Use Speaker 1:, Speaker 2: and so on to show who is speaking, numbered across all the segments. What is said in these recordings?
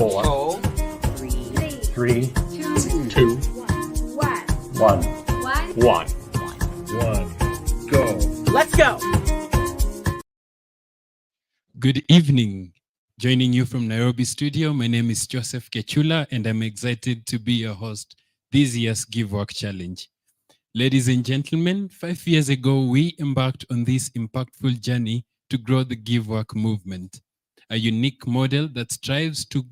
Speaker 1: 4, 3, 2, 1. Go.
Speaker 2: Let's go.
Speaker 3: Good evening. Joining you from Nairobi studio, my name is Joseph Kechula, and I'm excited to be your host this year's Give Work Challenge. Ladies and gentlemen, 5 years ago, we embarked on this impactful journey to grow the Give Work movement, a unique model that strives to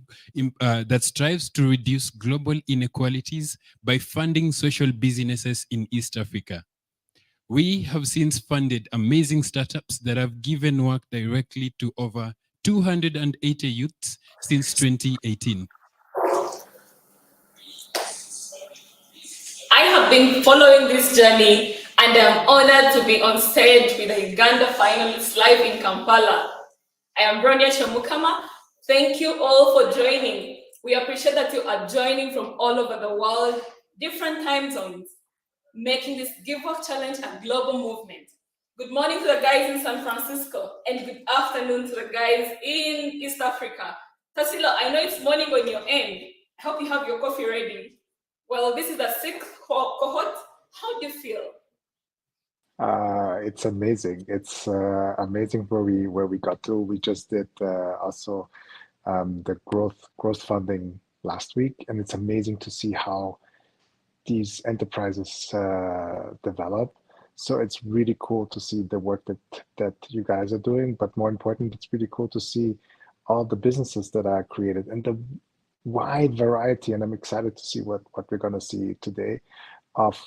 Speaker 3: reduce global inequalities by funding social businesses in East Africa. We have since funded amazing startups that have given work directly to over 280 youths since 2018.
Speaker 4: I have been following this journey and I'm honored to be on stage with the Uganda finalists live in Kampala. I am Bronya Chamukama. Thank you all for joining. We appreciate that you are joining from all over the world, different time zones, making this Give Work Challenge a global movement. Good morning to the guys in San Francisco and good afternoon to the guys in East Africa. Tassilo, I know it's morning on your end. I hope you have your coffee ready. Well, this is the 6th cohort. How do you feel?
Speaker 1: It's amazing. It's amazing where we got to. We just did also the growth funding last week, and it's amazing to see how these enterprises develop. So it's really cool to see the work that you guys are doing, but more important, it's really cool to see all the businesses that are created and the wide variety. And I'm excited to see what we're going to see today of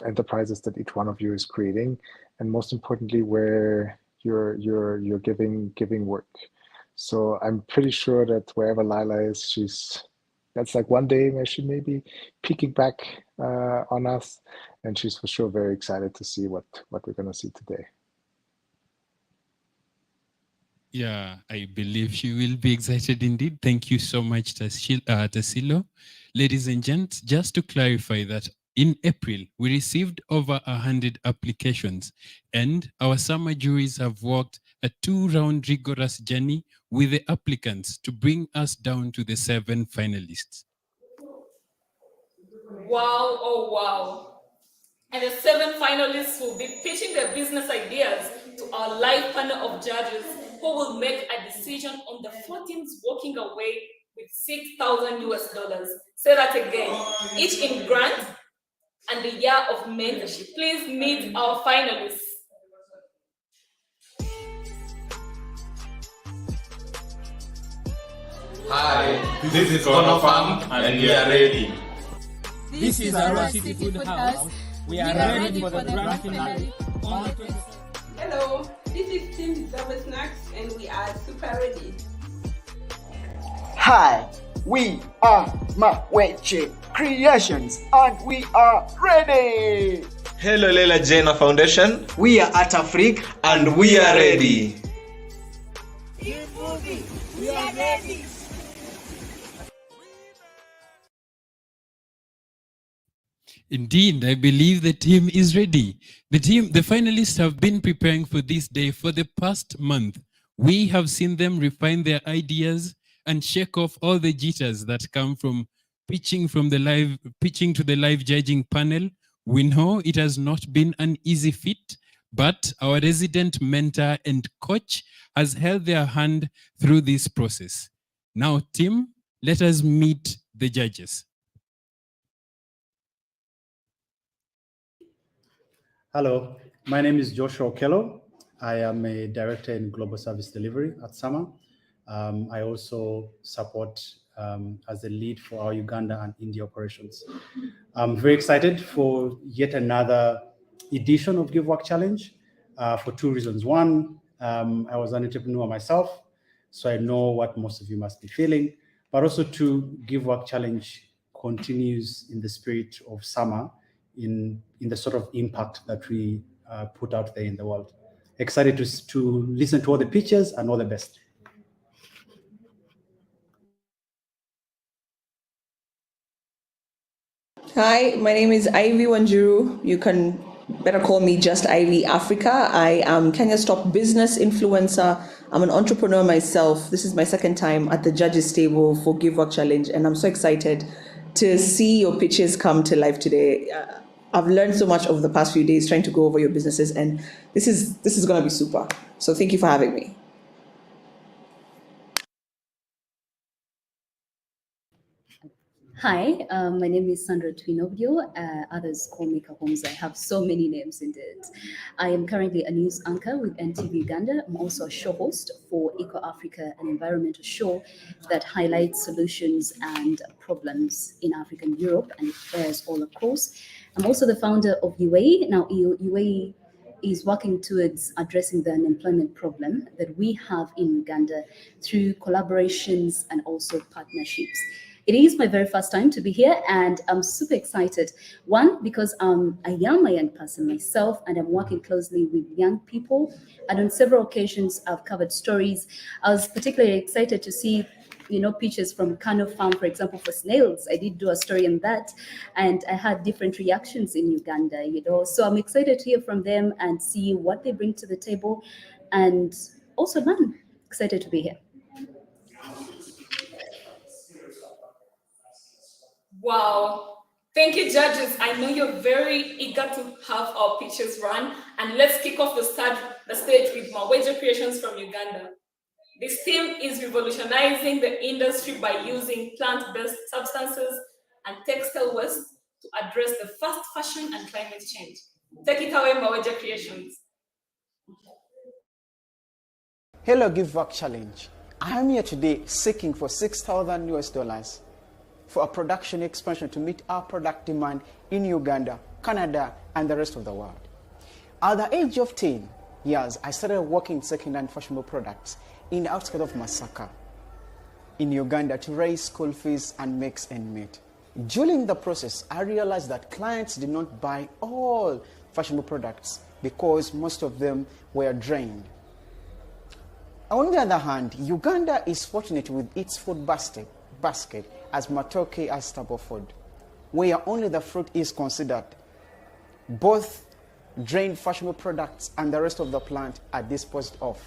Speaker 1: enterprises that each one of you is creating, and most importantly, where you're giving work. So I'm pretty sure that wherever Lila is, that's like one day where she may be peeking back on us, and she's for sure very excited to see what we're going to see today.
Speaker 3: Yeah, I believe she will be excited indeed. Thank you so much, Tassilo. Ladies and gents, just to clarify that in April, we received over 100 applications, and our summer juries have walked a 2-round rigorous journey with the applicants to bring us down to the 7 finalists.
Speaker 4: Wow, oh wow. And the 7 finalists will be pitching their business ideas to our live panel of judges who will make a decision on the 14th walking away with $6,000 US. Say that again. Each in grant and the year of mentorship. Please meet our finalists.
Speaker 5: Hi, this is Kono Farm and we are ready.
Speaker 2: This is our City Food House. We are ready for the grand finale.
Speaker 6: Hello, this is Team Zabu Snacks and we are super ready.
Speaker 7: Hi, we are Mawaja Creations and we are ready.
Speaker 5: Hello, Lela Jena Foundation.
Speaker 7: We are Atafric
Speaker 5: and we are ready.
Speaker 6: We are ready.
Speaker 3: Indeed, I believe the team is ready. The finalists have been preparing for this day for the past month. We have seen them refine their ideas and shake off all the jitters that come from pitching to the live judging panel. We know it has not been an easy feat, but our resident mentor and coach has held their hand through this process. Now, team, let us meet the judges.
Speaker 8: Hello, my name is Joshua Okello. I am a director in global service delivery at Sama. I also support as the lead for our Uganda and India operations. I'm very excited for yet another edition of Give Work Challenge for 2 reasons. One, I was an entrepreneur myself, so I know what most of you must be feeling, but also 2, Give Work Challenge continues in the spirit of Sama in the sort of impact that we put out there in the world. Excited to listen to all the pitches and all the best.
Speaker 6: Hi, my name is Ivy Wanjiru. You can
Speaker 9: better call me Just Ivy Africa. I am Kenya's top business influencer. I'm an entrepreneur myself. This is my second time at the judges table for Give Work Challenge, and I'm so excited to see your pitches come to life today. I've learned so much over the past few days trying to go over your businesses, and this is going to be super. So thank you for having me.
Speaker 10: Hi, my name is Sandra Twinobio. Others call me Kahomza. I have so many names indeed. I am currently a news anchor with NTV Uganda. I'm also a show host for Eco Africa, an environmental show that highlights solutions and problems in Africa and Europe, and it airs all across. I'm also the founder of UAE. Now, UAE is working towards addressing the unemployment problem that we have in Uganda through collaborations and also partnerships. It is my very first time to be here, and I'm super excited. One, because I am a young person myself, and I'm working closely with young people. And on several occasions, I've covered stories. I was particularly excited to see, pictures from Kano Farm, for example, for snails. I did do a story on that, and I had different reactions in Uganda, So I'm excited to hear from them and see what they bring to the table, and also learn. Excited to be here.
Speaker 4: Wow. Thank you, judges. I know you're very eager to have our pitches run, and let's kick off the stage with Mawaja Creations from Uganda. This team is revolutionizing the industry by using plant-based substances and textile waste to address the fast fashion and climate change. Take it away, Mawaja Creations.
Speaker 11: Hello, Give Work Challenge. I am here today seeking for $6,000 for a production expansion to meet our product demand in Uganda, Canada, and the rest of the world. At the age of 10 years, I started working in second-hand fashionable products in the outskirts of Masaka in Uganda to raise school fees and make ends meet. During the process, I realized that clients did not buy all fashionable products because most of them were drained. On the other hand, Uganda is fortunate with its food basket as matoke as staple food, where only the fruit is considered. Both drained fashionable products and the rest of the plant are disposed of,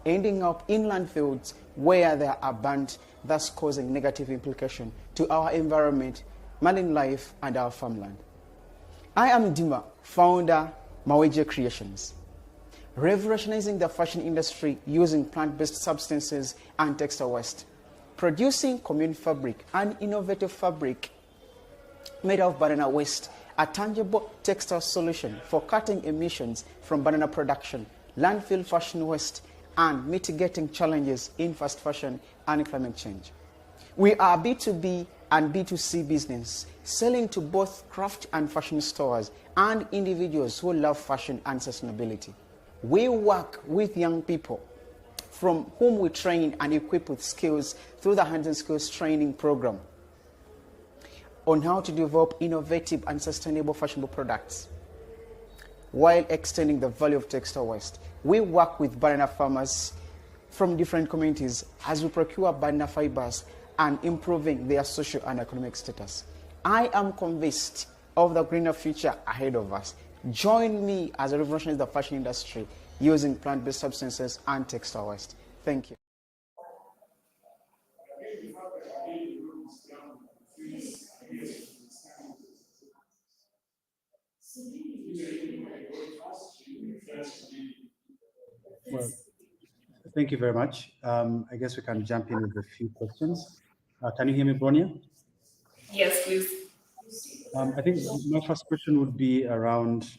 Speaker 11: ending up in landfills where they are burnt, thus causing negative implication to our environment, marine life, and our farmland. I am Dima, founder, Mawaja Creations, revolutionizing the fashion industry using plant-based substances and textile waste, producing commune fabric, an innovative fabric made of banana waste, a tangible textile solution for cutting emissions from banana production, landfill fashion waste, and mitigating challenges in fast fashion and climate change. We are B2B and B2C business, selling to both craft and fashion stores and individuals who love fashion and sustainability. We work with young people from whom we train and equip with skills through the Hands and Skills Training Program on how to develop innovative and sustainable fashionable products while extending the value of textile waste. We work with banana farmers from different communities as we procure banana fibers and improving their social and economic status. I am convinced of the greener future ahead of us. Join me as I revolutionize the fashion industry using plant-based substances and textile waste. Thank you.
Speaker 8: Well, thank you very much. I guess we can jump in with a few questions. Can you hear me, Bronia?
Speaker 4: Yes, please.
Speaker 8: I think my first question would be around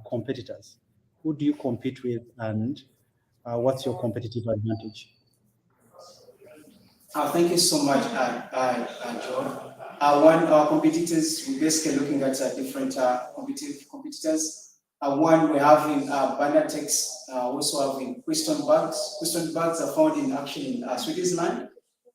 Speaker 8: competitors. Who do you compete with, and what's your competitive advantage?
Speaker 12: Thank you so much, John. One, our competitors, we're basically looking at different competitors. One, we're having Bandatex, also having Question Bags. Question Bags are found in Switzerland,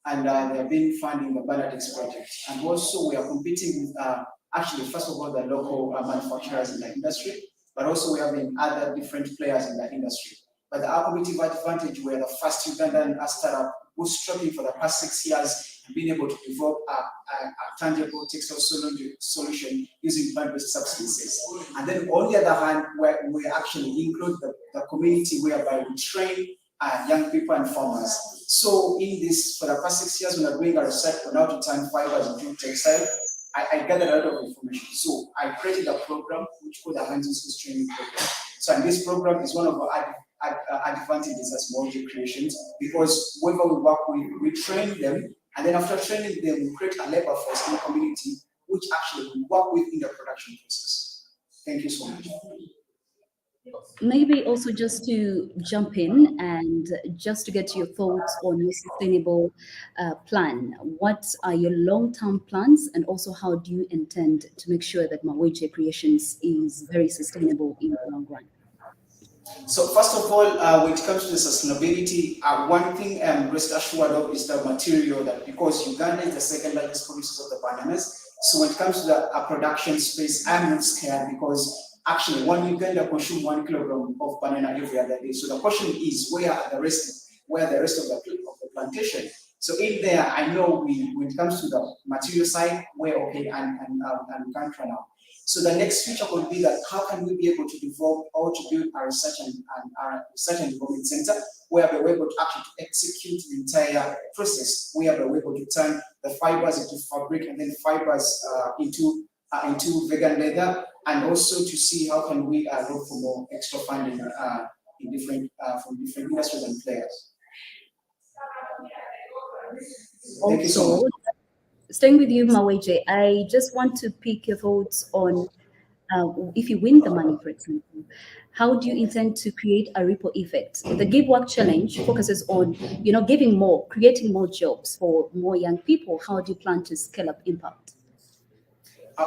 Speaker 12: and they have been funding the Bandatex project. And also, we are competing with, actually, first of all, the local manufacturers in the industry, but also we're having other different players in the industry. But our competitive advantage, we're the first Ugandan startup bootstrapping for the past 6 years and being able to develop a tangible textile solution using plant-based substances. And then on the other hand, we actually include the community whereby we train young people and farmers. So in this, for the past 6 years, when we're doing a research on how to turn fibers into textile, I gathered a lot of information. So I created a program which called the Hands-on Skills Training Program. So and this program is one of our advantages as Mawaja Creations, because whoever we work with, we train them, and then after training them, we create a labor force in the community, which actually we work with in the production process. Thank you so much.
Speaker 10: Maybe also just to jump in and just to get your thoughts on your sustainable plan. What are your long-term plans, and also how do you intend to make sure that Mawaja Creations is very sustainable in the long run?
Speaker 12: So first of all, when it comes to the sustainability, one thing I'm rest assured of is the material, that because Uganda is the second largest producer of the bananas, so when it comes to the production space, I'm not scared, because actually, one Uganda consumes 1 kilogram of banana every other day. So the question is, where the rest of the plantation? So in there, I know when it comes to the material side, we're okay and we can't run out. So the next feature would be that how can we be able to develop or to build a research and development center where we're able to actually execute the entire process, where we're able to turn the fibers into fabric and then fibers into vegan leather, and also to see how can we look for more extra funding in different from different industries and players. Thank you so much.
Speaker 10: Staying with you, Mawaja, I just want to pick your thoughts on if you win the money, for example, how do you intend to create a ripple effect? The Give Work Challenge focuses on, giving more, creating more jobs for more young people. How do you plan to scale up impact?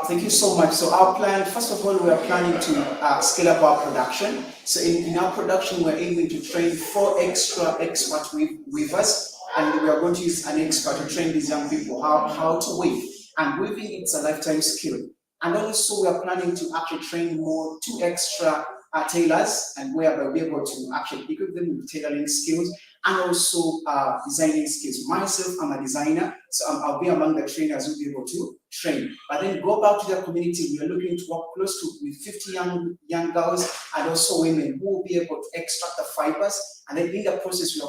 Speaker 12: Thank you so much. So our plan, first of all, we are planning to scale up our production. So in our production, we're aiming to train 4 extra experts with us. And we are going to use an expert to train these young people how to weave. And weaving, it's a lifetime skill. And also we are planning to actually train 2 extra tailors, and where we'll be able to actually equip them with tailoring skills and also designing skills. Myself, I'm a designer, so I'll be among the trainers who'll be able to train. But then go back to the community. We are looking to work close with 50 young girls and also women who will be able to extract the fibers. And then in the process we're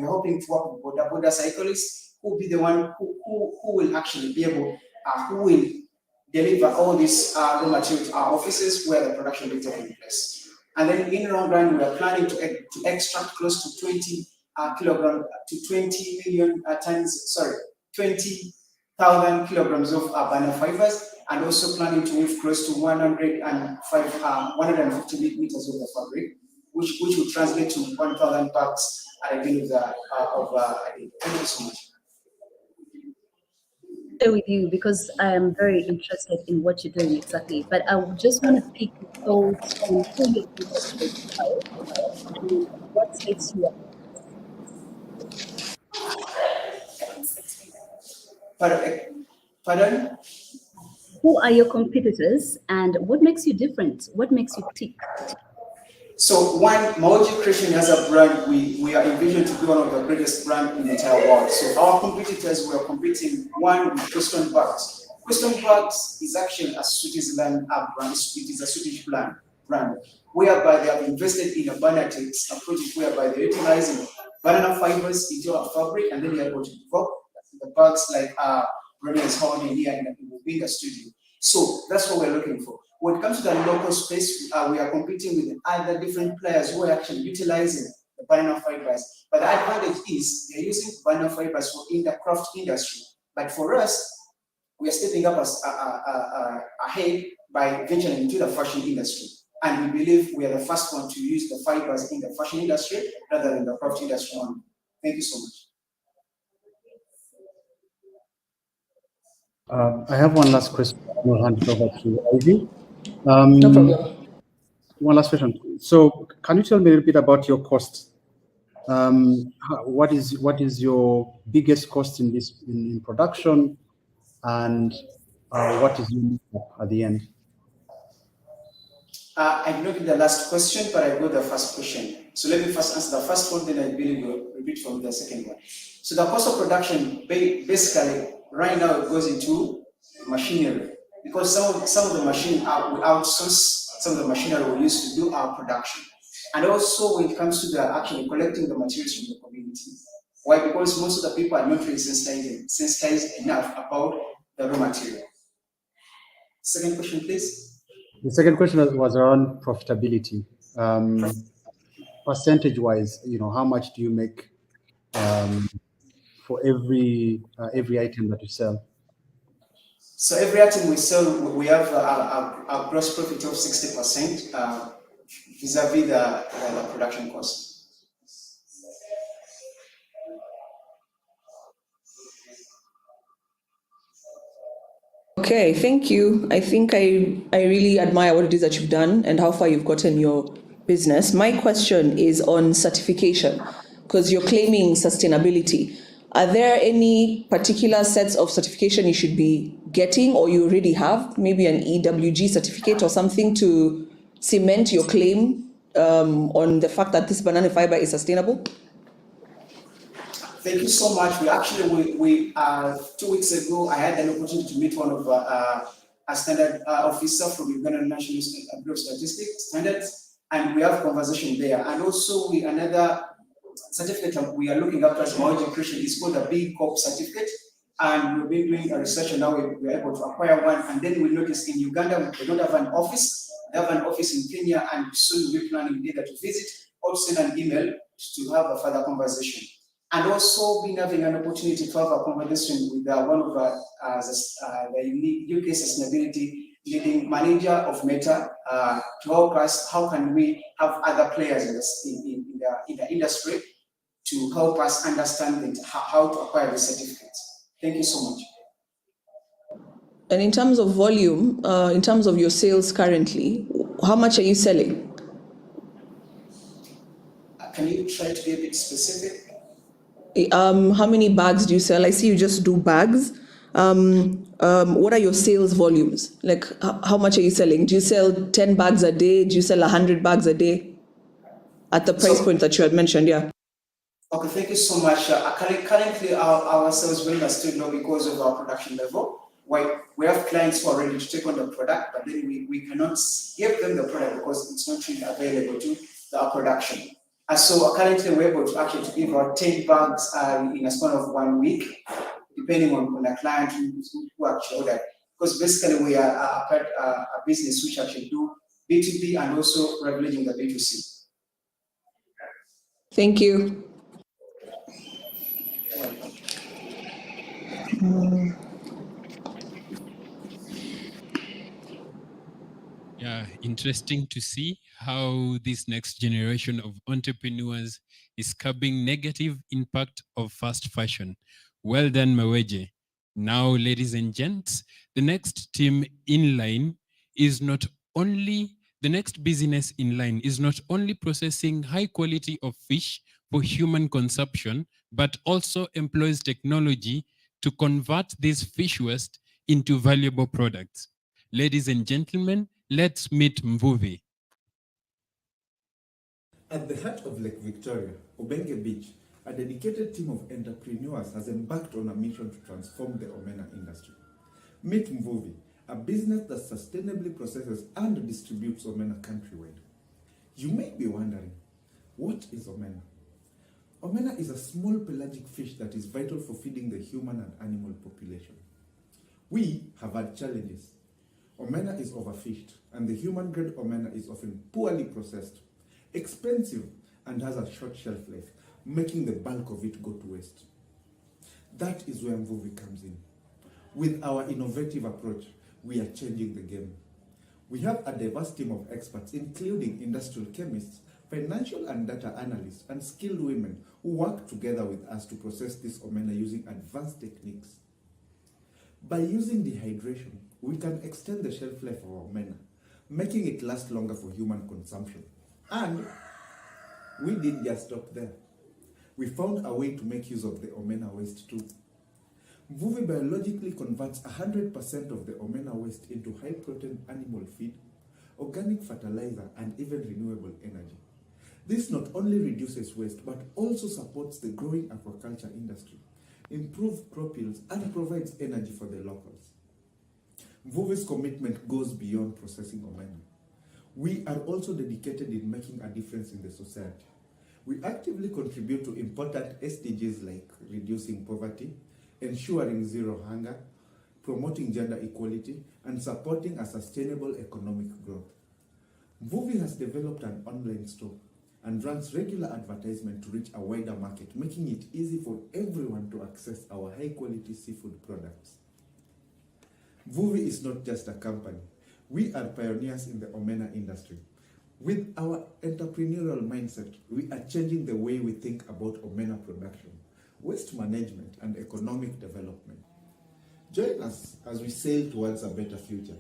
Speaker 12: hoping to work with border cyclists who will be the one who will actually be able, who will deliver all these raw materials to our offices where the production will be taking place. And then in the long run, we are planning to extract close to 20 kilograms to 20 million tons, 20,000 kilograms of banana fibers, and also planning to weave close to 150 meters of the fabric, which will translate to 1,000 bags at the end of the Thank you so much.
Speaker 10: With you, because I am very interested in what you're doing exactly, but I just want to pick thoughts on who you're and what sets you up.
Speaker 12: Pardon?
Speaker 10: Who are your competitors and what makes you different? What makes you tick?
Speaker 12: So one, Mawaja Creations as a brand, we are envisioned to be one of the greatest brands in the entire world. So our competitors, we are competing, one with Crystal Bags. Crystal Bags is actually a Switzerland brand. It is a Swedish brand, whereby they have invested in a banana tex, a project whereby they're utilizing banana fibers into a fabric, and then they're able to develop the bags like Ronnie is holding here in the studio. So that's what we're looking for. When it comes to the local space, we are competing with other different players who are actually utilizing the banana fibers. But the advantage is they're using banana fibers in the craft industry. But for us, we are stepping up ahead by venturing into the fashion industry. And we believe we are the first one to use the fibers in the fashion industry rather than the craft industry only. Thank you so much.
Speaker 8: I have one last question. I'll hand it over to Ivy.
Speaker 9: No problem.
Speaker 8: One last question. So, can you tell me a little bit about your costs? What is your biggest cost in production, and what is your at the end?
Speaker 12: I did not get the last question, but I got the first question. So let me first answer the first one, then I believe we'll repeat from the second one. So the cost of production, basically, right now it goes into machinery, because some of the machine we outsource some of the machinery we use to do our production. And also when it comes to the actually collecting the materials from the community. Why? Because most of the people are not really sensitized enough about the raw material. Second question, please.
Speaker 8: The second question was around profitability. Percentage-wise, how much do you make for every item that you sell?
Speaker 12: So every item we sell, we have a gross profit of 60% vis-a-vis the production cost.
Speaker 9: Okay, thank you. I think I really admire what it is that you've done and how far you've gotten your business. My question is on certification, because you're claiming sustainability. Are there any particular sets of certification you should be getting, or you already have, maybe an EWG certificate or something to cement your claim on the fact that this banana fiber is sustainable?
Speaker 12: Thank you so much. We actually, 2 weeks ago, I had an opportunity to meet one of a standard officer from Uganda National Bureau of Statistics Standards, and we have a conversation there. And also, another certificate we are looking up as Mawaja Creations is called the Big Corp certificate, and we've been doing a research, and now we're able to acquire one. And then we noticed in Uganda they don't have an office. They have an office in Kenya, and soon we're planning either to visit or to send an email to have a further conversation. And also been having an opportunity to have a conversation with one of the UK sustainability leading manager of Meta to help us. How can we have other players in the industry to help us understand how to acquire the certificates? Thank you so much.
Speaker 9: And in terms of volume, in terms of your sales currently, how much are you selling?
Speaker 12: Can you try to be a bit specific?
Speaker 9: How many bags do you sell? I see you just do bags. What are your sales volumes? Like, how much are you selling? Do you sell 10 bags a day? Do you sell 100 bags a day? At the price point that you had mentioned, yeah.
Speaker 12: Okay, thank you so much. Currently, our sales volume are still low because of our production level. We have clients who are ready to take on the product, but then we cannot give them the product because it's not really available to our production. And so currently we're able to actually give out 10 bags in a span of 1 week, depending on the client who actually ordered. Because basically we are a business which actually do B2B and also leveraging the B2C.
Speaker 9: Thank you.
Speaker 3: Yeah, interesting to see how this next generation of entrepreneurs is curbing negative impact of fast fashion. Well done, Mawaja. Now, ladies and gents, the next team in line is not only, the next business in line is not only processing high quality of fish for human consumption, but also employs technology to convert this fish waste into valuable products. Ladies and gentlemen, let's meet Mvuvi.
Speaker 13: At the heart of Lake Victoria, Ubenge Beach, a dedicated team of entrepreneurs has embarked on a mission to transform the omena industry. Meet Mvuvi, a business that sustainably processes and distributes omena countrywide. You may be wondering, what is omena? Omena is a small pelagic fish that is vital for feeding the human and animal population. We have had challenges. Omena is overfished, and the human-grade omena is often poorly processed, expensive, and has a short shelf life, making the bulk of it go to waste. That is where Mvuvi comes in. With our innovative approach, we are changing the game. We have a diverse team of experts, including industrial chemists, financial and data analysts, and skilled women who work together with us to process this omena using advanced techniques. By using dehydration, we can extend the shelf life of our omena, making it last longer for human consumption. And we didn't just stop there. We found a way to make use of the omena waste too. Mvuvi biologically converts 100% of the omena waste into high-protein animal feed, organic fertilizer, and even renewable energy. This not only reduces waste, but also supports the growing aquaculture industry, improves crop yields, and provides energy for the locals. Mvuvi's commitment goes beyond processing omena. We are also dedicated in making a difference in the society. We actively contribute to important SDGs like reducing poverty, ensuring zero hunger, promoting gender equality, and supporting a sustainable economic growth. Mvuvi has developed an online store and runs regular advertisement to reach a wider market, making it easy for everyone to access our high-quality seafood products. Mvuvi is not just a company. We are pioneers in the omena industry. With our entrepreneurial mindset, we are changing the way we think about omena production, waste management, and economic development. Join us as we sail towards a better future.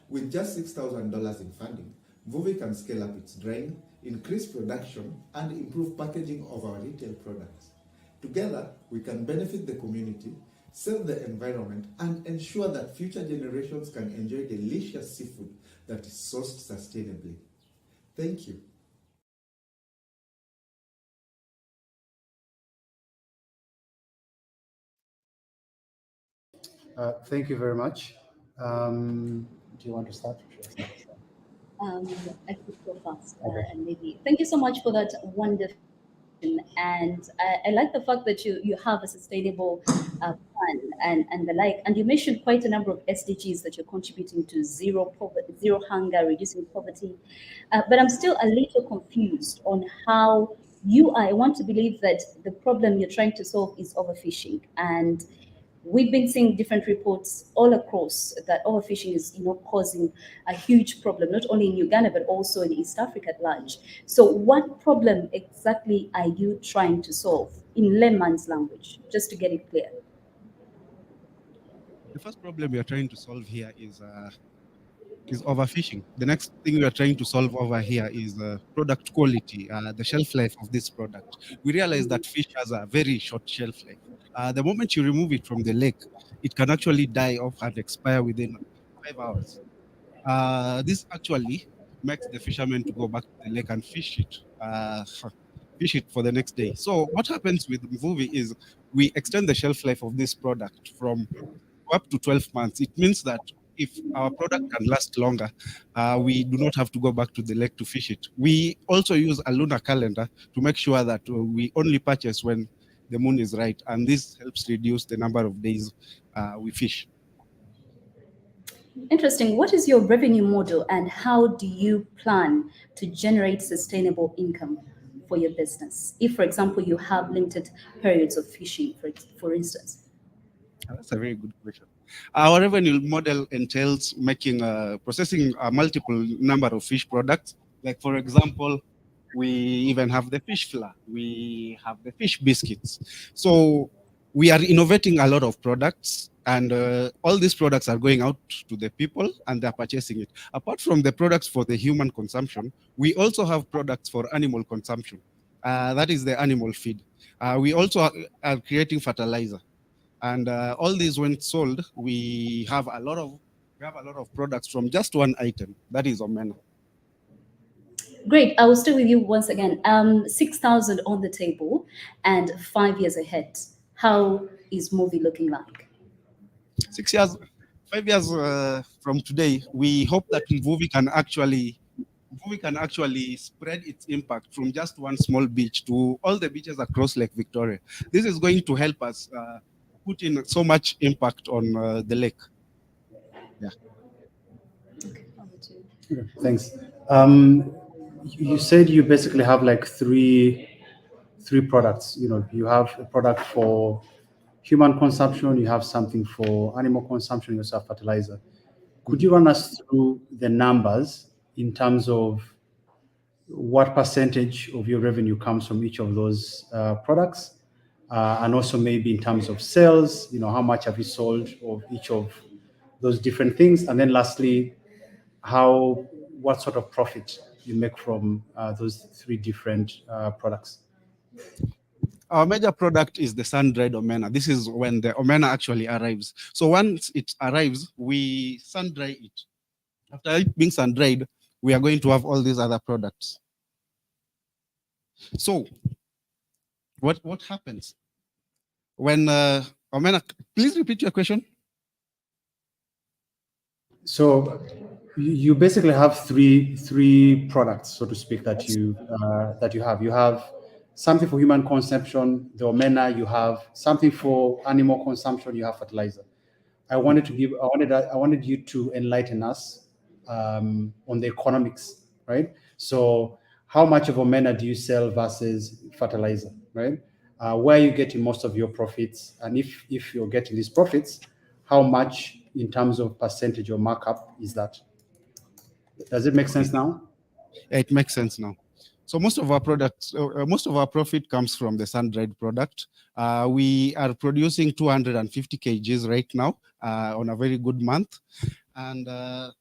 Speaker 13: With just $6,000 in funding, Mvuvi can scale up its drying, increase production, and improve packaging of our retail products. Together, we can benefit the community, save the environment, and ensure that future generations can enjoy delicious seafood that is sourced sustainably. Thank you.
Speaker 8: Thank you very much. Do you want to start?
Speaker 10: I could go fast, and maybe. Thank you so much for that wonderful. And I like the fact that you have a sustainable plan and the like. And you mentioned quite a number of SDGs that you're contributing to: zero poverty, zero hunger, reducing poverty. But I'm still a little confused on how I want to believe that the problem you're trying to solve is overfishing. And we've been seeing different reports all across that overfishing is, causing a huge problem, not only in Uganda, but also in East Africa at large. So what problem exactly are you trying to solve in layman's language, just to get it clear?
Speaker 14: The first problem we are trying to solve here is overfishing. The next thing we are trying to solve over here is product quality, the shelf life of this product. We realize that fish has a very short shelf life. The moment you remove it from the lake, it can actually die off and expire within 5 hours. This actually makes the fishermen to go back to the lake and fish it for the next day. So what happens with Mvuvi is we extend the shelf life of this product from up to 12 months. It means that if our product can last longer, we do not have to go back to the lake to fish it. We also use a lunar calendar to make sure that we only purchase when the moon is right, and this helps reduce the number of days we fish.
Speaker 10: Interesting. What is your revenue model, and how do you plan to generate sustainable income for your business? If, for example, you have limited periods of fishing, for instance.
Speaker 14: That's a very good question. Our revenue model entails processing a multiple number of fish products. Like, for example, we even have the fish flour, we have the fish biscuits. So we are innovating a lot of products, and all these products are going out to the people and they're purchasing it. Apart from the products for the human consumption, we also have products for animal consumption. That is the animal feed. We also are creating fertilizer. And all these, when sold, we have a lot of products from just one item, that is omena.
Speaker 10: Great. I will stay with you once again. 6,000 on the table and 5 years ahead. How is Mvuvi looking like?
Speaker 14: 5 years from today, we hope that Mvuvi can actually spread its impact from just one small beach to all the beaches across Lake Victoria. This is going to help us put in so much impact on the lake. Yeah.
Speaker 8: Okay, thanks. You said you basically have like three products. You have a product for human consumption, you have something for animal consumption, you also have fertilizer. Could you run us through the numbers in terms of what percentage of your revenue comes from each of those products? And also maybe in terms of sales, how much have you sold of each of those different things? And then lastly, what sort of profit you make from those three different products?
Speaker 14: Our major product is the sun-dried omena. This is when the omena actually arrives. So once it arrives, we sun-dry it. After it being sun-dried, we are going to have all these other products. So what happens when Omena, please repeat your question.
Speaker 8: So you basically have three products, so to speak, that you have. You have something for human consumption, the omena. You have something for animal consumption. You have fertilizer. I wanted you to enlighten us on the economics, right? So how much of omena do you sell versus fertilizer, right? Where are you getting most of your profits? And if you're getting these profits, how much in terms of percentage or markup is that? Does it make sense now?
Speaker 14: Yeah, it makes sense now. So most of our products, most of our profit comes from the sun-dried product. We are producing 250 kgs right now on a very good month. And out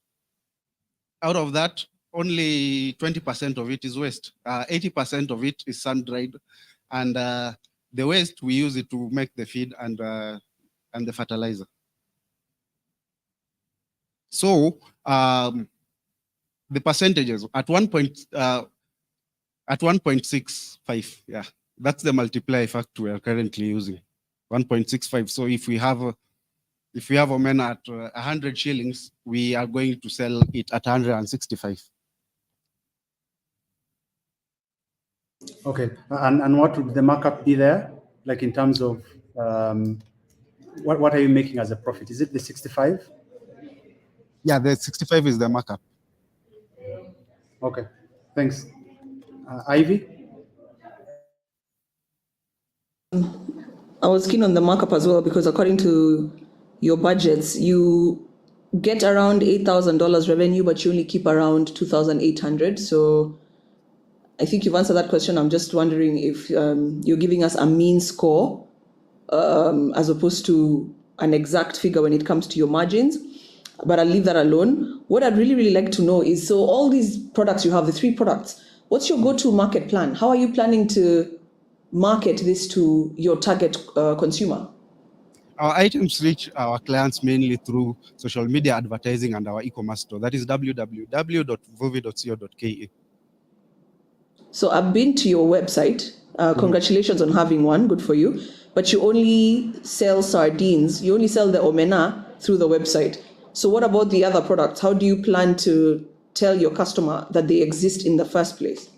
Speaker 14: of that, only 20% of it is waste. 80% of it is sun-dried. And the waste, we use it to make the feed and the fertilizer. So the percentages at 1.65, yeah, that's the multiplier factor we are currently using, 1.65. So if we have omena at 100 shillings, we are going to sell it at 165.
Speaker 8: Okay, and what would the markup be there? Like in terms of what are you making as a profit? Is it the 65?
Speaker 14: Yeah, the 65 is the markup.
Speaker 8: Okay, thanks. Ivy?
Speaker 9: I was keen on the markup as well because according to your budgets, you get around $8,000 revenue, but you only keep around 2,800. So I think you've answered that question. I'm just wondering if you're giving us a mean score as opposed to an exact figure when it comes to your margins. But I'll leave that alone. What I'd really like to know is, so all these products you have, the 3 products, what's your go-to market plan? How are you planning to market this to your target consumer?
Speaker 14: Our items reach our clients mainly through social media advertising and our e-commerce store. That is www.vuvi.co.ke.
Speaker 9: So I've been to your website. Congratulations on having one. Good for you. But you only sell sardines. You only sell the omena through the website. So what about the other products? How do you plan to tell your customer that they exist in the first place?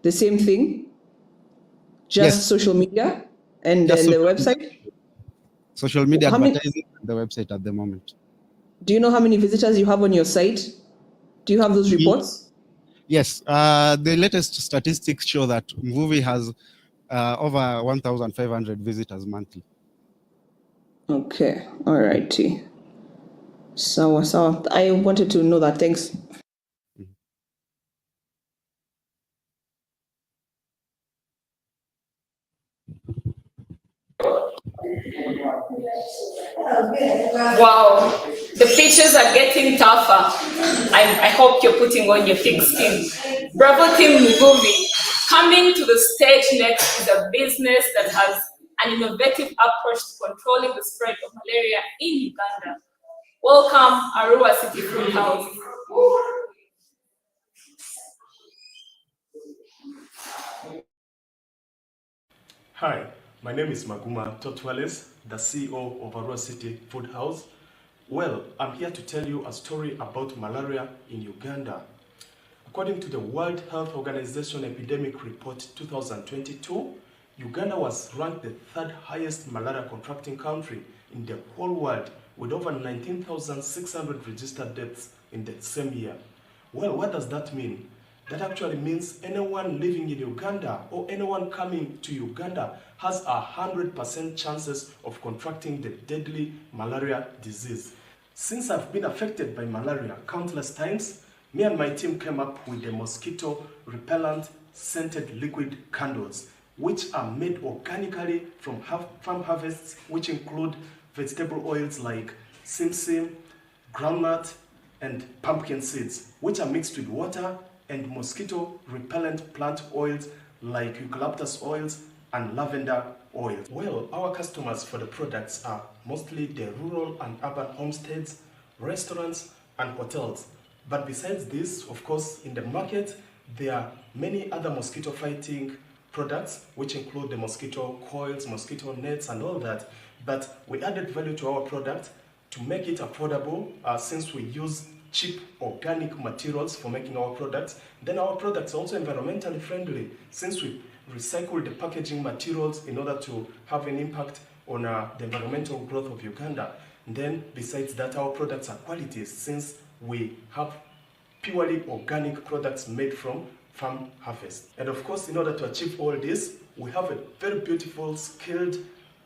Speaker 9: The same thing? Just social media and then the website?
Speaker 14: Social media advertising and the website at the moment.
Speaker 9: Do you know how many visitors you have on your site? Do you have those reports?
Speaker 14: Yes. The latest statistics show that Mvuvi has over 1,500 visitors monthly.
Speaker 9: Okay. All righty. So I wanted to know that. Thanks.
Speaker 4: Wow, the features are getting tougher. I hope you're putting on your thick skin. Bravo Team Mvuvi. Coming to the stage next is a business that has an innovative approach to controlling the spread of malaria in Uganda. Welcome, Arua City Food House.
Speaker 15: Hi, my name is Maguma Totwales, the CEO of Arua City Food House. Well, I'm here to tell you a story about malaria in Uganda. According to the World Health Organization Epidemic Report 2022, Uganda was ranked the 3rd highest malaria contracting country in the whole world, with over 19,600 registered deaths in the same year. Well, what does that mean? That actually means anyone living in Uganda or anyone coming to Uganda has 100% chances of contracting the deadly malaria disease. Since I've been affected by malaria countless times, me and my team came up with the mosquito repellent scented liquid candles, which are made organically from farm harvests, which include vegetable oils like simsim, groundnut, and pumpkin seeds, which are mixed with water, and mosquito repellent plant oils like eucalyptus oils and lavender oils. Well, our customers for the products are mostly the rural and urban homesteads, restaurants, and hotels. But besides this, of course, in the market, there are many other mosquito fighting products, which include the mosquito coils, mosquito nets, and all that. But we added value to our product to make it affordable, since we use cheap organic materials for making our products. Then our products are also environmentally friendly, since we recycle the packaging materials in order to have an impact on the environmental growth of Uganda. And then besides that, our products are quality, since we have purely organic products made from farm harvest. And of course, in order to achieve all this, we have a very beautiful, skilled,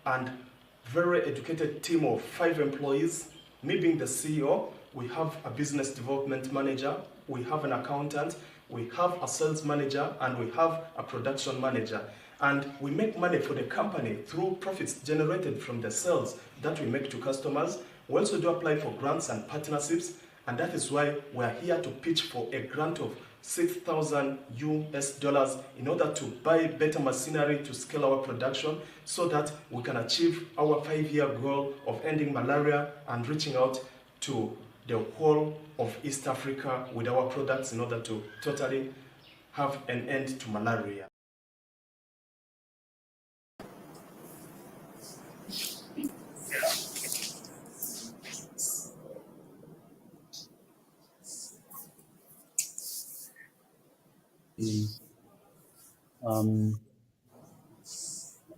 Speaker 15: and very educated team of 5 employees. Me being the CEO, we have a business development manager, we have an accountant, we have a sales manager, and we have a production manager. And we make money for the company through profits generated from the sales that we make to customers. We also do apply for grants and partnerships, and that is why we are here to pitch for a grant of $6,000 in order to buy better machinery to scale our production, so that we can achieve our 5-year goal of ending malaria and reaching out to the whole of East Africa with our products in order to totally have an end to malaria.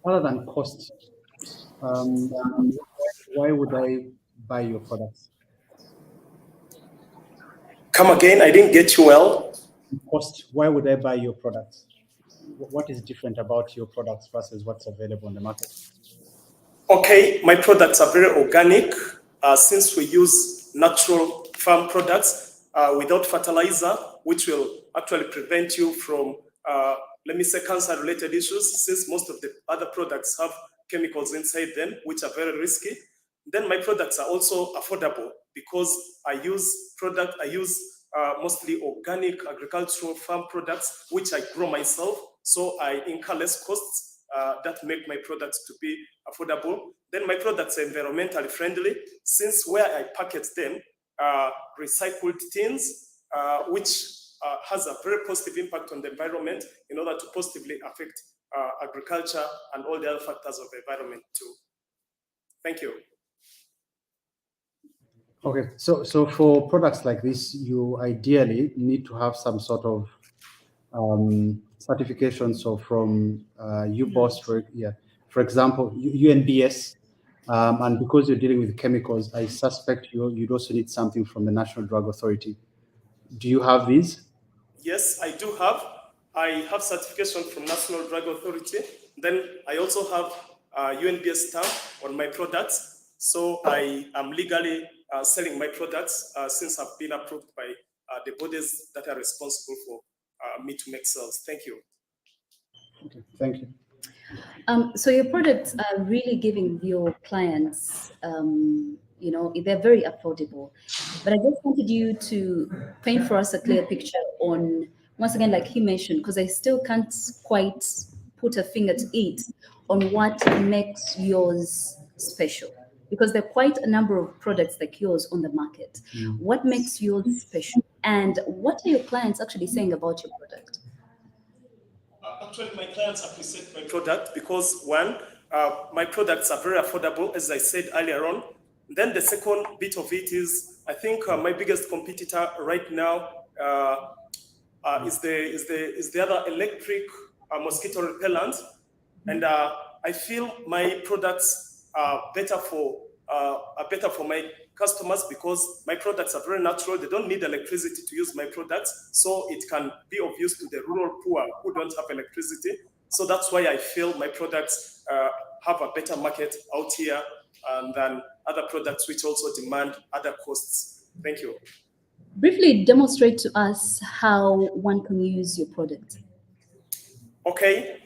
Speaker 8: Other than cost, why would I buy your products?
Speaker 15: Come again, I didn't get you well.
Speaker 8: Cost, why would I buy your products? What is different about your products versus what's available on the market?
Speaker 15: Okay, my products are very organic, since we use natural farm products without fertilizer, which will actually prevent you from, let me say, cancer-related issues, since most of the other products have chemicals inside them, which are very risky. Then my products are also affordable, because I use mostly organic agricultural farm products, which I grow myself, so I incur less costs that make my products to be affordable. Then my products are environmentally friendly, since where I package them are recycled tins, which has a very positive impact on the environment in order to positively affect agriculture and all the other factors of the environment too. Thank you.
Speaker 8: Okay, so for products like this, you ideally need to have some sort of certification. So from UBOS, for example, UNBS, and because you're dealing with chemicals, I suspect you'd also need something from the National Drug Authority. Do you have these?
Speaker 15: Yes, I do have. I have certification from National Drug Authority. Then I also have UNBS stamp on my products. So I am legally selling my products since I've been approved by the bodies that are responsible for me to make sales. Thank you.
Speaker 8: Okay, thank you.
Speaker 10: So your products are really giving your clients, they're very affordable. But I just wanted you to paint for us a clear picture on, once again, like he mentioned, because I still can't quite put a finger to it on what makes yours special. Because there are quite a number of products like yours on the market. What makes yours special? And what are your clients actually saying about your product?
Speaker 15: Actually, my clients appreciate my product because, one, my products are very affordable, as I said earlier on. Then the second bit of it is, I think my biggest competitor right now is the other electric mosquito repellent, and I feel my products are better for my customers because my products are very natural. They don't need electricity to use my products, so it can be of use to the rural poor who don't have electricity. So that's why I feel my products have a better market out here than other products which also demand other costs. Thank you.
Speaker 10: Briefly demonstrate to us how one can use your product.
Speaker 15: Okay.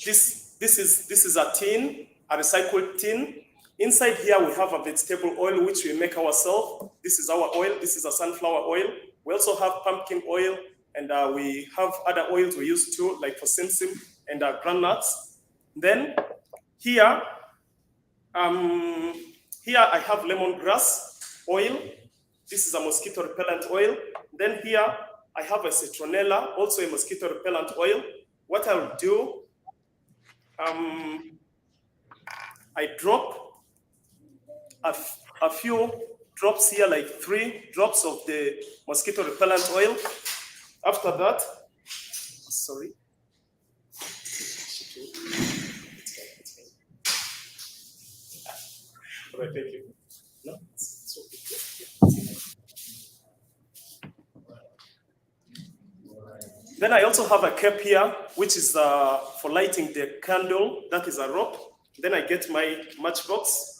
Speaker 15: This is a tin, a recycled tin. Inside here we have a vegetable oil which we make ourselves. This is our oil. This is a sunflower oil. We also have pumpkin oil, and we have other oils we use too, like for simsim and groundnuts. Then here I have lemongrass oil. This is a mosquito repellent oil. Then here I have a citronella, also a mosquito repellent oil. What I'll do, I drop a few drops here, like 3 drops of the mosquito repellent oil. After that, sorry. All right, thank you. No, it's okay. Then I also have a cap here, which is for lighting the candle. That is a rope. Then I get my matchbox.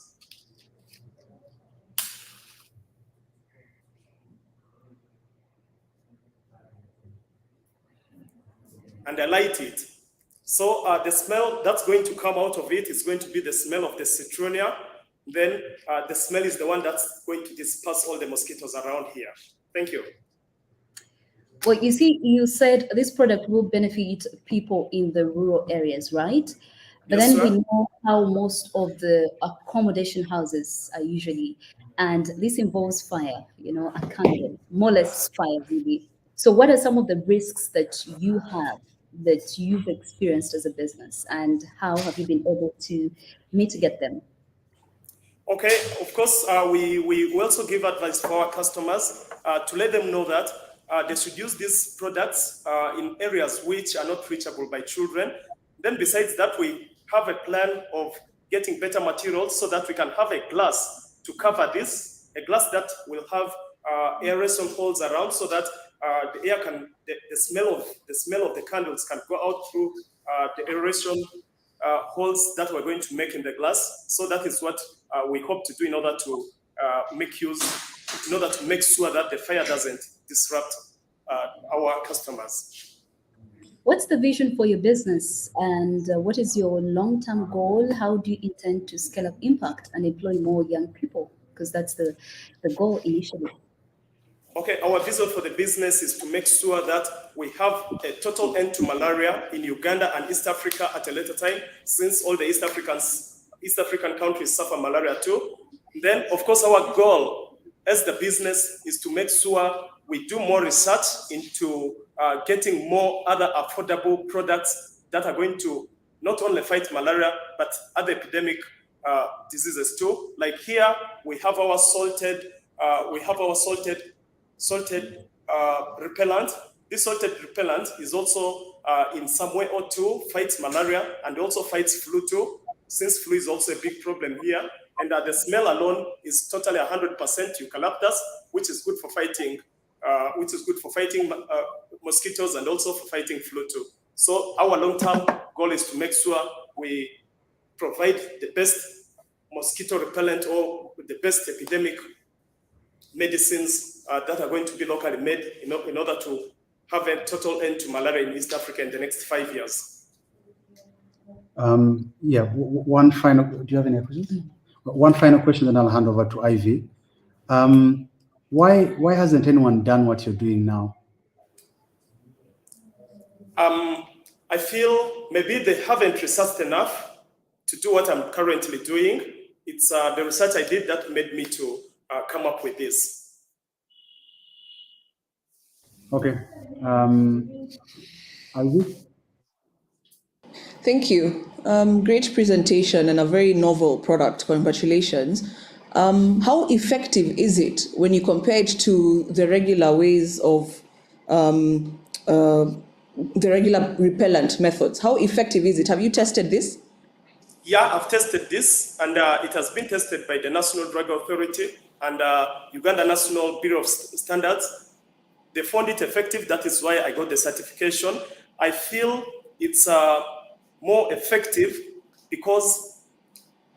Speaker 15: And I light it. So the smell that's going to come out of it is going to be the smell of the citronia. Then the smell is the one that's going to disperse all the mosquitoes around here. Thank you.
Speaker 10: Well, you see, you said this product will benefit people in the rural areas, right? But
Speaker 15: Yes,
Speaker 10: then
Speaker 15: sir.
Speaker 10: we know how most of the accommodation houses are usually, and this involves fire, a candle, more or less fire, really. So what are some of the risks that you have, that you've experienced as a business, and how have you been able to mitigate them?
Speaker 15: Okay, of course, we also give advice for our customers to let them know that they should use these products in areas which are not reachable by children. Then besides that, we have a plan of getting better materials so that we can have a glass to cover this, a glass that will have aeration holes around so that the air can, the smell of the candles can go out through the aeration holes that we're going to make in the glass. So that is what we hope to do in order to make sure that the fire doesn't disrupt our customers.
Speaker 10: What's the vision for your business, and what is your long-term goal? How do you intend to scale up impact and employ more young people? Because that's the goal initially.
Speaker 15: Okay, our vision for the business is to make sure that we have a total end to malaria in Uganda and East Africa at a later time, since all the East African countries suffer malaria too. Then, of course, our goal as the business is to make sure we do more research into getting more other affordable products that are going to not only fight malaria, but other epidemic diseases too. Like here, we have our salted repellent. This salted repellent is also in some way or two fights malaria and also fights flu too, since flu is also a big problem here. And the smell alone is totally 100% eucalyptus, which is good for fighting mosquitoes and also for fighting flu too. So our long-term goal is to make sure we provide the best mosquito repellent or the best epidemic medicines that are going to be locally made in order to have a total end to malaria in East Africa in the next 5 years.
Speaker 8: One final. Do you have any questions? One final question, then I'll hand over to Ivy. Why hasn't anyone done what you're doing now?
Speaker 15: I feel maybe they haven't researched enough to do what I'm currently doing. It's the research I did that made me to come up with this.
Speaker 8: Okay. Ivy?
Speaker 9: Thank you. Great presentation and a very novel product. Congratulations. How effective is it when you compare it to the regular ways of the regular repellent methods? How effective is it? Have you tested this?
Speaker 15: Yeah, I've tested this, and it has been tested by the National Drug Authority and Uganda National Bureau of Standards. They found it effective. That is why I got the certification. I feel it's more effective because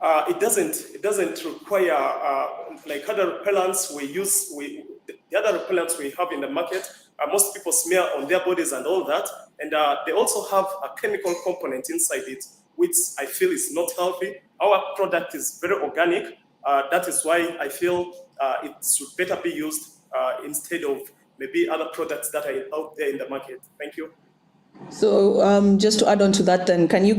Speaker 15: it doesn't require like other repellents we use. The other repellents we have in the market, most people smear on their bodies and all that, and they also have a chemical component inside it, which I feel is not healthy. Our product is very organic. That is why I feel it should better be used instead of maybe other products that are out there in the market. Thank you.
Speaker 9: So just to add on to that, then, can you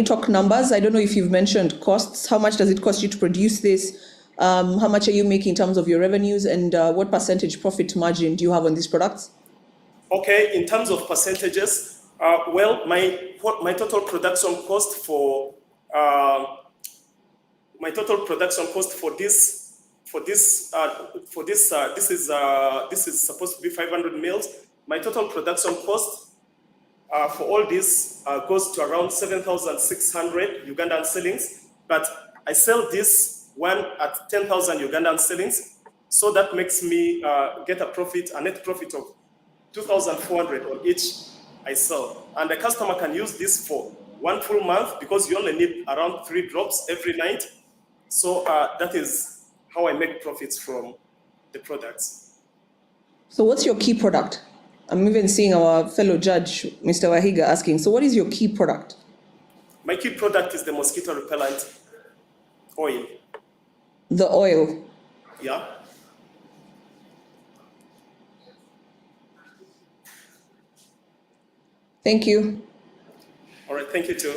Speaker 9: talk numbers? I don't know if you've mentioned costs. How much does it cost you to produce this? How much are you making in terms of your revenues, and what percentage profit margin do you have on these products?
Speaker 15: Okay, in terms of percentages, well, my total production cost for this is supposed to be 500 mils. My total production cost for all this goes to around 7,600 Ugandan shillings, but I sell this one at 10,000 Ugandan shillings, so that makes me get a net profit of 2,400 on each I sell. And the customer can use this for 1 full month because you only need around 3 drops every night. So that is how I make profits from the products.
Speaker 9: So what's your key product? I'm even seeing our fellow judge, Mr. Wahiga, asking, so what is your key product?
Speaker 15: My key product is the mosquito repellent oil.
Speaker 9: The oil?
Speaker 15: Yeah.
Speaker 9: Thank you.
Speaker 15: All right, thank you too.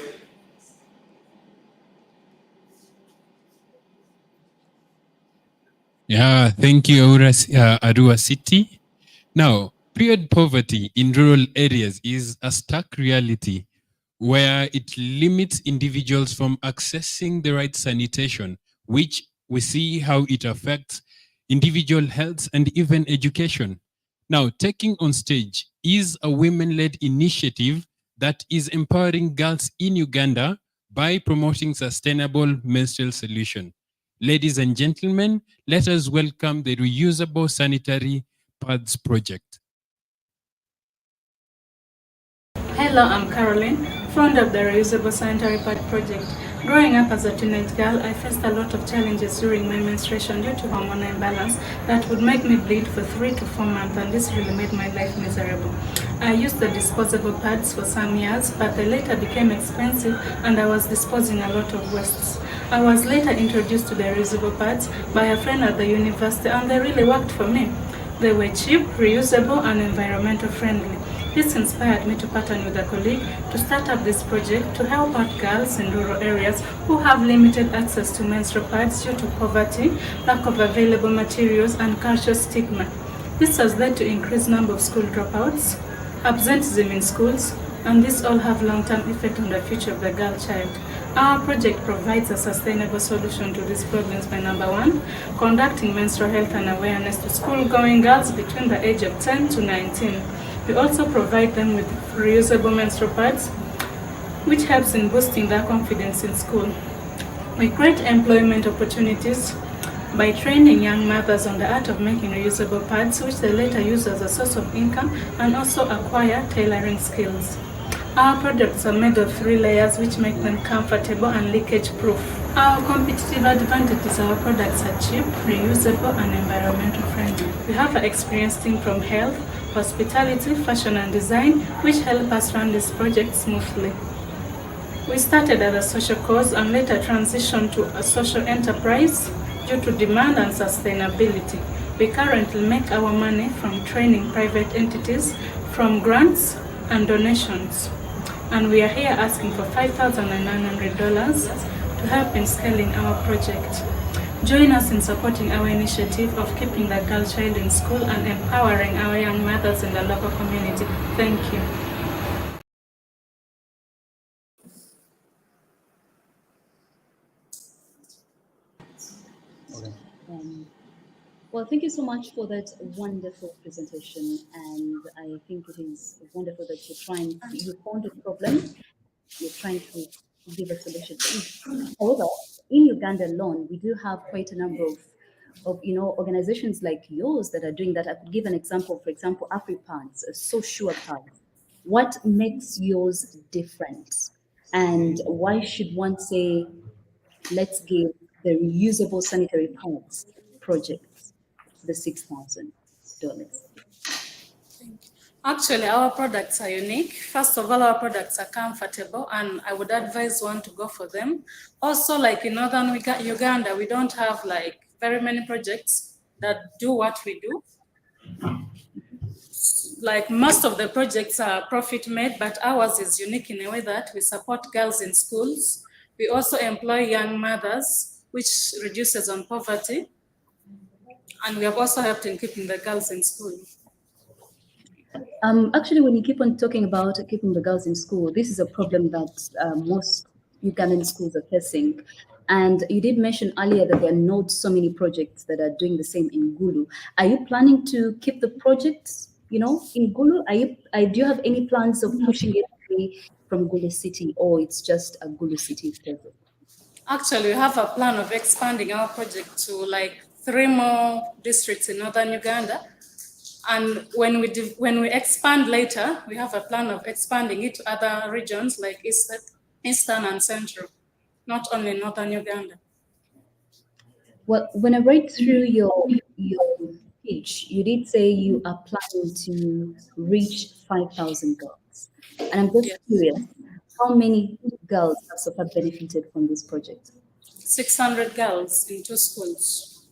Speaker 3: Yeah, thank you, Arua City. Now, period poverty in rural areas is a stark reality where it limits individuals from accessing the right sanitation, which we see how it affects individual health and even education. Now, taking on stage is a women-led initiative that is empowering girls in Uganda by promoting sustainable menstrual solution. Ladies and gentlemen, let us welcome the Reusable Sanitary Pads Project.
Speaker 16: Hello, I'm Caroline, founder of the Reusable Sanitary Pad Project. Growing up as a teenage girl, I faced a lot of challenges during my menstruation due to hormonal imbalance that would make me bleed for 3 to 4 months, and this really made my life miserable. I used the disposable pads for some years, but they later became expensive and I was disposing a lot of wastes. I was later introduced to the reusable pads by a friend at the university, and they really worked for me. They were cheap, reusable, and environmental friendly. This inspired me to partner with a colleague to start up this project to help out girls in rural areas who have limited access to menstrual pads due to poverty, lack of available materials, and cultural stigma. This has led to increased number of school dropouts, absenteeism in schools, and this all have long-term effect on the future of the girl child. Our project provides a sustainable solution to these problems by number 1, conducting menstrual health and awareness to school-going girls between the age of 10 to 19. We also provide them with reusable menstrual pads, which helps in boosting their confidence in school. We create employment opportunities by training young mothers on the art of making reusable pads, which they later use as a source of income and also acquire tailoring skills. Our products are made of 3 layers, which make them comfortable and leakage-proof. Our competitive advantage is our products are cheap, reusable, and environmental friendly. We have an experienced team from health, hospitality, fashion, and design, which help us run this project smoothly. We started as a social cause and later transitioned to a social enterprise due to demand and sustainability. We currently make our money from training private entities, from grants and donations. And we are here asking for $5,900 to help in scaling our project. Join us in supporting our initiative of keeping the girl child in school and empowering our young mothers in the local community. Thank you.
Speaker 10: Well, thank you so much for that wonderful presentation, and I think it is wonderful that you found a problem, you're trying to give a solution. However, in Uganda alone, we do have quite a number of organizations like yours that are doing that. I could give an example, for example, AfriPads, social pads. What makes yours different, and why should one say, let's give the reusable sanitary pads project the $6,000?
Speaker 16: Actually, our products are unique. First of all, our products are comfortable, and I would advise one to go for them. Also, like in northern Uganda, we don't have like very many projects that do what we do. Like most of the projects are profit made, but ours is unique in a way that we support girls in schools. We also employ young mothers which reduces on poverty. And we have also helped in keeping the girls in school.
Speaker 10: Actually, when you keep on talking about keeping the girls in school, this is a problem that most Ugandan schools are facing. And you did mention earlier that there are not so many projects that are doing the same in Gulu. Are you planning to keep the projects, in Gulu? Do you have any plans of pushing it away from Gulu City, or it's just a Gulu City project?
Speaker 16: Actually, we have a plan of expanding our project to like 3 more districts in northern Uganda. And when we expand later, we have a plan of expanding it to other regions like Eastern and Central, not only northern Uganda.
Speaker 10: Well, when I read through your page, you did say you are planning to reach 5,000 girls. And I'm just curious, how many girls have so far benefited from this project?
Speaker 16: 600 girls in 2 schools.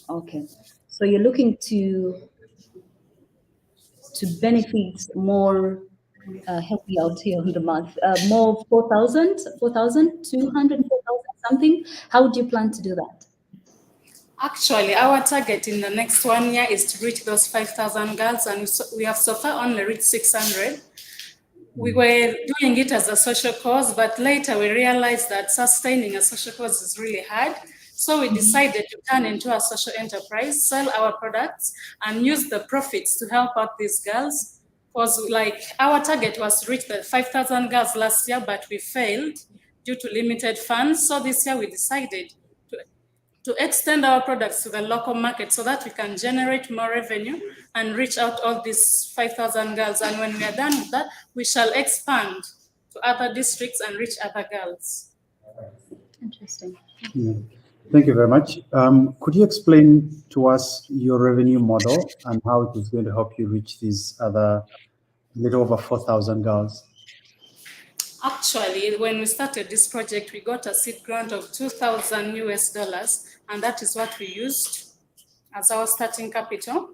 Speaker 10: Okay. So you're looking to benefit more, help me out here on the math, more 4,000, 4,200, 4,000 something? How would you plan to do that?
Speaker 16: Actually, our target in the next 1 year is to reach those 5,000 girls, and we have so far only reached 600. We were doing it as a social cause, but later we realized that sustaining a social cause is really hard. So we decided to turn into a social enterprise, sell our products, and use the profits to help out these girls. Because our target was to reach the 5,000 girls last year, but we failed due to limited funds. So this year we decided to extend our products to the local market so that we can generate more revenue and reach out all these 5,000 girls. And when we are done with that, we shall expand to other districts and reach other girls.
Speaker 10: Interesting.
Speaker 8: Yeah. Thank you very much. Could you explain to us your revenue model and how it is going to help you reach these other little over 4,000 girls?
Speaker 16: Actually, when we started this project, we got a seed grant of $2,000, and that is what we used as our starting capital.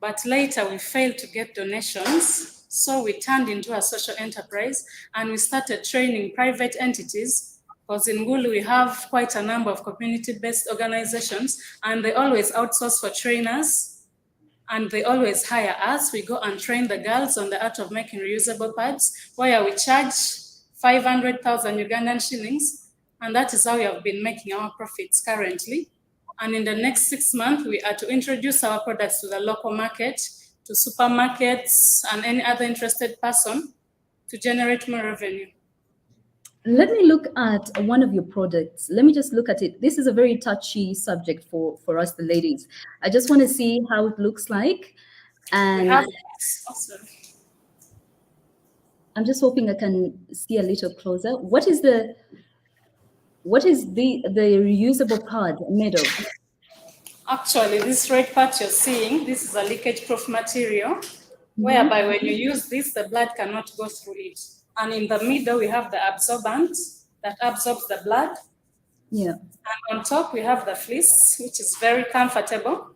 Speaker 16: But later we failed to get donations, so we turned into a social enterprise and we started training private entities, because in Gulu we have quite a number of community-based organizations, and they always outsource for trainers, and they always hire us. We go and train the girls on the art of making reusable pads, where we charge 500,000 Ugandan shillings, and that is how we have been making our profits currently. And in the next 6 months, we are to introduce our products to the local market, to supermarkets, and any other interested person to generate more revenue.
Speaker 10: Let me look at one of your products. Let me just look at it. This is a very touchy subject for us, the ladies. I just want to see how it looks like. And I'm just hoping I can see a little closer. What is the reusable pad made of?
Speaker 16: Actually, this red part you're seeing, this is a leakage-proof material, whereby when you use this, the blood cannot go through it. And in the middle, we have the absorbent that absorbs the blood.
Speaker 10: Yeah.
Speaker 16: And on top, we have the fleece, which is very comfortable.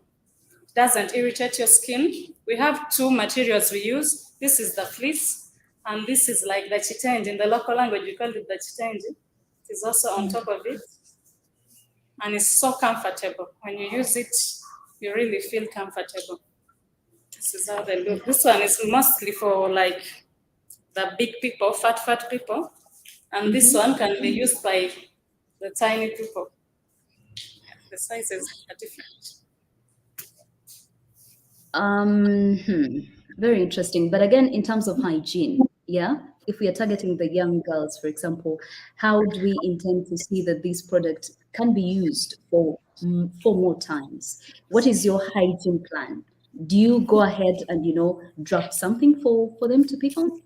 Speaker 16: It doesn't irritate your skin. We have 2 materials we use. This is the fleece, and this is like the chitenji. In the local language, we call it the chitenji. It is also on top of it. And it's so comfortable. When you use it, you really feel comfortable. This is how they look. This one is mostly for like the big people, fat people. And this one can be used by the tiny people. The sizes are different.
Speaker 10: Very interesting. But again, in terms of hygiene, yeah, if we are targeting the young girls, for example, how do we intend to see that this product can be used for more times? What is your hygiene plan? Do you go ahead and, drop something for them to pick on?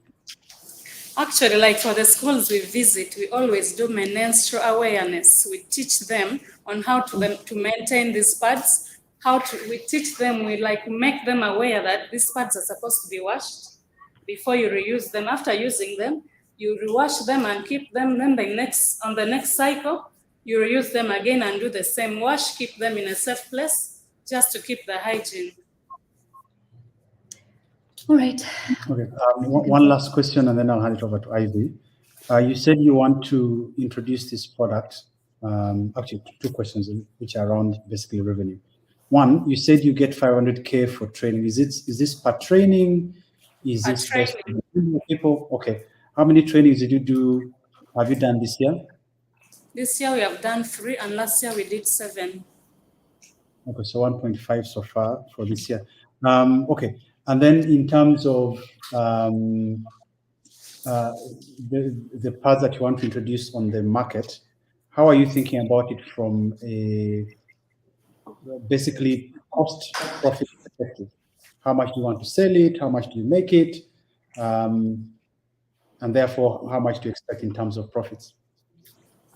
Speaker 16: Actually, like for the schools we visit, we always do menstrual awareness. We teach them on how to maintain these pads. We teach them, we make them aware that these pads are supposed to be washed before you reuse them. After using them, you rewash them and keep them. Then on the next cycle, you reuse them again and do the same wash, keep them in a safe place, just to keep the hygiene.
Speaker 10: All right.
Speaker 8: Okay. One last question, and then I'll hand it over to Ivy. You said you want to introduce this product Actually, two questions which are around basically revenue. One, you said you get 500K for training. Is this per training? Is this based on people? Okay. How many trainings have you done this year?
Speaker 16: This year we have done 3, and last year we did 7.
Speaker 8: Okay, so 1.5 so far for this year. Okay, and then in terms of the parts that you want to introduce on the market, how are you thinking about it from a basically cost profit perspective? How much do you want to sell it? How much do you make it? And therefore, how much do you expect in terms of profits?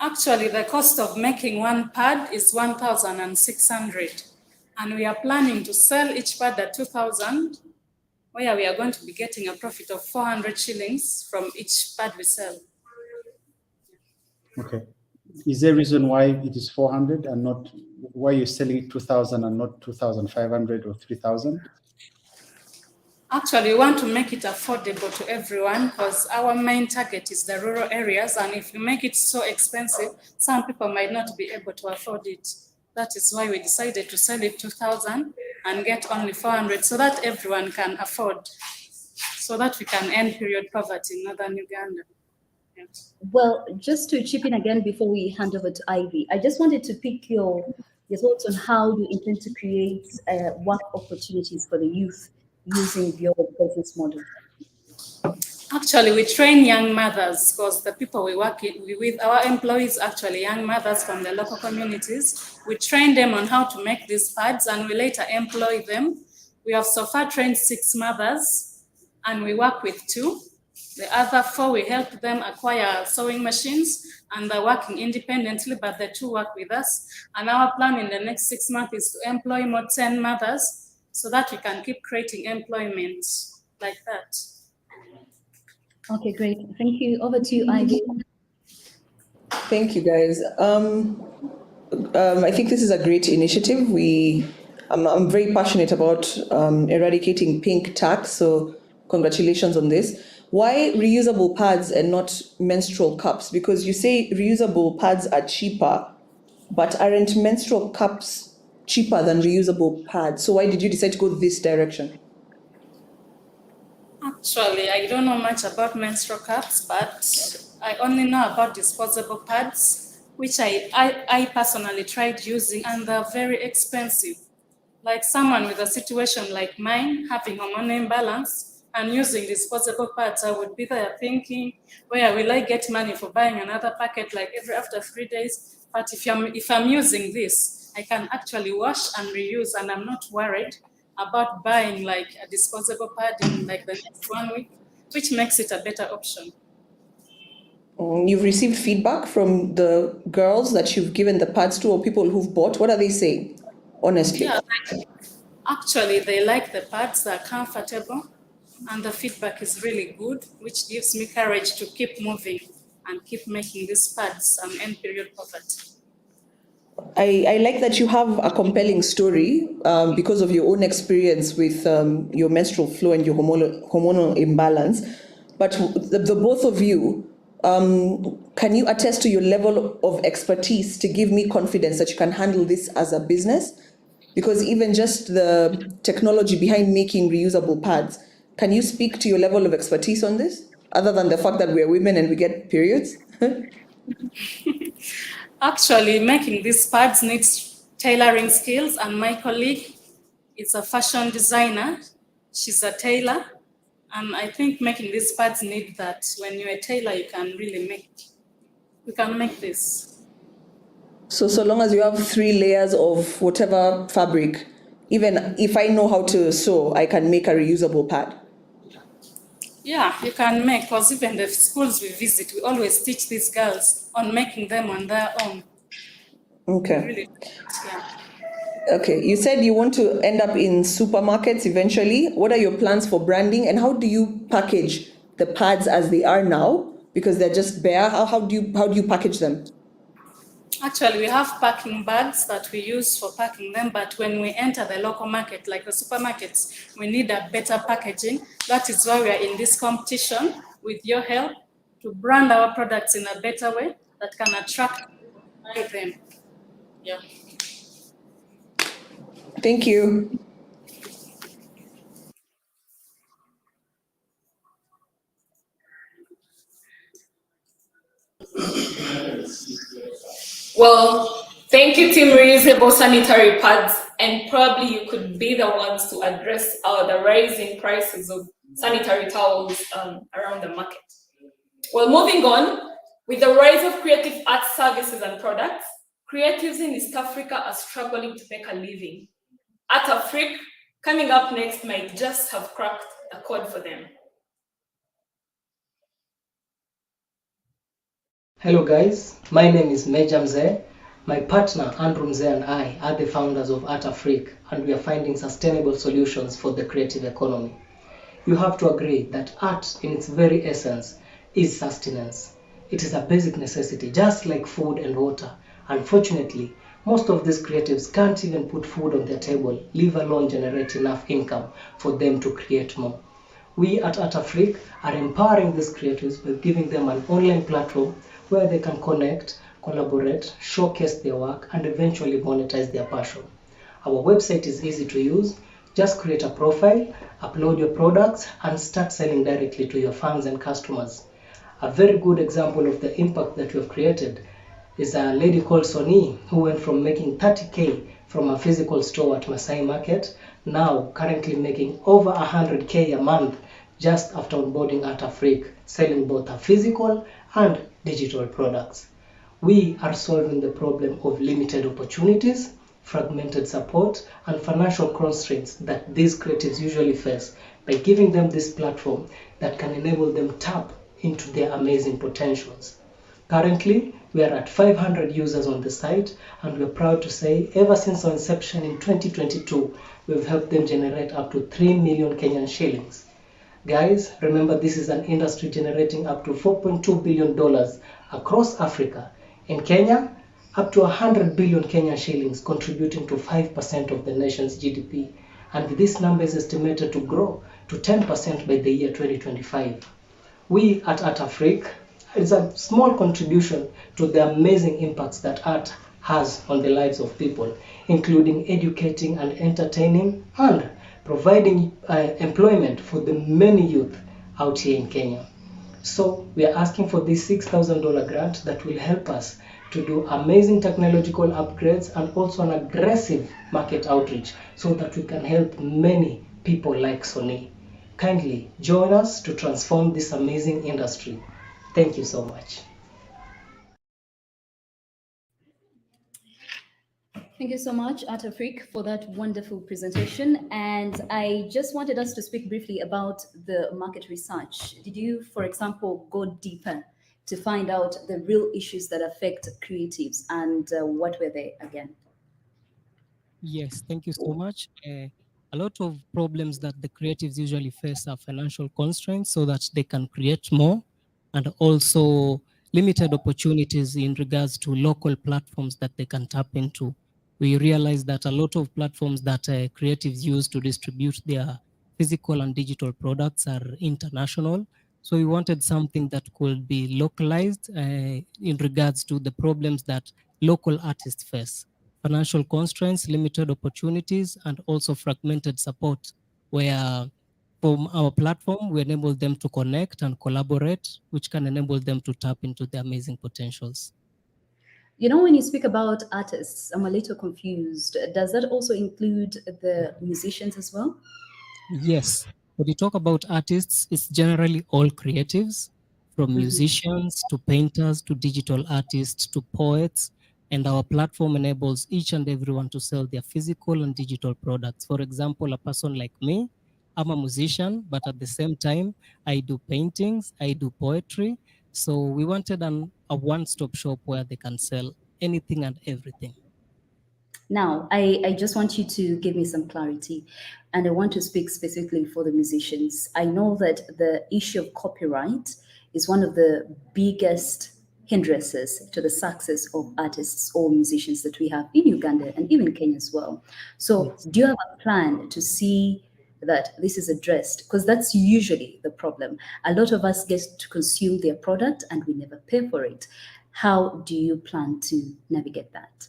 Speaker 16: Actually, the cost of making one pad is 1,600, and we are planning to sell each pad at 2,000, where we are going to be getting a profit of 400 shillings from each pad we sell.
Speaker 8: Okay. Is there a reason why it is 400 and not why you're selling it 2,000 and not 2,500 or 3,000?
Speaker 16: Actually, we want to make it affordable to everyone because our main target is the rural areas, and if you make it so expensive, some people might not be able to afford it. That is why we decided to sell it 2,000 and get only 400 so that everyone can afford, so that we can end period poverty in northern Uganda. Yes.
Speaker 10: Well, just to chip in again before we hand over to Ivy, I just wanted to pick your thoughts on how you intend to create work opportunities for the youth using your business model.
Speaker 16: Actually, we train young mothers because the people we work with, our employees, actually young mothers from the local communities. We train them on how to make these pads and we later employ them. We have so far trained 6 mothers and we work with 2. The other 4, we help them acquire sewing machines and they're working independently, but the 2 work with us. And our plan in the next 6 months is to employ more 10 mothers so that we can keep creating employment like that.
Speaker 10: Okay, great. Thank you. Over to you, Ivy.
Speaker 9: Thank you, guys. I think this is a great initiative. I'm very passionate about eradicating pink tax, so congratulations on this. Why reusable pads and not menstrual cups? Because you say reusable pads are cheaper, but aren't menstrual cups cheaper than reusable pads? So why did you decide to go this direction?
Speaker 16: Actually, I don't know much about menstrual cups, but I only know about disposable pads, which I personally tried using, and they're very expensive. Like someone with a situation like mine, having hormonal imbalance and using disposable pads, I would be there thinking, where will I get money for buying another packet like after 3 days? But if I'm using this, I can actually wash and reuse, and I'm not worried about buying like a disposable pad in like the next 1 week, which makes it a better option.
Speaker 9: You've received feedback from the girls that you've given the pads to or people who've bought. What are they saying, honestly?
Speaker 16: Yeah, actually, they like the pads, they're comfortable, and the feedback is really good, which gives me courage to keep moving and keep making these pads and end period poverty.
Speaker 9: I like that you have a compelling story because of your own experience with your menstrual flow and your hormonal imbalance. But the both of you, can you attest to your level of expertise to give me confidence that you can handle this as a business? Because even just the technology behind making reusable pads, can you speak to your level of expertise on this, other than the fact that we're women and we get periods?
Speaker 16: Actually, making these pads needs tailoring skills, and my colleague is a fashion designer. She's a tailor, and I think making these pads need that. When you're a tailor, you can make this.
Speaker 9: So long as you have 3 layers of whatever fabric, even if I know how to sew, I can make a reusable pad.
Speaker 16: Yeah, you can make, because even the schools we visit, we always teach these girls on making them on their own.
Speaker 9: Okay.
Speaker 16: Really, yeah.
Speaker 9: Okay, you said you want to end up in supermarkets eventually. What are your plans for branding, and how do you package the pads as they are now? Because they're just bare. How do you package them?
Speaker 16: Actually, we have packing bags that we use for packing them, but when we enter the local market, like the supermarkets, we need a better packaging. That is why we are in this competition with your help to brand our products in a better way that can attract
Speaker 4: Right then. Yeah.
Speaker 9: Thank you.
Speaker 4: Well, thank you, Team Reusable Sanitary Pads, and probably you could be the ones to address the rising prices of sanitary towels around the market. Well, moving on, with the rise of creative art services and products, creatives in East Africa are struggling to make a living. Atafric, coming up next, might just have cracked the code for them.
Speaker 17: Hello guys, my name is Meja Mzee. My partner Andrew Mzee and I are the founders of Atafric, and we are finding sustainable solutions for the creative economy. You have to agree that art in its very essence is sustenance. It is a basic necessity, just like food and water. Unfortunately, most of these creatives can't even put food on their table, leave alone generate enough income for them to create more. We at Atafric are empowering these creatives by giving them an online platform where they can connect, collaborate, showcase their work, and eventually monetize their passion. Our website is easy to use. Just create a profile, upload your products, and start selling directly to your fans and customers. A very good example of the impact that we have created is a lady called Soni, who went from making 30K from a physical store at Masai Market, now currently making over 100K a month just after onboarding Atafric, selling both her physical and digital products. We are solving the problem of limited opportunities, fragmented support, and financial constraints that these creatives usually face by giving them this platform that can enable them tap into their amazing potentials. Currently, we are at 500 users on the site, and we're proud to say ever since our inception in 2022, we've helped them generate up to 3 million Kenyan shillings. Guys, remember this is an industry generating up to $4.2 billion across Africa. In Kenya, up to 100 billion Kenyan shillings, contributing to 5% of the nation's GDP. And this number is estimated to grow to 10% by the year 2025. We at Atafric, it's a small contribution to the amazing impacts that art has on the lives of people, including educating and entertaining and providing employment for the many youth out here in Kenya. So we are asking for this $6,000 grant that will help us to do amazing technological upgrades and also an aggressive market outreach so that we can help many people like Sony. Kindly join us to transform this amazing industry. Thank you so much.
Speaker 10: Thank you so much, Atafric, for that wonderful presentation. And I just wanted us to speak briefly about the market research. Did you, for example, go deeper to find out the real issues that affect creatives, and what were they again?
Speaker 18: Yes, thank you so much. A lot of problems that the creatives usually face are financial constraints so that they can create more, and also limited opportunities in regards to local platforms that they can tap into. We realize that a lot of platforms that creatives use to distribute their physical and digital products are international. So we wanted something that could be localized in regards to the problems that local artists face. Financial constraints, limited opportunities, and also fragmented support, where from our platform, we enable them to connect and collaborate, which can enable them to tap into their amazing potentials.
Speaker 10: You know, when you speak about artists, I'm a little confused. Does that also include the musicians as well?
Speaker 18: Yes. When you talk about artists, it's generally all creatives, from musicians to painters to digital artists to poets. And our platform enables each and everyone to sell their physical and digital products. For example, a person like me, I'm a musician, but at the same time, I do paintings, I do poetry. So we wanted a one-stop shop where they can sell anything and everything.
Speaker 10: Now, I just want you to give me some clarity, and I want to speak specifically for the musicians. I know that the issue of copyright is one of the biggest hindrances to the success of artists or musicians that we have in Uganda and even Kenya as well. So do you have a plan to see that this is addressed? Because that's usually the problem. A lot of us get to consume their product and we never pay for it. How do you plan to navigate that?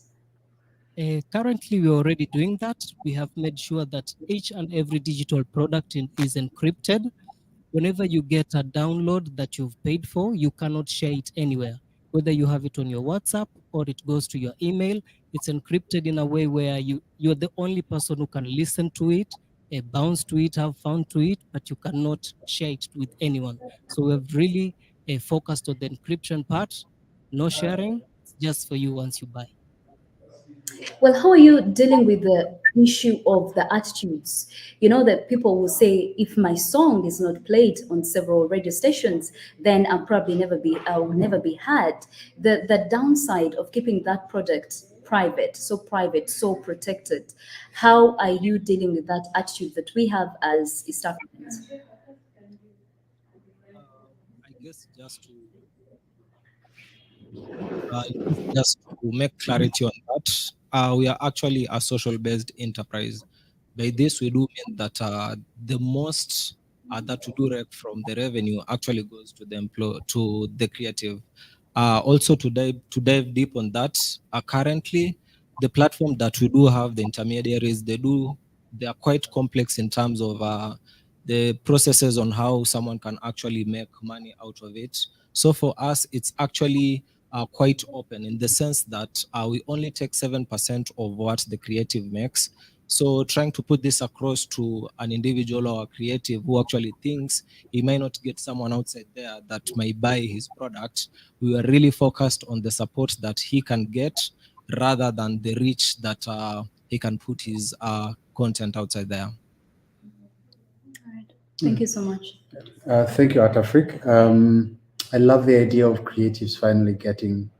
Speaker 18: Currently, we're already doing that. We have made sure that each and every digital product is encrypted. Whenever you get a download that you've paid for, you cannot share it anywhere. Whether you have it on your WhatsApp or it goes to your email, it's encrypted in a way where you're the only person who can listen to it, bounce to it, have fun to it, but you cannot share it with anyone. So we've really focused on the encryption part. No sharing, it's just for you once you buy.
Speaker 10: Well, how are you dealing with the issue of the attitudes? You know that people will say, if my song is not played on several radio stations, then I will never be heard. The downside of keeping that product private, so protected. How are you dealing with that attitude that we have as East Africans?
Speaker 19: I guess just to make clarity on that, we are actually a social-based enterprise. By this, we do mean that the most that we do from the revenue actually goes to the creative. Also, to dive deep on that, currently the platform that we do have, the intermediaries, they are quite complex in terms of the processes on how someone can actually make money out of it. So for us, it's actually quite open in the sense that we only take 7% of what the creative makes. So trying to put this across to an individual or a creative who actually thinks he might not get someone outside there that might buy his product, we are really focused on the support that he can get rather than the reach that he can put his content outside there.
Speaker 10: Thank you so much.
Speaker 8: Thank you, Atafric. I love the idea of creatives finally getting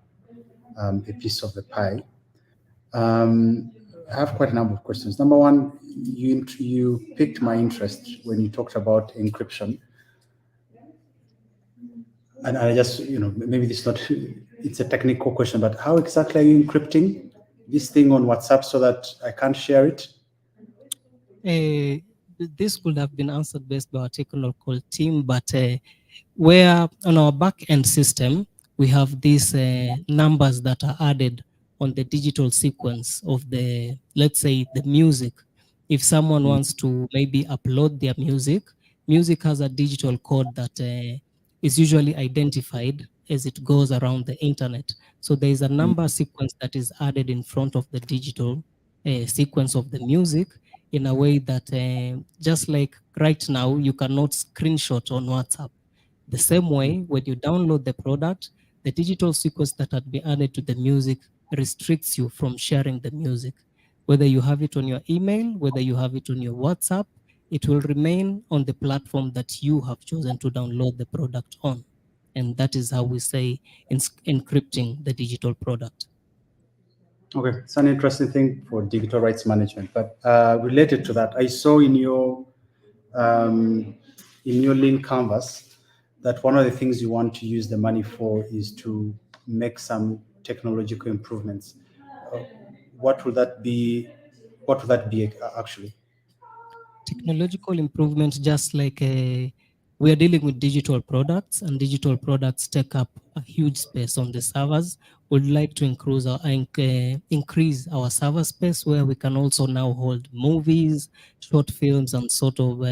Speaker 8: a piece of the pie. I have quite a number of questions. Number one, you piqued my interest when you talked about encryption. And I just, maybe this is not, it's a technical question, but how exactly are you encrypting this thing on WhatsApp so that I can't share it?
Speaker 18: This could have been answered best by our technical team, but where on our back-end system, we have these numbers that are added on the digital sequence of the, let's say, the music. If someone wants to maybe upload their music has a digital code that is usually identified as it goes around the internet. So there is a number sequence that is added in front of the digital sequence of the music in a way that just like right now, you cannot screenshot on WhatsApp. The same way, when you download the product, the digital sequence that had been added to the music restricts you from sharing the music. Whether you have it on your email, whether you have it on your WhatsApp, it will remain on the platform that you have chosen to download the product on. And that is how we say encrypting the digital product.
Speaker 8: Okay, it's an interesting thing for digital rights management. But related to that, I saw in your lean canvas that one of the things you want to use the money for is to make some technological improvements. What would that be? What would that be actually?
Speaker 18: Technological improvements, just like we are dealing with digital products, and digital products take up a huge space on the servers. We'd like to increase our server space where we can also now hold movies, short films, and sort of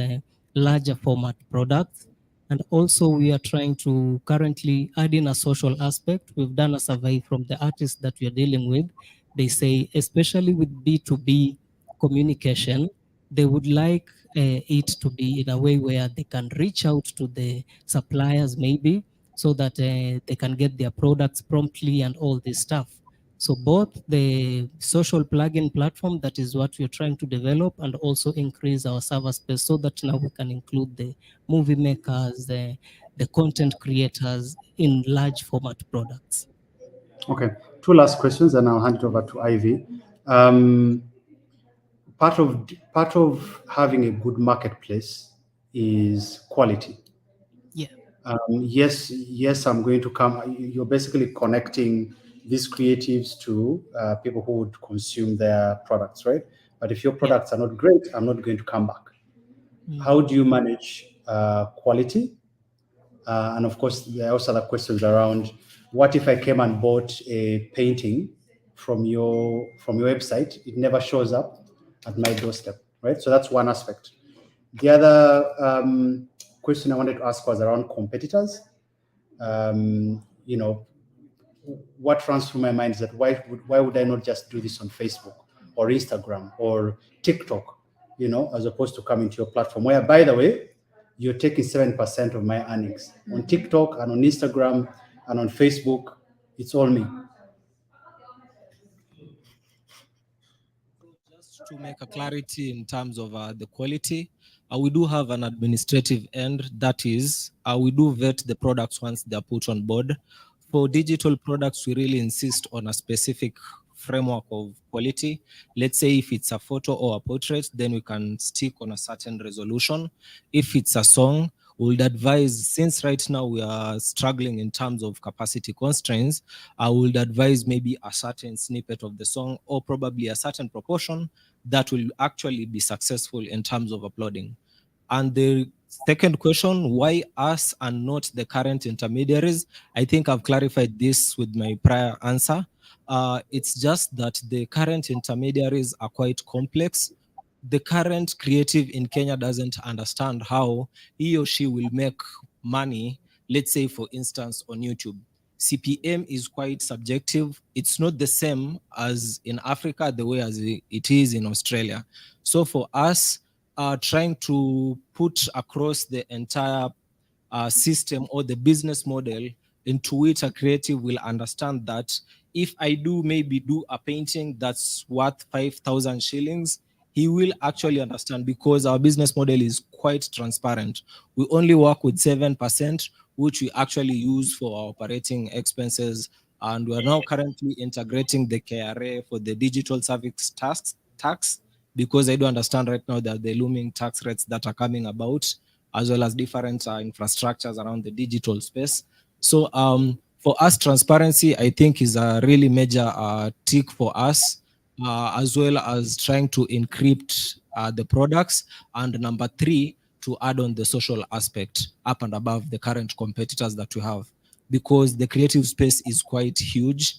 Speaker 18: larger format products. And also we are trying to currently add in a social aspect. We've done a survey from the artists that we are dealing with. They say, especially with B2B communication, they would like it to be in a way where they can reach out to the suppliers maybe so that they can get their products promptly and all this stuff. So both the social plugin platform, that is what we're trying to develop, and also increase our server space so that now we can include the movie makers, the content creators in large format products.
Speaker 8: Okay, two last questions and I'll hand it over to Ivy. Part of having a good marketplace is quality.
Speaker 18: Yeah.
Speaker 8: Yes, I'm going to come. You're basically connecting these creatives to people who would consume their products, right? But if your products are not great, I'm not going to come back. How do you manage quality? And of course, there are also other questions around what if I came and bought a painting from your website? It never shows up at my doorstep, right? So that's one aspect. The other question I wanted to ask was around competitors. You know, what runs through my mind is that why would I not just do this on Facebook or Instagram or TikTok, you know, as opposed to coming to your platform, where, by the way, you're taking 7% of my earnings. On TikTok and on Instagram and on Facebook, it's all me.
Speaker 19: Just to make a clarity in terms of the quality, we do have an administrative end. That is, we do vet the products once they're put on board. For digital products, we really insist on a specific framework of quality. Let's say if it's a photo or a portrait, then we can stick on a certain resolution. If it's a song, we would advise, since right now we are struggling in terms of capacity constraints, I would advise maybe a certain snippet of the song or probably a certain proportion that will actually be successful in terms of uploading. And the second question, why us and not the current intermediaries? I think I've clarified this with my prior answer. It's just that the current intermediaries are quite complex. The current creative in Kenya doesn't understand how he or she will make money, let's say, for instance, on YouTube. CPM is quite subjective. It's not the same as in Africa, the way as it is in Australia. So for us, trying to put across the entire system or the business model into which a creative will understand that if I maybe do a painting that's worth 5,000 shillings, he will actually understand, because our business model is quite transparent. We only work with 7%, which we actually use for our operating expenses. And we are now currently integrating the KRA for the digital service tax, because I do understand right now that the looming tax rates that are coming about, as well as different infrastructures around the digital space. So for us, transparency, I think, is a really major tick for us, as well as trying to encrypt the products. And number 3, to add on the social aspect up and above the current competitors that we have, because the creative space is quite huge.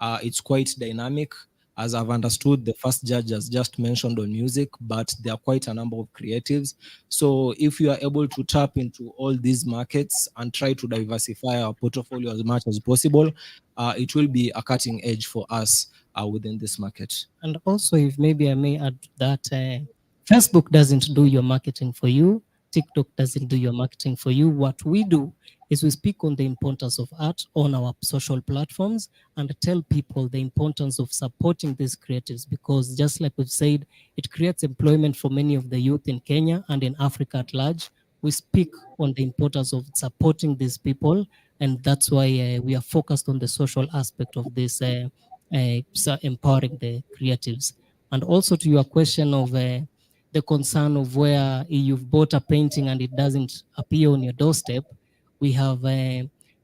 Speaker 19: It's quite dynamic. As I've understood, the first judge has just mentioned on music, but there are quite a number of creatives. So if you are able to tap into all these markets and try to diversify our portfolio as much as possible, it will be a cutting edge for us within this market.
Speaker 18: And also, if maybe I may add that Facebook doesn't do your marketing for you. TikTok doesn't do your marketing for you. What we do is we speak on the importance of art on our social platforms and tell people the importance of supporting these creatives, because just like we've said, it creates employment for many of the youth in Kenya and in Africa at large. We speak on the importance of supporting these people, and that's why we are focused on the social aspect of this, empowering the creatives. And also to your question of the concern of where you've bought a painting and it doesn't appear on your doorstep, we have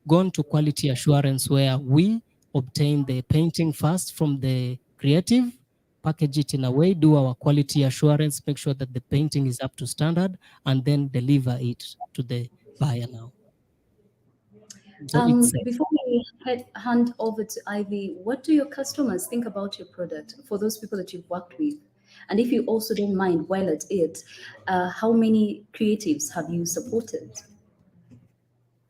Speaker 18: gone to quality assurance, where we obtain the painting first from the creative, package it in a way, do our quality assurance, make sure that the painting is up to standard, and then deliver it to the buyer now. So
Speaker 10: before we hand over to Ivy, what do your customers think about your product, for those people that you've worked with? And if you also don't mind, while at it, how many creatives have you supported?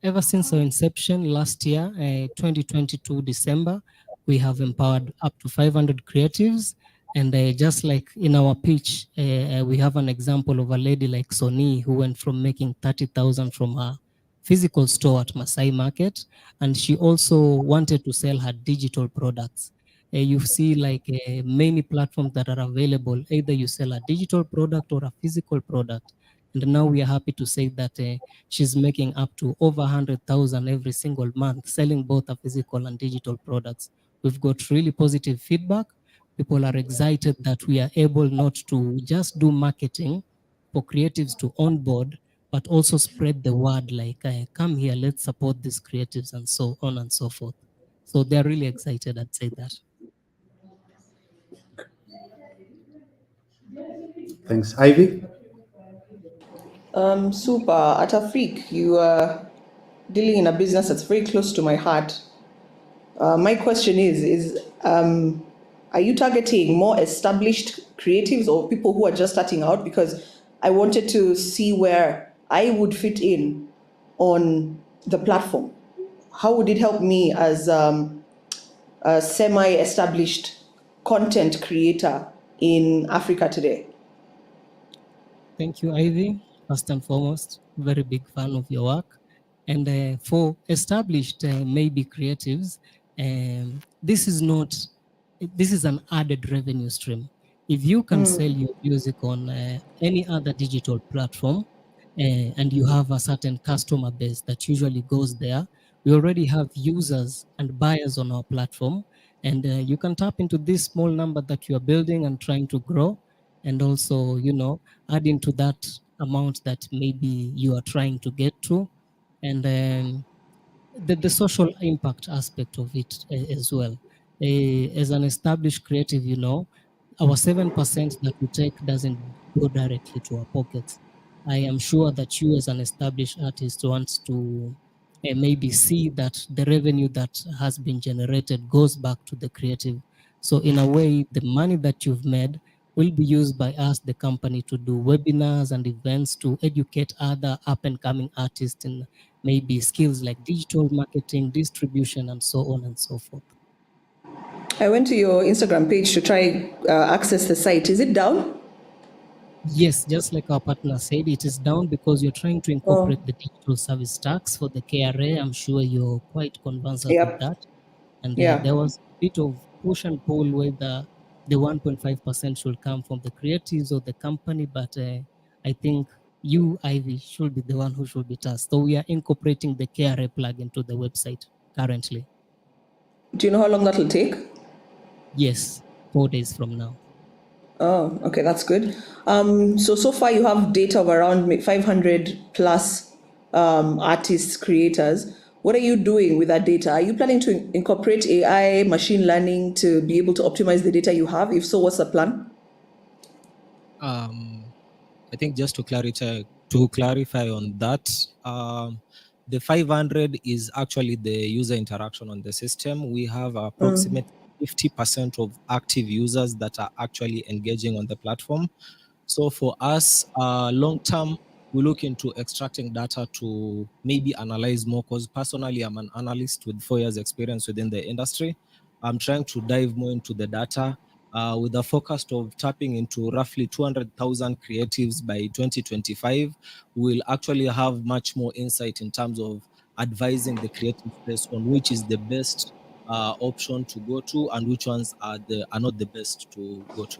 Speaker 18: Ever since our inception last year, 2022 December, we have empowered up to 500 creatives. And just like in our pitch, we have an example of a lady like Soni, who went from making 30,000 from her physical store at Masai Market, and she also wanted to sell her digital products. You see like many platforms that are available, either you sell a digital product or a physical product. And now we are happy to say that she's making up to over 100,000 every single month, selling both a physical and digital products. We've got really positive feedback. People are excited that we are able not to just do marketing for creatives to onboard, but also spread the word, like, come here, let's support these creatives, and so on and so forth. So they're really excited, I'd say that.
Speaker 8: Thanks. Ivy?
Speaker 9: Super. Atafric, you are dealing in a business that's very close to my heart. My question is are you targeting more established creatives or people who are just starting out? Because I wanted to see where I would fit in on the platform. How would it help me as a semi-established content creator in Africa today?
Speaker 18: Thank you, Ivy. First and foremost, very big fan of your work. And for established maybe creatives, this is an added revenue stream. If you can sell your music on any other digital platform, and you have a certain customer base that usually goes there, we already have users and buyers on our platform, and you can tap into this small number that you are building and trying to grow, and also, add into that amount that maybe you are trying to get to, and the social impact aspect of it as well. As an established creative, our 7% that we take doesn't go directly to our pockets. I am sure that you as an established artist wants to maybe see that the revenue that has been generated goes back to the creative. So in a way, the money that you've made will be used by us, the company, to do webinars and events to educate other up-and-coming artists in maybe skills like digital marketing, distribution, and so on and so forth.
Speaker 9: I went to your Instagram page to try access the site. Is it down?
Speaker 18: Yes, just like our partner said, it is down because you're trying to incorporate the digital service tax for the KRA. I'm sure you're quite conversant with that. And there was a bit of push and pull whether the 1.5% should come from the creatives or the company, but I think you, Ivy, should be the one who should be tasked. So we are incorporating the KRA plug into the website currently.
Speaker 9: Do you know how long that will take?
Speaker 18: Yes, 4 days from now.
Speaker 9: Oh, okay, that's good. So far you have data of around 500 plus artists, creators. What are you doing with that data? Are you planning to incorporate AI, machine learning to be able to optimize the data you have? If so, what's the plan?
Speaker 19: I think just to clarify on that, the 500 is actually the user interaction on the system. We have approximately 50% of active users that are actually engaging on the platform. So for us, long term, we look into extracting data to maybe analyze more, because personally, I'm an analyst with 4 years experience within the industry. I'm trying to dive more into the data with the focus of tapping into roughly 200,000 creatives by 2025. We'll actually have much more insight in terms of advising the creative space on which is the best option to go to and which ones are not the best to go to.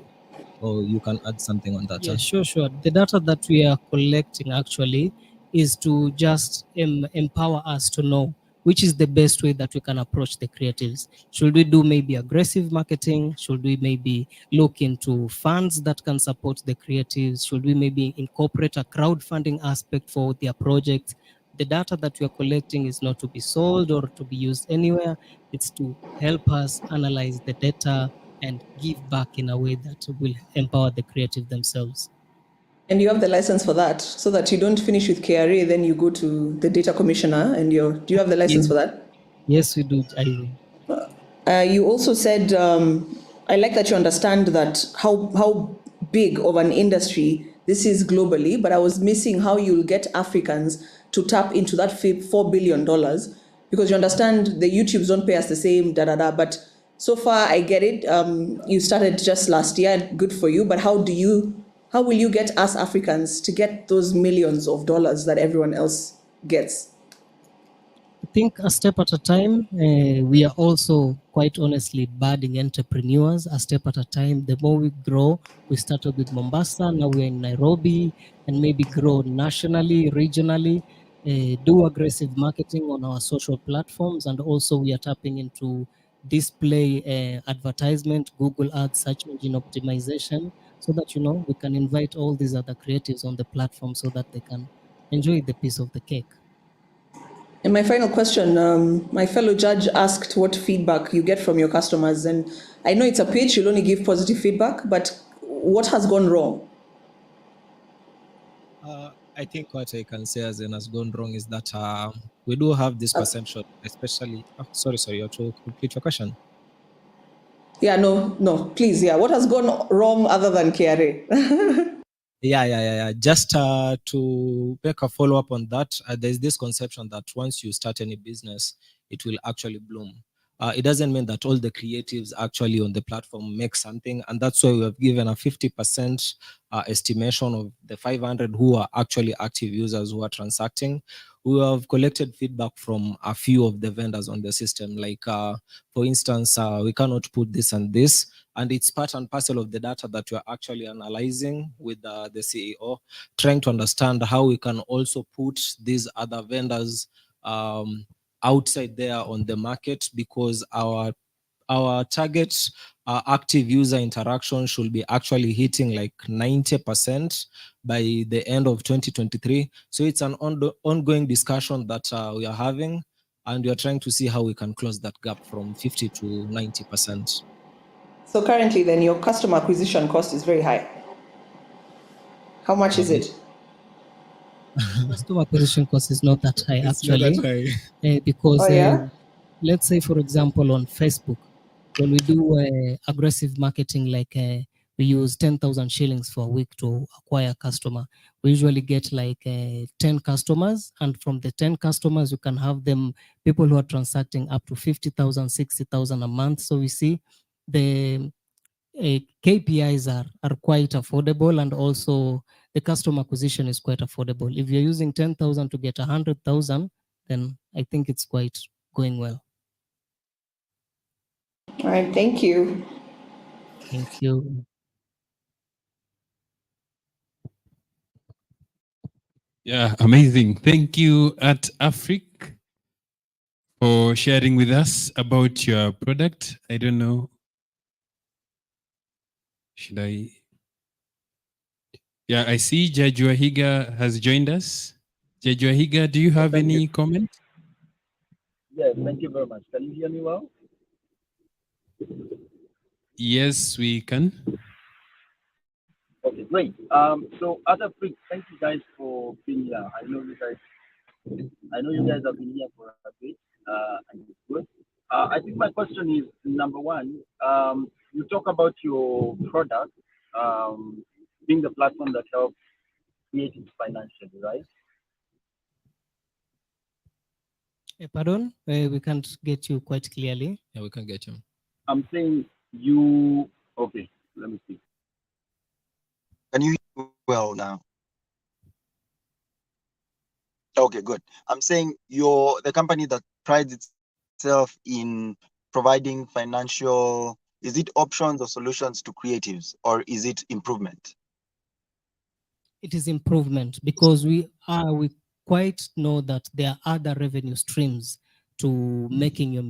Speaker 19: Or you can add something on that.
Speaker 18: Yeah, sure. The data that we are collecting actually is to just empower us to know which is the best way that we can approach the creatives. Should we do maybe aggressive marketing? Should we maybe look into funds that can support the creatives? Should we maybe incorporate a crowdfunding aspect for their projects? The data that we are collecting is not to be sold or to be used anywhere. It's to help us analyze the data and give back in a way that will empower the creative themselves.
Speaker 9: And you have the license for that, so that you don't finish with KRA, then you go to the data commissioner and do you have the license for that?
Speaker 18: Yes, we do, Ivy.
Speaker 9: You also said, I like that you understand that how big of an industry this is globally, but I was missing how you'll get Africans to tap into that $4 billion, because you understand the YouTubes don't pay us the same, but so far I get it. You started just last year, good for you, but how will you get us Africans to get those millions of dollars that everyone else gets?
Speaker 18: I think a step at a time. We are also quite honestly budding entrepreneurs, a step at a time. The more we grow, we started with Mombasa, now we're in Nairobi, and maybe grow nationally, regionally, do aggressive marketing on our social platforms, and also we are tapping into display advertisement, Google Ads, search engine optimization, so that we can invite all these other creatives on the platform so that they can enjoy the piece of the cake.
Speaker 9: And my final question, my fellow judge asked what feedback you get from your customers. And I know it's a pitch, you'll only give positive feedback, but what has gone wrong?
Speaker 19: I think what I can say as in has gone wrong is that we do have this perception, especially. Oh, sorry, you have to complete your question.
Speaker 9: Yeah, no, please. Yeah, what has gone wrong other than KRA?
Speaker 19: Yeah. Just to make a follow up on that, there's this conception that once you start any business, it will actually bloom. It doesn't mean that all the creatives actually on the platform make something, and that's why we have given a 50% estimation of the 500 who are actually active users who are transacting. We have collected feedback from a few of the vendors on the system, like for instance, we cannot put this and this, and it's part and parcel of the data that we're actually analyzing with the CEO, trying to understand how we can also put these other vendors outside there on the market, because our target active user interaction should be actually hitting like 90% by the end of 2023. So it's an ongoing discussion that we are having, and we are trying to see how we can close that gap from 50 to 90%.
Speaker 9: So currently then your customer acquisition cost is very high. How much is it?
Speaker 18: Customer acquisition cost is not that high actually.
Speaker 19: Not that high.
Speaker 18: Because
Speaker 9: Oh, yeah?
Speaker 18: let's say, for example, on Facebook, when we do aggressive marketing, like we use 10,000 shillings for a week to acquire a customer, we usually get like 10 customers, and from the 10 customers, you can have them, people who are transacting up to 50,000, 60,000 a month. So we see the KPIs are quite affordable, and also the customer acquisition is quite affordable. If you're using 10,000 to get 100,000, then I think it's quite going well.
Speaker 9: All right, thank you.
Speaker 18: Thank you.
Speaker 3: Yeah, amazing. Thank you, Atafric, for sharing with us about your product. I don't know. Should I? Yeah, I see Jajuahiga has joined us. Jajuahiga, do you have any comment?
Speaker 20: Yes, thank you very much. Can you hear me well?
Speaker 3: Yes, we can.
Speaker 20: Okay, great. So Atafric, thank you guys for being here. I know you guys have been here for a bit, and it's good. I think my question is, number one, you talk about your product being the platform that helps creatives financially, right?
Speaker 18: Pardon? We can't get you quite clearly.
Speaker 19: Yeah, we can get you.
Speaker 20: I'm saying you, okay, let me see.
Speaker 7: Can you hear me well now? Okay, good. I'm saying you're the company that prides itself in providing financial, is it options or solutions to creatives, or is it improvement?
Speaker 18: It is improvement, because we quite know that there are other revenue streams to making your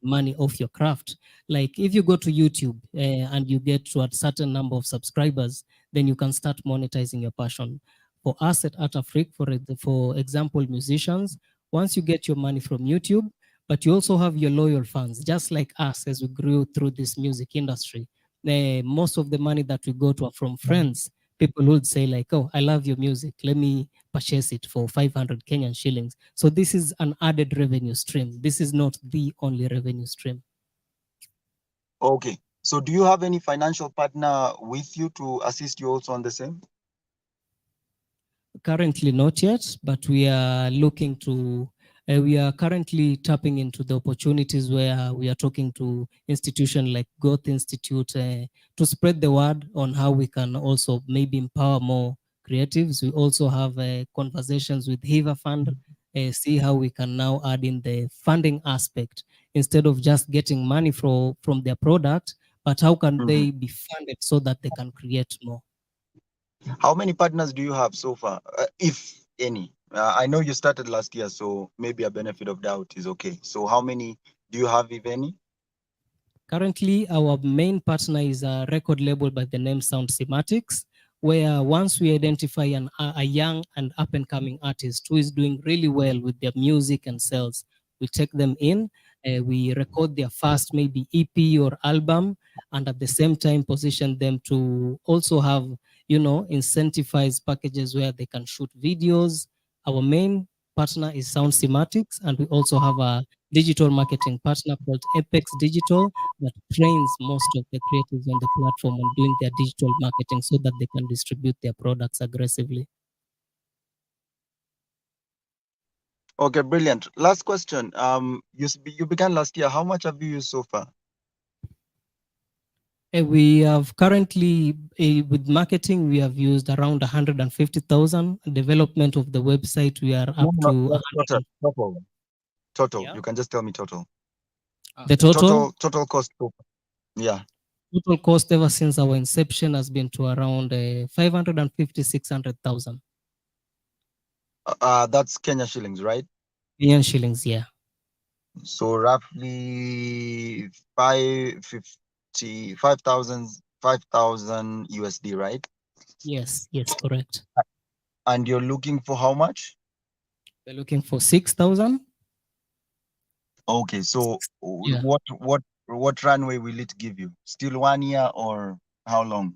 Speaker 18: money off your craft. Like if you go to YouTube and you get to a certain number of subscribers, then you can start monetizing your passion. For us at Atafric, for example, musicians, once you get your money from YouTube, but you also have your loyal fans, just like us as we grew through this music industry. Most of the money that we got are from friends. People would say like, oh, I love your music. Let me purchase it for 500 Kenyan shillings. So this is an added revenue stream. This is not the only revenue stream.
Speaker 7: Okay. So do you have any financial partner with you to assist you also on the same?
Speaker 18: Currently not yet, but we are looking to, we are currently tapping into the opportunities where we are talking to institutions like Growth Institute to spread the word on how we can also maybe empower more creatives. We also have conversations with Hiva Fund, see how we can now add in the funding aspect instead of just getting money from their product, but how can they be funded so that they can create more?
Speaker 7: How many partners do you have so far, if any? I know you started last year, so maybe a benefit of doubt is okay. So how many do you have, if any?
Speaker 18: Currently, our main partner is a record label by the name Sound Sematics, where once we identify a young and up-and-coming artist who is doing really well with their music and sales, we take them in, we record their first maybe EP or album, and at the same time position them to also have, incentivize packages where they can shoot videos. Our main partner is Sound Sematics, and we also have a digital marketing partner called Apex Digital that trains most of the creatives on the platform on doing their digital marketing so that they can distribute their products aggressively.
Speaker 7: Okay, brilliant. Last question. You began last year. How much have you used so far?
Speaker 18: We have currently, with marketing, we have used around 150,000. Development of the website, we are up to
Speaker 7: Total. Yeah. You can just tell me total.
Speaker 18: The total
Speaker 7: cost. Yeah.
Speaker 18: Total cost ever since our inception has been to around 550, 600,000.
Speaker 7: That's Kenya shillings, right?
Speaker 18: Kenyan shillings, yeah.
Speaker 7: So roughly 5,000 USD, right?
Speaker 18: Yes, correct.
Speaker 7: And you're looking for how much?
Speaker 18: We're looking for 6,000.
Speaker 7: Okay, so yeah. What runway will it give you? Still 1 year or how long?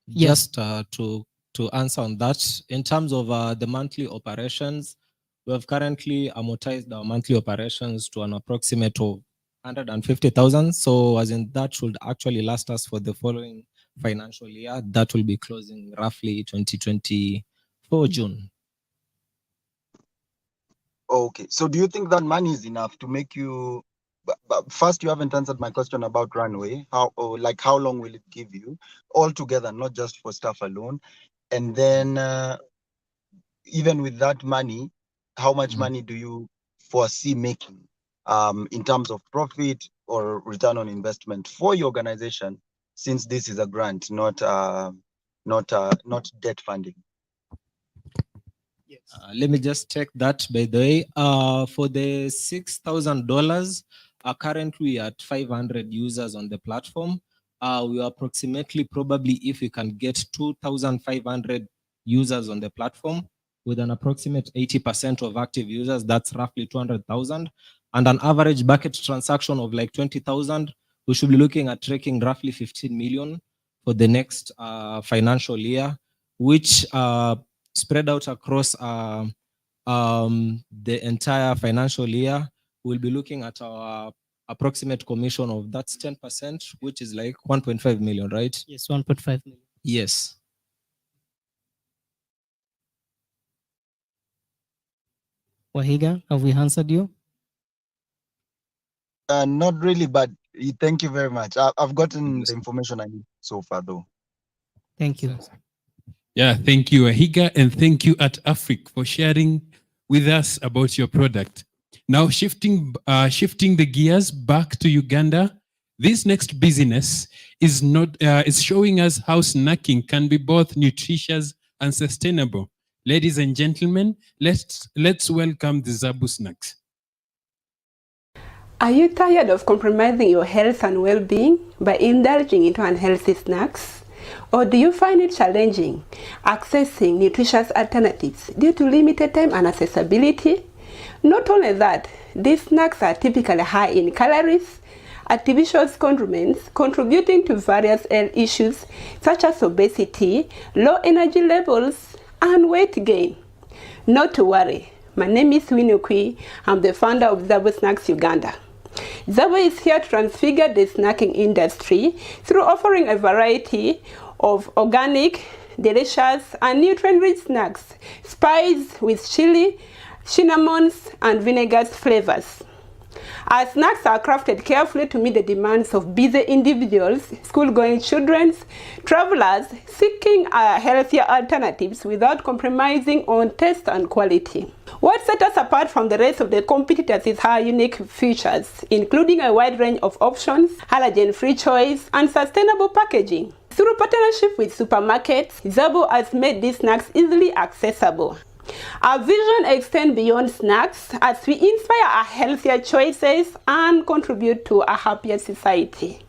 Speaker 19: Just to answer on that, in terms of the monthly operations, we have currently amortized our monthly operations to an approximate of 150,000. So as in that should actually last us for the following financial year. That will be closing roughly 2024 June.
Speaker 7: Okay, so do you think that money is enough to make you? But first, you haven't answered my question about runway. How long will it give you altogether, not just for staff alone? And then even with that money, how much money do you foresee making in terms of profit or return on investment for your organization, since this is a grant, not debt funding?
Speaker 19: Let me just check that, by the way. For the $6,000, currently at 500 users on the platform. We approximately, probably, if we can get 2,500 users on the platform with an approximate 80% of active users, that's roughly 200,000. And an average bucket transaction of like 20,000, we should be looking at tracking roughly 15 million for the next financial year, which spread out across the entire financial year. We'll be looking at our approximate commission of that's 10%, which is like 1.5 million, right?
Speaker 18: Yes, 1.5 million.
Speaker 19: Yes.
Speaker 18: Wahiga, have we answered you?
Speaker 7: Not really, but thank you very much. I've gotten the information I need so far, though.
Speaker 18: Thank you.
Speaker 3: Yeah, thank you, Wahiga, and thank you Atafric for sharing with us about your product. Now, shifting the gears back to Uganda, this next business is showing us how snacking can be both nutritious and sustainable. Ladies and gentlemen, let's welcome the Zabu Snacks.
Speaker 6: Are you tired of compromising your health and well-being by indulging into unhealthy snacks? Or do you find it challenging accessing nutritious alternatives due to limited time and accessibility? Not only that, these snacks are typically high in calories, artificial condiments, contributing to various health issues such as obesity, low energy levels, and weight gain. Not to worry, my name is Winukwi. I'm the founder of Zabu Snacks Uganda. Zabu is here to transfigure the snacking industry through offering a variety of organic, delicious, and nutrient-rich snacks spiced with chili, cinnamons, and vinegars flavors. Our snacks are crafted carefully to meet the demands of busy individuals, school-going children, travelers seeking healthier alternatives without compromising on taste and quality. What sets us apart from the rest of the competitors is our unique features, including a wide range of options, allergen-free choice, and sustainable packaging. Through partnership with supermarkets, Zabu has made these snacks easily accessible. Our vision extends beyond snacks as we inspire our healthier choices and contribute to a happier society.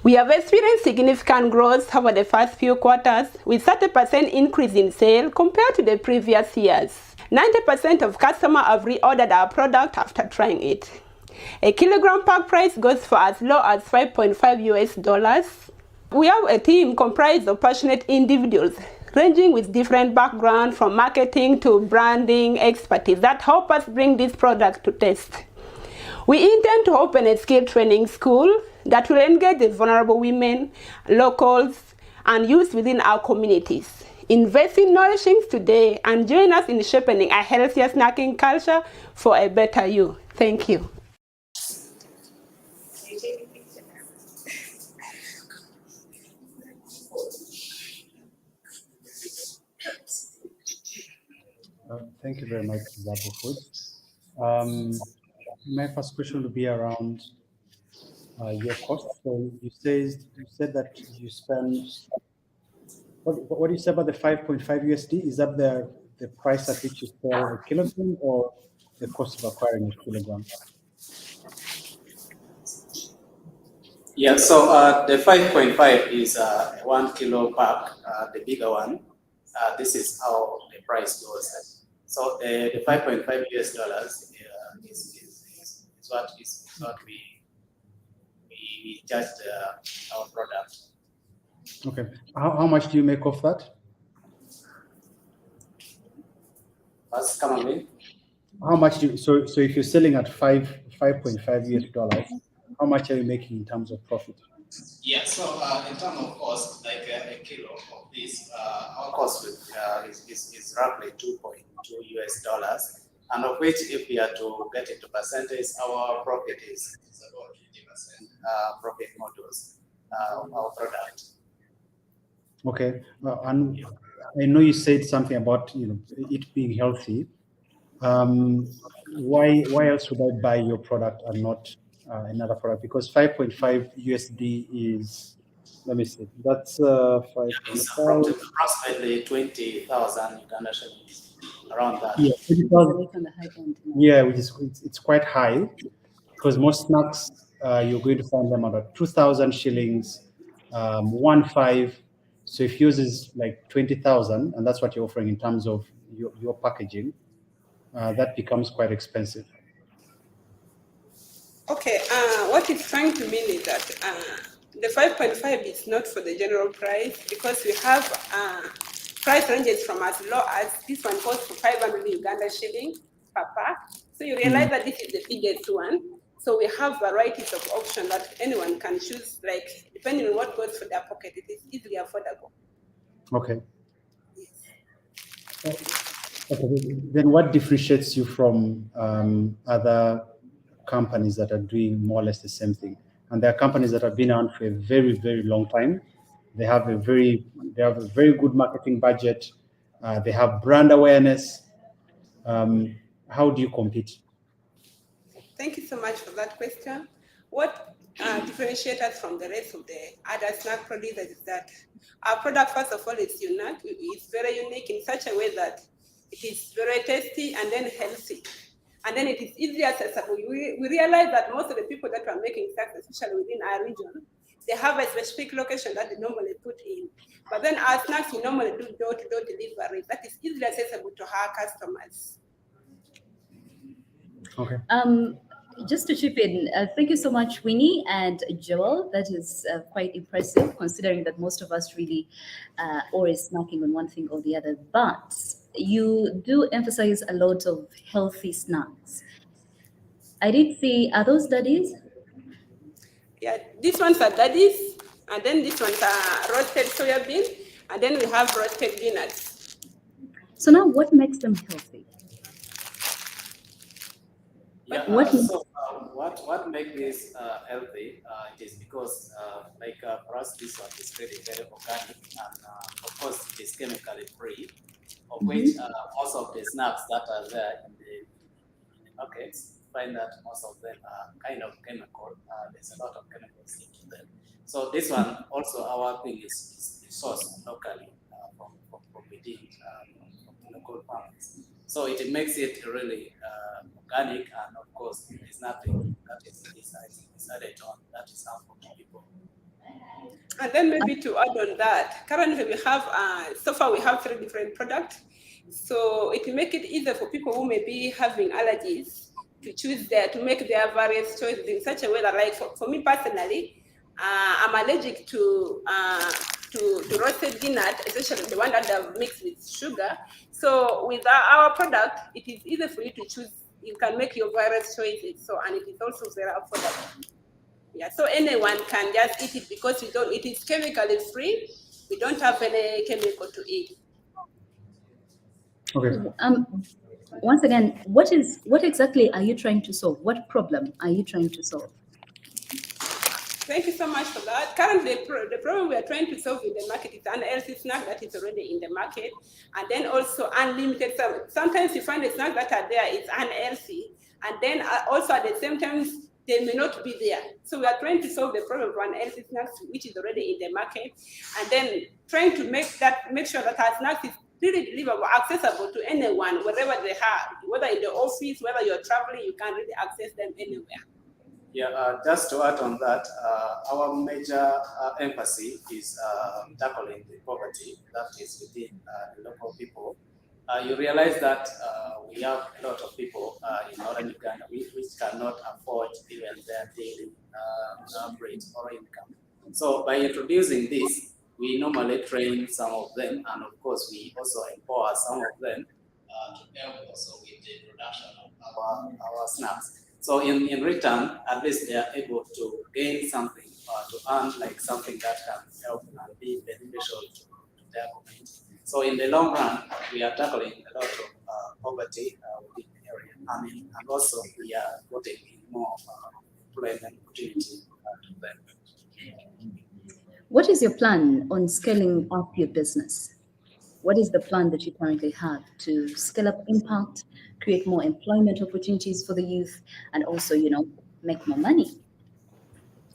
Speaker 6: We have experienced significant growth over the first few quarters with 30% increase in sales compared to the previous years. 90% of customers have reordered our product after trying it. A kilogram pack price goes for as low as $5.5 US. We have a team comprised of passionate individuals ranging with different backgrounds from marketing to branding expertise that help us bring this product to test. We intend to open a skill training school that will engage the vulnerable women, locals, and youth within our communities. Invest in nourishing today and join us in shaping a healthier snacking culture for a better you. Thank you.
Speaker 8: Thank you very much, Zabu Foods. My first question would be around your costs. So you said that you spend. What do you say about the 5.5 USD? Is that the price at which you sell a kilogram, or the cost of acquiring a kilogram?
Speaker 21: Yeah, so the 5.5 is 1 kilo pack, the bigger one. This is how the price goes. So the 5.5 US dollars is what we judge our product.
Speaker 8: Okay. How much do you make of that?
Speaker 21: Come again?
Speaker 8: How much do you, so if you're selling at 5.5 US dollars, how much are you making in terms of profit?
Speaker 21: Yeah, so in terms of cost, like a kilo of this, our cost is roughly 2.2 US dollars, and of which, if we are to get into percentage, our profit is about 20% profit models of our product.
Speaker 8: Okay, and I know you said something about it being healthy. Why else would I buy your product and not another product? Because 5.5 USD is, let me see, that's 5.5.
Speaker 21: Approximately 20,000 Uganda shillings, around that.
Speaker 8: Yeah, 20,000. Yeah, which is it's quite high, because most snacks you're going to find them at 2,000 shillings, 1.5. So if yours is like 20,000, and that's what you're offering in terms of your packaging, that becomes quite expensive.
Speaker 6: Okay, what it's trying to mean is that the 5.5 is not for the general price, because we have price ranges from as low as, this one costs for 500 Uganda shilling per pack. So you realize that this is the biggest one. So we have varieties of options that anyone can choose, like depending on what goes for their pocket, it is easily affordable.
Speaker 8: Okay. Okay. Then what differentiates you from other companies that are doing more or less the same thing? And there are companies that have been around for a very, very long time. They have a very good marketing budget. They have brand awareness. How do you compete?
Speaker 6: Thank you so much for that question. What differentiates us from the rest of the other snack producers is that our product, first of all, is unique. It's very unique in such a way that it is very tasty and then healthy. And then it is easily accessible. We realize that most of the people that are making snacks, especially within our region, they have a specific location that they normally put in. But then our snacks, we normally do door-to-door delivery. That is easily accessible to our customers.
Speaker 8: Okay.
Speaker 10: Just to chip in, thank you so much, Winnie and Joel. That is quite impressive, considering that most of us really always snacking on one thing or the other. But you do emphasize a lot of healthy snacks. I did see, are those daddies?
Speaker 6: Yeah, these ones are daddies, and then these ones are roasted soya bean, and then we have roasted peanuts.
Speaker 10: So now, what makes them healthy?
Speaker 21: Yeah, what makes this healthy? It is because, for us, this one is very, very organic, and of course, it is chemically free, of which most of the snacks that are there in the markets, find that most of them are kind of chemical. There's a lot of chemicals into them. So this one, also, our thing is sourced locally from within local farmers. So it makes it really organic, and of course, there's nothing that is decided on that is harmful to people.
Speaker 6: And then maybe to add on that, currently we have, so far we have 3 different products. So it will make it easier for people who may be having allergies to choose to make their various choices in such a way that, like for me personally, I'm allergic to roasted peanut, especially the one that I've mixed with sugar. So with our product, it is easy for you to choose. You can make your various choices. So, and it is also very affordable. Yeah, so anyone can just eat it because it is chemically free. We don't have any chemical to eat.
Speaker 8: Okay.
Speaker 10: Once again, what exactly are you trying to solve? What problem are you trying to solve?
Speaker 6: Thank you so much for that. Currently, the problem we are trying to solve in the market is an healthy snack that is already in the market, and then also unlimited. Sometimes you find the snacks that are there, it's unhealthy, and then also at the same time, they may not be there. So we are trying to solve the problem of unhealthy snacks, which is already in the market, and then trying to make sure that our snacks is really deliverable, accessible to anyone, wherever they are, whether in the office, whether you're traveling, you can really access them anywhere.
Speaker 11: Yeah, just to add on that, our major emphasis is tackling the poverty that is within the local people. You realize that we have a lot of people in northern Uganda which cannot afford even their daily rate or income. So by introducing this, we normally train some of them, and of course we also empower some of them to help also with the production of our snacks. So in return, at least they are able to gain something to earn like something that can help and be beneficial to their community. So in the long run, we are tackling a lot of poverty within the area, and also we are putting in more employment opportunity to them.
Speaker 10: What is your plan on scaling up your business? What is the plan that you currently have to scale up impact, create more employment opportunities for the youth, and also, make more money?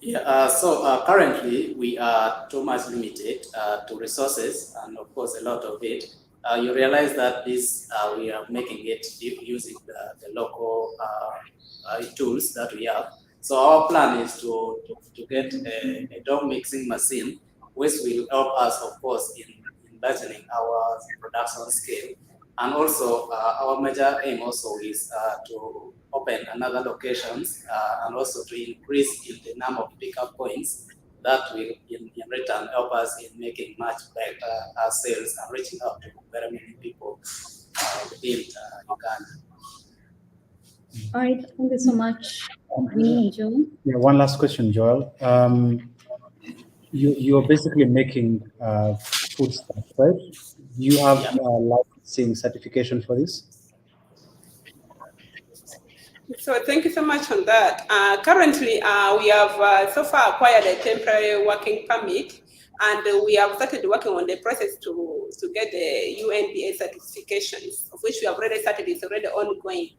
Speaker 11: Yeah, so currently we are too much limited to resources, and of course a lot of it. You realize that this we are making it using the local tools that we have. So our plan is to get a dough mixing machine, which will help us, of course, in largening our production scale. And also our major aim also is to open another locations and also to increase in the number of pickup points that will in return help us in making much better sales and reaching out to very many people within Uganda.
Speaker 10: All right, thank you so much. Joel?
Speaker 8: Yeah, one last question, Joel. You're basically making food stuff, right? Do you have licensing certification for this?
Speaker 6: So thank you so much on that. Currently, we have so far acquired a temporary working permit, and we have started working on the process to get the UNBA certifications, of which we have already started. It's already ongoing.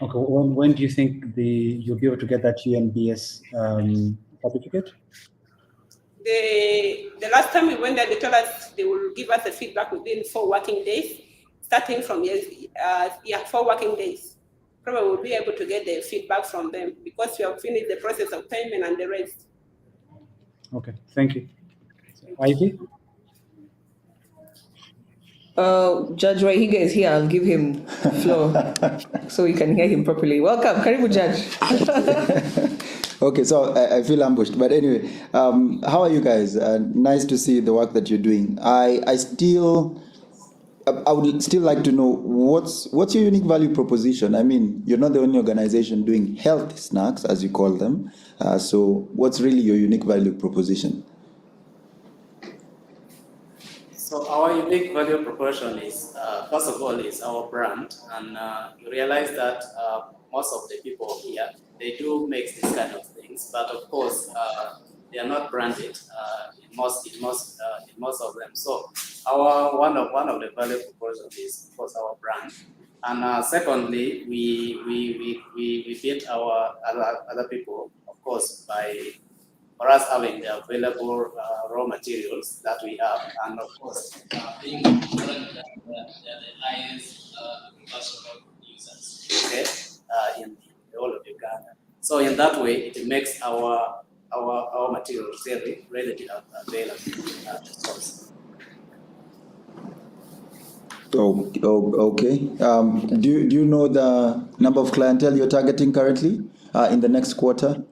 Speaker 8: Okay, when do you think you'll be able to get that UNBS certificate?
Speaker 6: The last time we went there, they told us they will give us the feedback within 4 working days, starting from 4 working days. Probably we'll be able to get the feedback from them because we have finished the process of payment and the rest.
Speaker 8: Okay, thank you. Ivy?
Speaker 9: Judge Waihiga is here. I'll give him floor so we can hear him properly. Welcome, Karibu Judge.
Speaker 1: Okay, so I feel ambushed, but anyway, how are you guys? Nice to see the work that you're doing. I would still like to know what's your unique value proposition. I mean, you're not the only organization doing health snacks, as you call them. So what's really your unique value proposition?
Speaker 11: So our unique value proposition is, first of all, is our brand, and you realize that most of the people here, they do make this kind of things, but of course they are not branded in most of them. So our one of the value propositions is, of course, our brand, and secondly, we beat our other people, of course, for us having the available raw materials that we have, and of course, being the highest personal users, okay, in the whole of Uganda. So in that way, it makes our materials very readily available to source.
Speaker 1: Okay. Do you know the number of clientele you're targeting currently in the next quarter?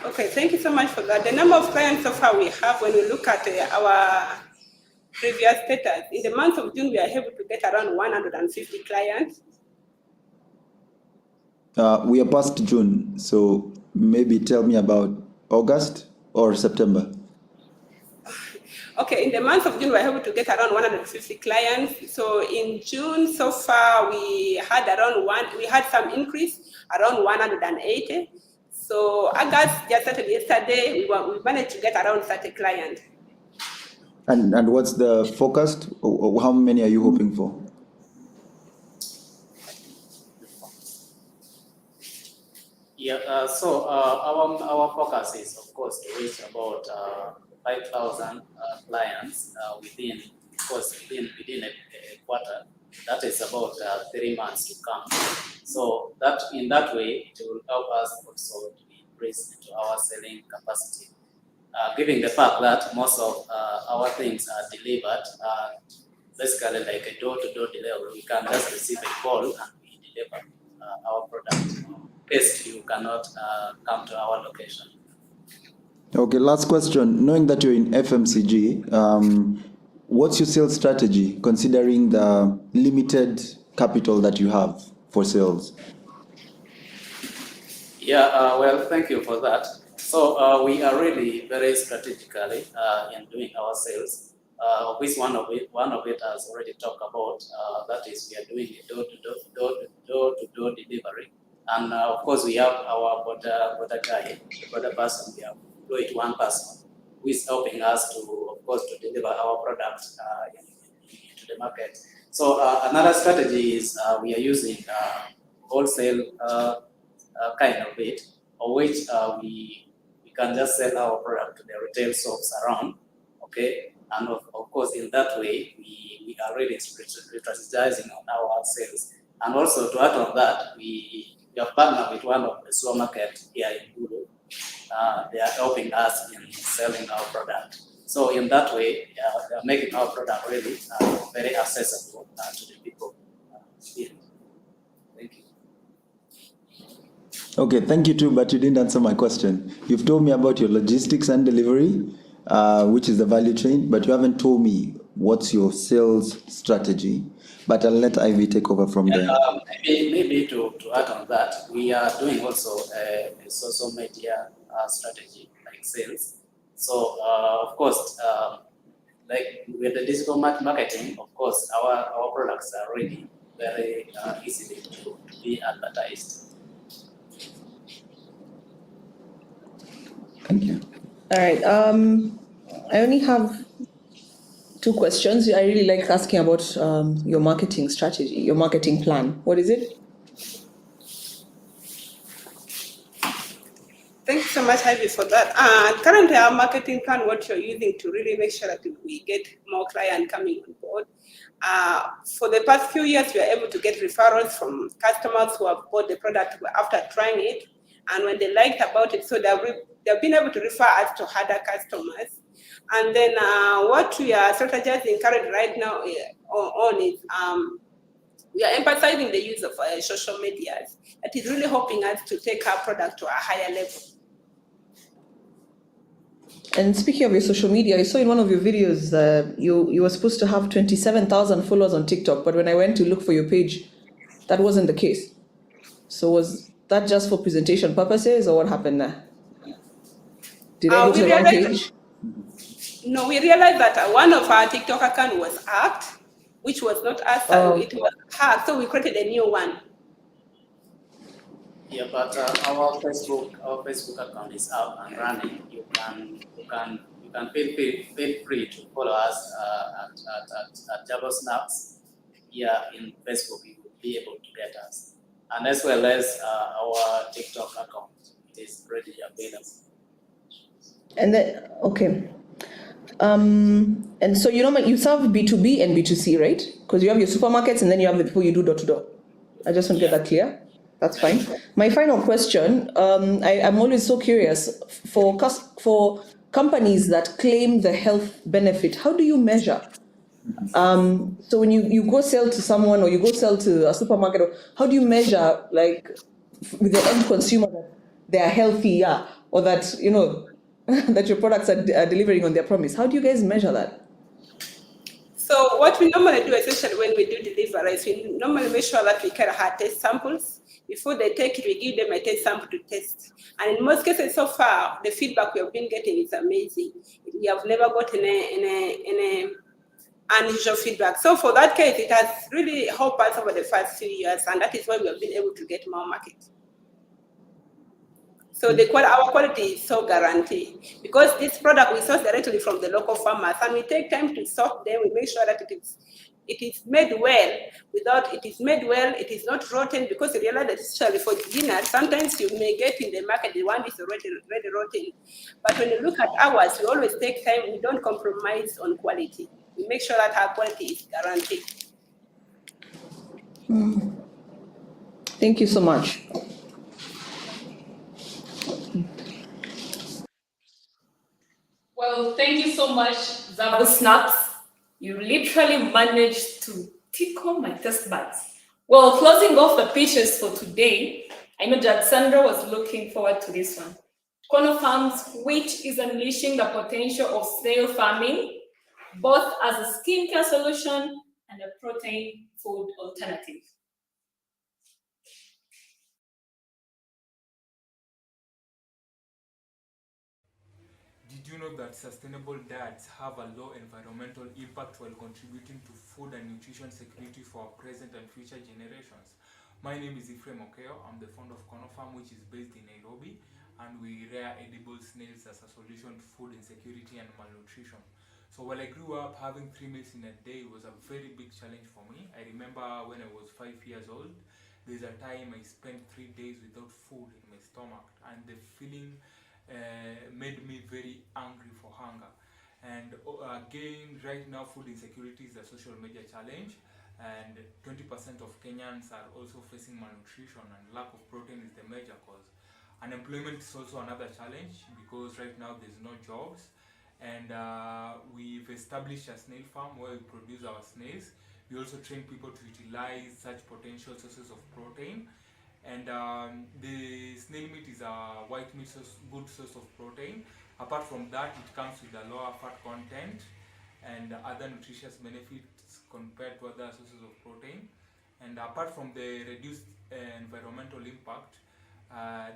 Speaker 6: Okay, thank you so much for that. The number of clients so far we have, when we look at our previous status, in the month of June, we are able to get around 150 clients.
Speaker 1: We are past June, so maybe tell me about August or September.
Speaker 6: Okay, in the month of June, we were able to get around 150 clients. So in June, so far, we had some increase, around 180. So August, just started yesterday, we managed to get around 30 clients.
Speaker 1: And what's the forecast? How many are you hoping for?
Speaker 21: Yeah, so our focus is, of course, to reach about 5,000 clients within a quarter. That is about 3 months to come. So that in that way, it will help us also to increase into our selling capacity. Given the fact that most of our things are delivered, basically like a door-to-door delivery, we can just receive a call and we deliver our product. Yes, you cannot come to our location.
Speaker 1: Okay, last question. Knowing that you're in FMCG, what's your sales strategy considering the limited capital that you have for sales?
Speaker 21: Yeah, well, thank you for that. So we are really very strategically in doing our sales. Which one of it has already talked about. That is, we are doing a door-to-door delivery. And of course, we have our border guy, the border person. We have employed one person who is helping us to, of course, to deliver our product into the market. So another strategy is we are using wholesale kind of it, of which we can just sell our product to the retail shops around, okay? And of course, in that way, we are really strategizing on our sales. And also to add on that, we have partnered with one of the supermarkets here in Gulu. They are helping us in selling our product. So in that way, they are making our product really very accessible to the people here. Thank you.
Speaker 1: Okay, thank you too, but you didn't answer my question. You've told me about your logistics and delivery, which is the value chain, but you haven't told me what's your sales strategy. But I'll let Ivy take over from there.
Speaker 21: Maybe to add on that, we are doing also a social media strategy like sales. So of course, like with the digital marketing, of course, our products are really very easily to be advertised.
Speaker 1: Thank you.
Speaker 9: All right. I only have 2 questions. I really like asking about your marketing strategy, your marketing plan. What is it?
Speaker 6: Thank you so much, Ivy, for that. Currently, our marketing plan, what you're using to really make sure that we get more clients coming on board. For the past few years, we are able to get referrals from customers who have bought the product after trying it. And when they liked about it, so they've been able to refer us to other customers. And then what we are strategizing currently right now on is we are emphasizing the use of social media. That is really helping us to take our product to a higher level.
Speaker 9: And speaking of your social media, I saw in one of your videos you were supposed to have 27,000 followers on TikTok, but when I went to look for your page, that wasn't the case. So was that just for presentation purposes, or what happened there? Did I go to the wrong page?
Speaker 6: No, we realized that one of our TikTok accounts was hacked, which was not us. It was hacked, so we created a new one.
Speaker 21: Yeah, but our Facebook account is up and running. You can feel free to follow us at Zabu Snacks. Yeah, in Facebook you will be able to get us, and as well as our TikTok account. It is readily available.
Speaker 9: And then okay. And so you serve B2B and B2C, right? Because you have your supermarkets and then you have the people you do door to door. I just want to get that clear. That's fine. My final question, I'm always so curious, for companies that claim the health benefit, how do you measure? So when you go sell to someone or you go sell to a supermarket, how do you measure, like, with the end consumer that they are healthy, yeah, or that, you know, that your products are delivering on their promise? How do you guys measure that?
Speaker 6: So what we normally do, especially when we do deliveries, we normally make sure that we carry hard test samples. Before they take it, we give them a test sample to test. And in most cases so far, the feedback we have been getting is amazing. We have never gotten any unusual feedback. So for that case, it has really helped us over the first few years, and that is why we have been able to get more market. So our quality is so guaranteed, because this product we source directly from the local farmers, and we take time to sort them. We make sure that it is made well. It is not rotten, because you realize that especially for dinner, sometimes you may get in the market the one is already rotten. But when you look at ours, we always take time. We don't compromise on quality. We make sure that our quality is guaranteed.
Speaker 9: Thank you so much.
Speaker 4: Well, thank you so much, Zabu Snacks. You literally managed to tickle my taste buds. Well, closing off the pitches for today, I know Judge Sandra was looking forward to this one. Corner Farms, which is unleashing the potential of snail farming, both as a skincare solution and a protein food alternative.
Speaker 5: Did you know that sustainable diets have a low environmental impact while contributing to food and nutrition security for our present and future generations? My name is Ephraim Okeo. I'm the founder of Corner Farm, which is based in Nairobi, and we rear edible snails as a solution to food insecurity and malnutrition. So while I grew up, having 3 meals in a day was a very big challenge for me. I remember when I was 5 years old, there's a time I spent 3 days without food in my stomach, and the feeling made me very angry for hunger. And again, right now, food insecurity is a social media challenge, and 20% of Kenyans are also facing malnutrition, and lack of protein is the major cause. Unemployment is also another challenge, because right now there's no jobs, and we've established a snail farm where we produce our snails. We also train people to utilize such potential sources of protein. And the snail meat is a white meat good source of protein. Apart from that, it comes with a lower fat content and other nutritious benefits compared to other sources of protein. And apart from the reduced environmental impact,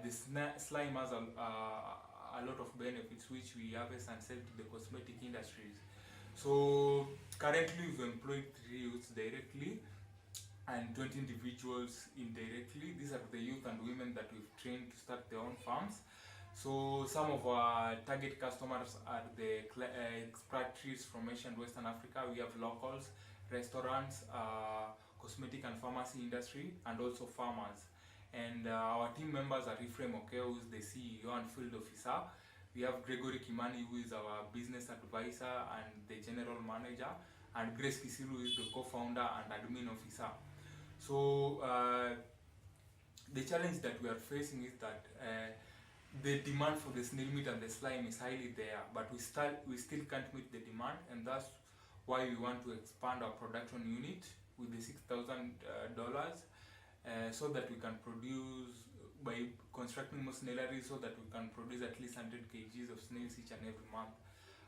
Speaker 5: the slime has a lot of benefits which we harvest and sell to the cosmetic industries. So currently we've employed 3 youths directly and 20 individuals indirectly. These are the youth and women that we've trained to start their own farms. So some of our target customers are the expatriates from Asia and Western Africa. We have locals, restaurants, cosmetic and pharmacy industry, and also farmers. And our team members are Ephraim Okeo, who is the CEO and field officer. We have Gregory Kimani, who is our business advisor and the general manager, and Grace Kisilu is the co-founder and admin officer. So the challenge that we are facing is that the demand for the snail meat and the slime is highly there, but we still can't meet the demand, and that's why we want to expand our production unit with the $6,000 so that we can produce, by constructing more snaileries, so that we can produce at least 100 kgs of snails each and every month.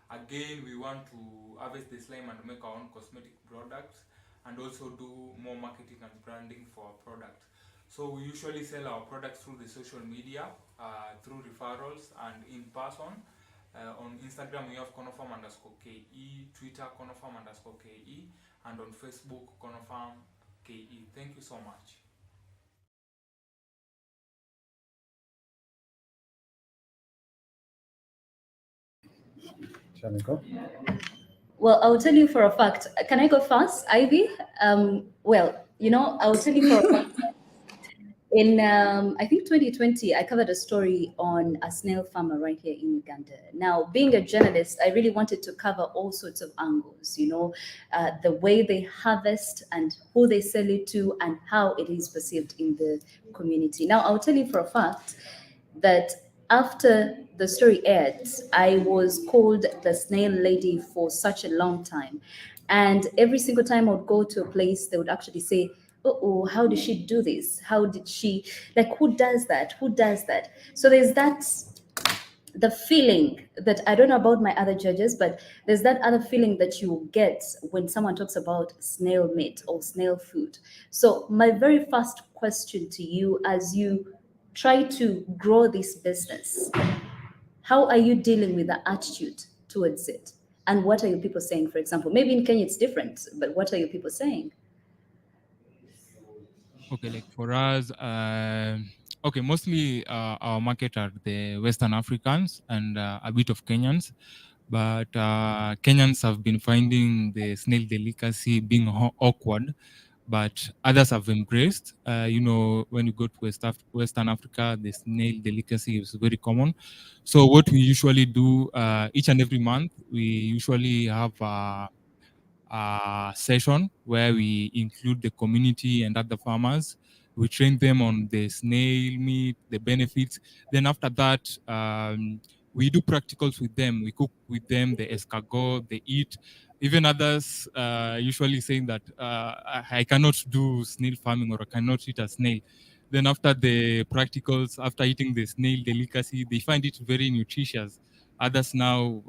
Speaker 5: Again, we want to harvest the slime and make our own cosmetic products, and also do more marketing and branding for our products. So we usually sell our products through the social media, through referrals and in person. On Instagram we have cornerfarm_KE, Twitter cornerfarm_KE, and on Facebook cornerfarm_KE. Thank you so much.
Speaker 8: Shall we go?
Speaker 10: Well, I'll tell you for a fact. Can I go first, Ivy? Well, I'll tell you for a fact. In, I think 2020, I covered a story on a snail farmer right here in Uganda. Now, being a journalist, I really wanted to cover all sorts of angles, the way they harvest and who they sell it to and how it is perceived in the community. Now, I'll tell you for a fact that after the story aired, I was called the snail lady for such a long time. And every single time I would go to a place, they would actually say, oh, how did she do this? How did she, who does that? Who does that? So there's that the feeling that, I don't know about my other judges, but there's that other feeling that you get when someone talks about snail meat or snail food. So my very first question to you, as you try to grow this business, how are you dealing with the attitude towards it? And what are your people saying? For example, maybe in Kenya it's different, but what are your people saying?
Speaker 5: Okay, like for us, okay, mostly our market are the Western Africans and a bit of Kenyans, but Kenyans have been finding the snail delicacy being awkward, but others have embraced. When you go to Western Africa, the snail delicacy is very common. So what we usually do each and every month, we usually have a session where we include the community and other farmers. We train them on the snail meat, the benefits. Then after that, we do practicals with them. We cook with them the escargot, they eat. Even others usually saying that I cannot do snail farming or I cannot eat a snail. Then after the practicals, after eating the snail delicacy, they find it very nutritious. Others now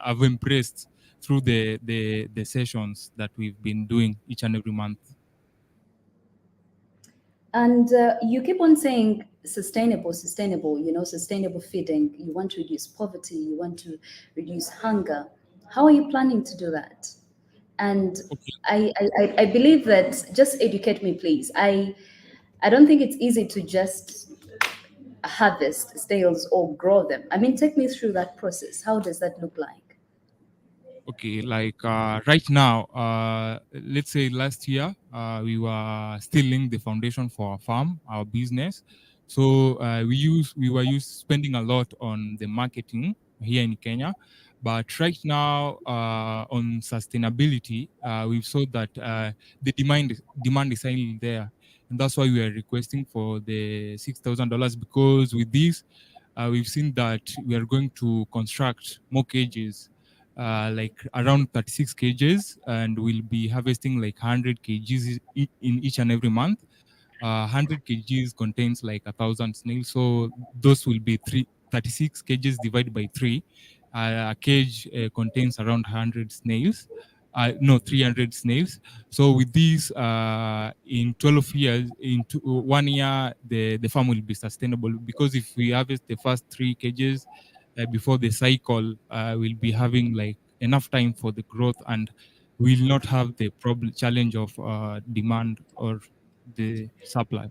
Speaker 5: have embraced through the sessions that we've been doing each and every month.
Speaker 10: And you keep on saying sustainable, sustainable feeding. You want to reduce poverty, you want to reduce hunger. How are you planning to do that? And I believe that, just educate me, please. I don't think it's easy to just harvest snails or grow them. I mean, take me through that process. How does that look like?
Speaker 5: Okay, like right now, let's say last year, we were still laying the foundation for our farm, our business. So we were spending a lot on the marketing here in Kenya. But right now, on sustainability, we've saw that the demand is highly there. And that's why we are requesting for the $6,000, because with this, we've seen that we are going to construct more cages, like around 36 kgs, and we'll be harvesting like 100 kgs in each and every month. 100 kgs contains like 1,000 snails, so those will be 36 kgs divided by 3. A cage contains around 100 snails. No, 300 snails. So with these, in 12 years, in 1 year, the farm will be sustainable, because if we harvest the first 3 kgs before the cycle, we'll be having like enough time for the growth, and we'll not have the challenge of demand or the supply.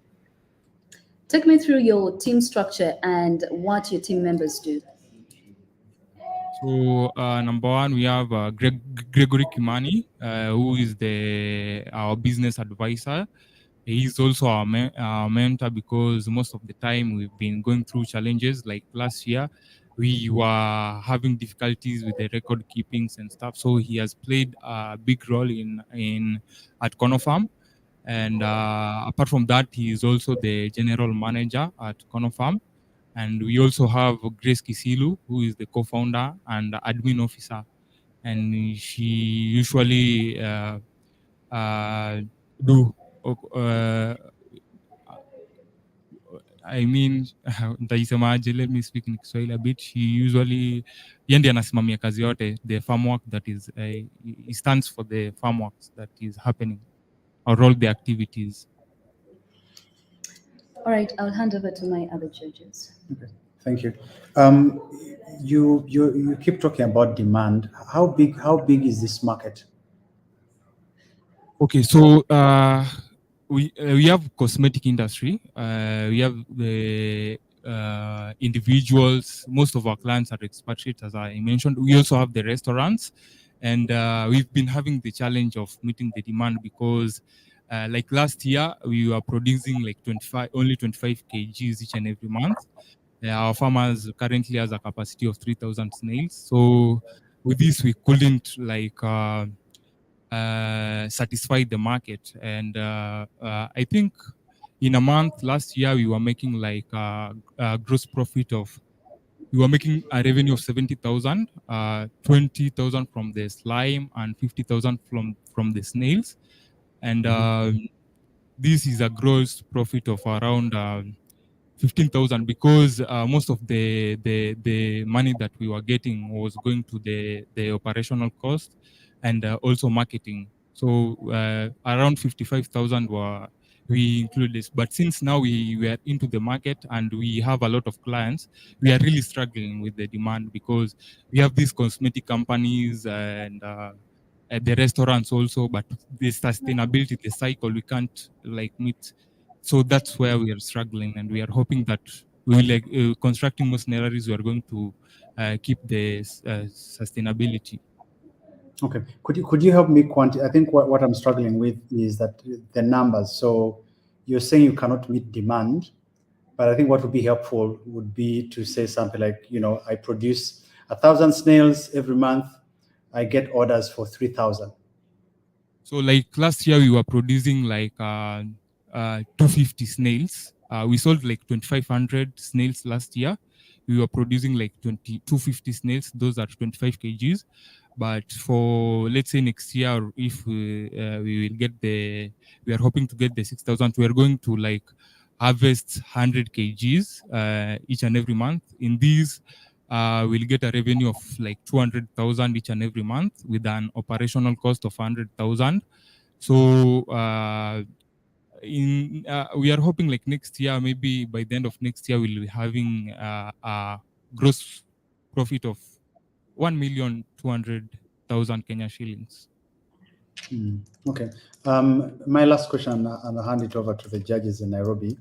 Speaker 10: Take me through your team structure and what your team members do.
Speaker 5: So number one, we have Gregory Kimani, who is our business advisor. He's also our mentor, because most of the time we've been going through challenges. Like last year, we were having difficulties with the record keepings and stuff. So he has played a big role at Kono Farm. And apart from that, he is also the general manager at Kono Farm. And we also have Grace Kisilu, who is the co-founder and admin officer. And she usually do nitaisemaje, let me speak in Kiswahili a bit. She usually, yeye ndiye anasimamia kazi yote, the farm work that is, he stands for the farm works that is happening, or all the activities.
Speaker 10: All right, I'll hand over to my other judges.
Speaker 8: Okay, thank you. You keep talking about demand. How big is this market?
Speaker 5: Okay, so we have cosmetic industry. We have the individuals. Most of our clients are expatriates, as I mentioned. We also have the restaurants, and we've been having the challenge of meeting the demand, because like last year, we were producing like only 25 kgs each and every month. Our farmers currently has a capacity of 3,000 snails. So with this, we couldn't like satisfy the market. And I think in a month last year, we were making like a gross profit of, we were making a revenue of 70,000, 20,000 from the slime and 50,000 from the snails. And this is a gross profit of around 15,000 because most of the money that we were getting was going to the operational cost and also marketing. So around 55,000 were we include this. But since now we are into the market and we have a lot of clients, we are really struggling with the demand because we have these cosmetic companies and the restaurants also, but the sustainability, the cycle, we can't like meet. So that's where we are struggling, and we are hoping that we will constructing more scenarios. We are going to keep the sustainability.
Speaker 8: Okay, could you help me I think what I'm struggling with is that the numbers. So you're saying you cannot meet demand, but I think what would be helpful would be to say something like, I produce 1,000 snails every month. I get orders for 3,000.
Speaker 5: So like last year we were producing like 250 snails. We sold like 2,500 snails last year. We were producing like 250 snails. Those are 25 kgs. But for let's say next year, if we will get we are hoping to get the 6,000. We are going to like harvest 100 kgs each and every month. In these, we'll get a revenue of like 200,000 each and every month with an operational cost of 100,000. So we are hoping like next year, maybe by the end of next year, we'll be having a gross profit of 1,200,000 Kenya shillings.
Speaker 8: Okay. My last question, and I'll hand it over to the judges in Nairobi.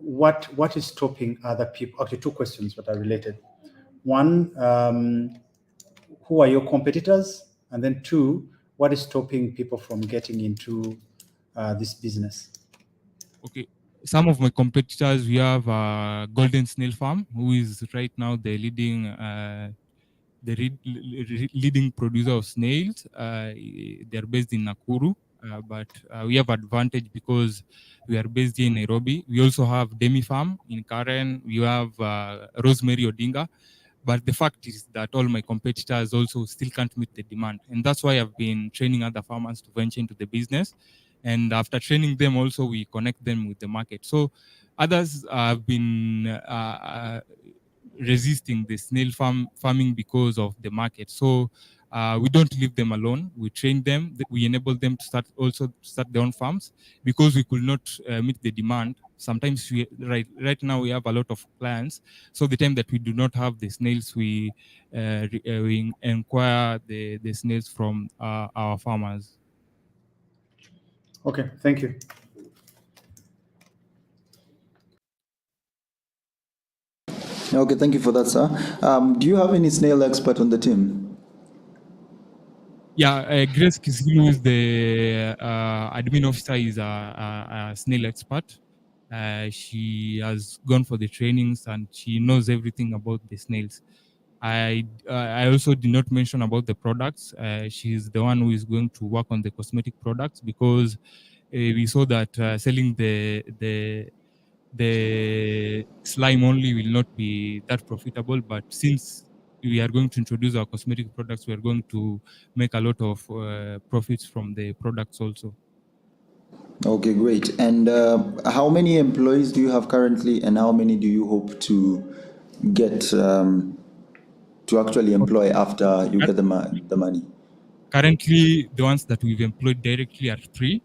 Speaker 8: What is stopping other people? Okay, two questions that are related. One, who are your competitors? And then two, what is stopping people from getting into this business?
Speaker 5: Okay. Some of my competitors, we have Golden Snail Farm, who is right now the leading producer of snails. They're based in Nakuru, but we have advantage because we are based here in Nairobi. We also have Demi Farm in Karen. We have Rosemary Odinga. But the fact is that all my competitors also still can't meet the demand. And that's why I've been training other farmers to venture into the business. And after training them also, we connect them with the market. So others have been resisting the snail farming because of the market. So we don't leave them alone. We train them. We enable them to start their own farms because we could not meet the demand. Sometimes right now we have a lot of clients. So the time that we do not have the snails, we inquire the snails from our farmers.
Speaker 8: Okay, thank you.
Speaker 1: Okay, thank you for that, sir. Do you have any snail expert on the team?
Speaker 5: Yeah, Grace Kisilu, who is the admin officer, is a snail expert. She has gone for the trainings and she knows everything about the snails. I also did not mention about the products. She's the one who is going to work on the cosmetic products because we saw that selling the slime only will not be that profitable. But since we are going to introduce our cosmetic products, we are going to make a lot of profits from the products also.
Speaker 1: Okay, great. And how many employees do you have currently, and how many do you hope to get to actually employ after you get the money?
Speaker 5: Currently, the ones that we've employed directly are 3,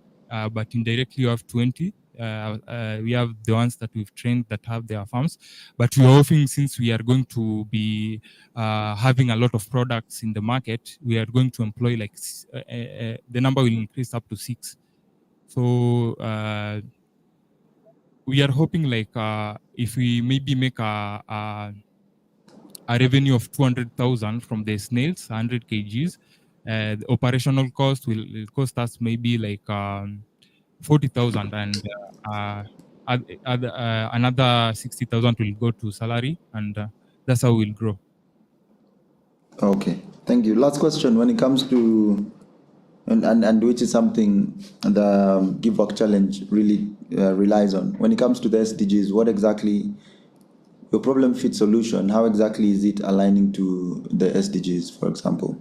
Speaker 5: but indirectly we have 20. We have the ones that we've trained that have their farms, but we are hoping, since we are going to be having a lot of products in the market, we are going to employ like the number will increase up to 6. So we are hoping like if we maybe make a revenue of 200,000 from the snails, 100 kgs, the operational cost will cost us maybe like 40,000, and another 60,000 will go to salary, and that's how we'll grow.
Speaker 1: Okay, thank you. Last question. When it comes to and which is something the Give Work Challenge really relies on. When it comes to the SDGs, what exactly your problem fit solution? How exactly is it aligning to the SDGs, for example?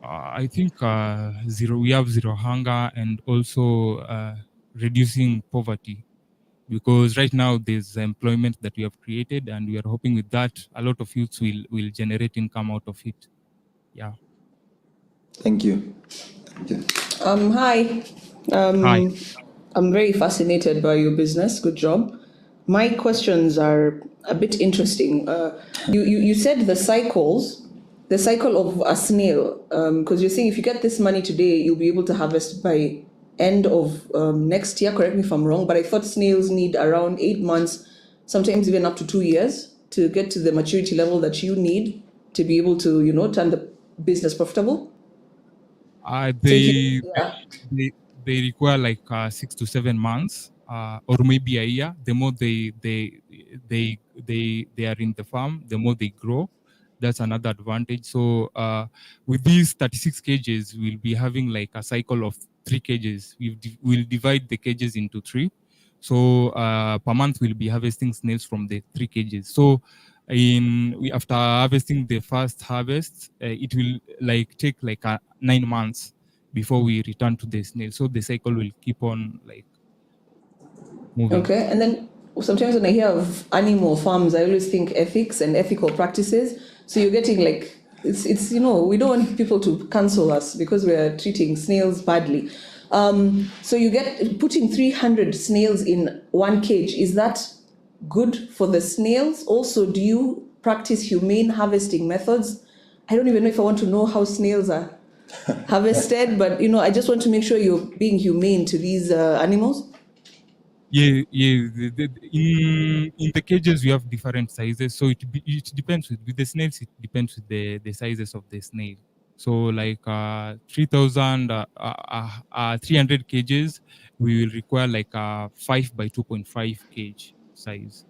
Speaker 5: I think we have zero hunger, and also reducing poverty, because right now there's employment that we have created, and we are hoping with that a lot of youths will generate income out of it. Yeah.
Speaker 1: Thank you.
Speaker 9: Hi.
Speaker 5: Hi.
Speaker 9: I'm very fascinated by your business. Good job. My questions are a bit interesting. You said the cycle of a snail, because you're saying if you get this money today, you'll be able to harvest by end of next year. Correct me if I'm wrong, but I thought snails need around 8 months, sometimes even up to 2 years, to get to the maturity level that you need to be able to, turn the business profitable. So
Speaker 5: They require like 6 to 7 months, or maybe a year. The more they are in the farm, the more they grow. That's another advantage. So with these 36 cages, we'll be having like a cycle of 3 cages. We'll divide the cages into 3. So per month we'll be harvesting snails from the 3 cages. So after harvesting the first harvest, it will like take like 9 months before we return to the snail. So the cycle will keep on like moving.
Speaker 9: Okay, and then sometimes when I hear of animal farms, I always think ethics and ethical practices. So you're getting like it's we don't want people to cancel us because we're treating snails badly. So you get putting 300 snails in one cage. Is that good for the snails? Also, do you practice humane harvesting methods? I don't even know if I want to know how snails are harvested, but I just want to make sure you're being humane to these animals.
Speaker 5: Yeah. In the cages we have different sizes, so it depends with the snails. It depends with the sizes of the snail. So like 300 cages, we will require like a 5 by 2.5 cage size.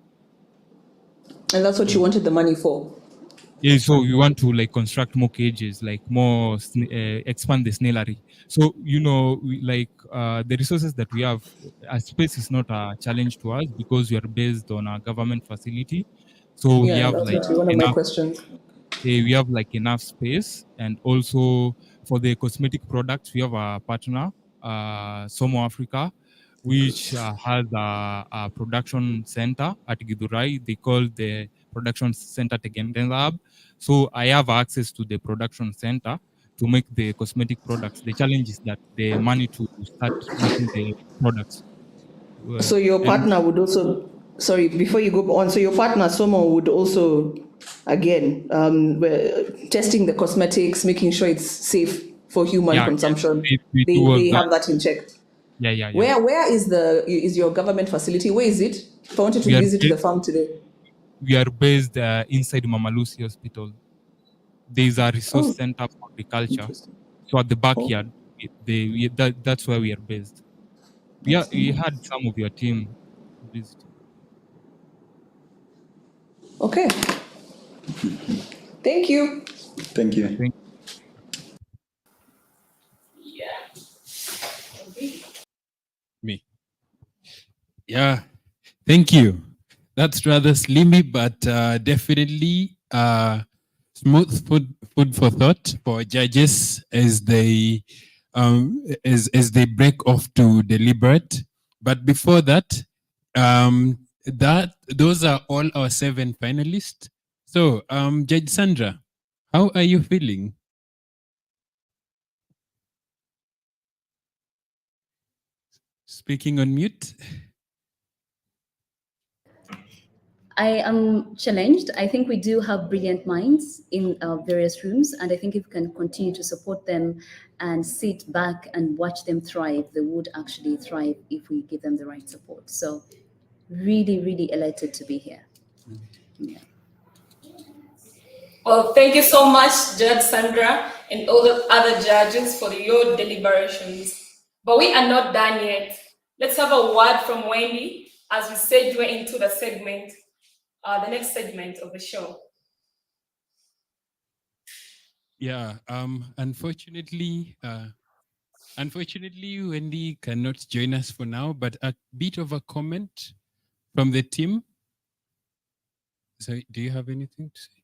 Speaker 9: And that's what you wanted the money for?
Speaker 5: Yeah, so we want to like construct more cages, like more expand the snailery. So the resources that we have, space is not a challenge to us because we are based on a government facility. So we
Speaker 9: Yeah,
Speaker 5: have
Speaker 9: that's
Speaker 5: like
Speaker 9: actually one of my
Speaker 5: enough.
Speaker 9: questions.
Speaker 5: We have like enough space, and also for the cosmetic products, we have a partner, Somo Africa, which has a production center at Gidurai. They call the production center Tegenden Lab. So I have access to the production center to make the cosmetic products. The challenge is that the money to start making the products.
Speaker 9: So your
Speaker 5: And
Speaker 9: partner would also, sorry, before you go on, so your partner Somo would also, again, testing the cosmetics, making sure it's safe for human consumption. They have that in check.
Speaker 5: Yeah.
Speaker 9: Where is your government facility? Where is it? If I wanted to visit the farm today.
Speaker 5: We are based inside Mama Lucy Hospital. There is a resource center for agriculture. So at the backyard, that's where we are based. We had some of your team visiting.
Speaker 9: Okay. Thank you.
Speaker 1: Thank you.
Speaker 3: Me. Yeah, thank you. That's rather slimy, but definitely smooth food for thought for judges as they break off to deliberate. But before that, those are all our 7 finalists. So, Judge Sandra, how are you feeling? Speaking on mute.
Speaker 10: I am challenged. I think we do have brilliant minds in various rooms, and I think if we can continue to support them and sit back and watch them thrive, they would actually thrive if we give them the right support. So really, really elated to be here. Yeah.
Speaker 4: Well, thank you so much, Judge Sandra and all the other judges for your deliberations. But we are not done yet. Let's have a word from Wendy as we segue into the segment, the next segment of the show.
Speaker 3: Yeah, unfortunately, Wendy cannot join us for now, but a bit of a comment from the team. So, do you have anything to say?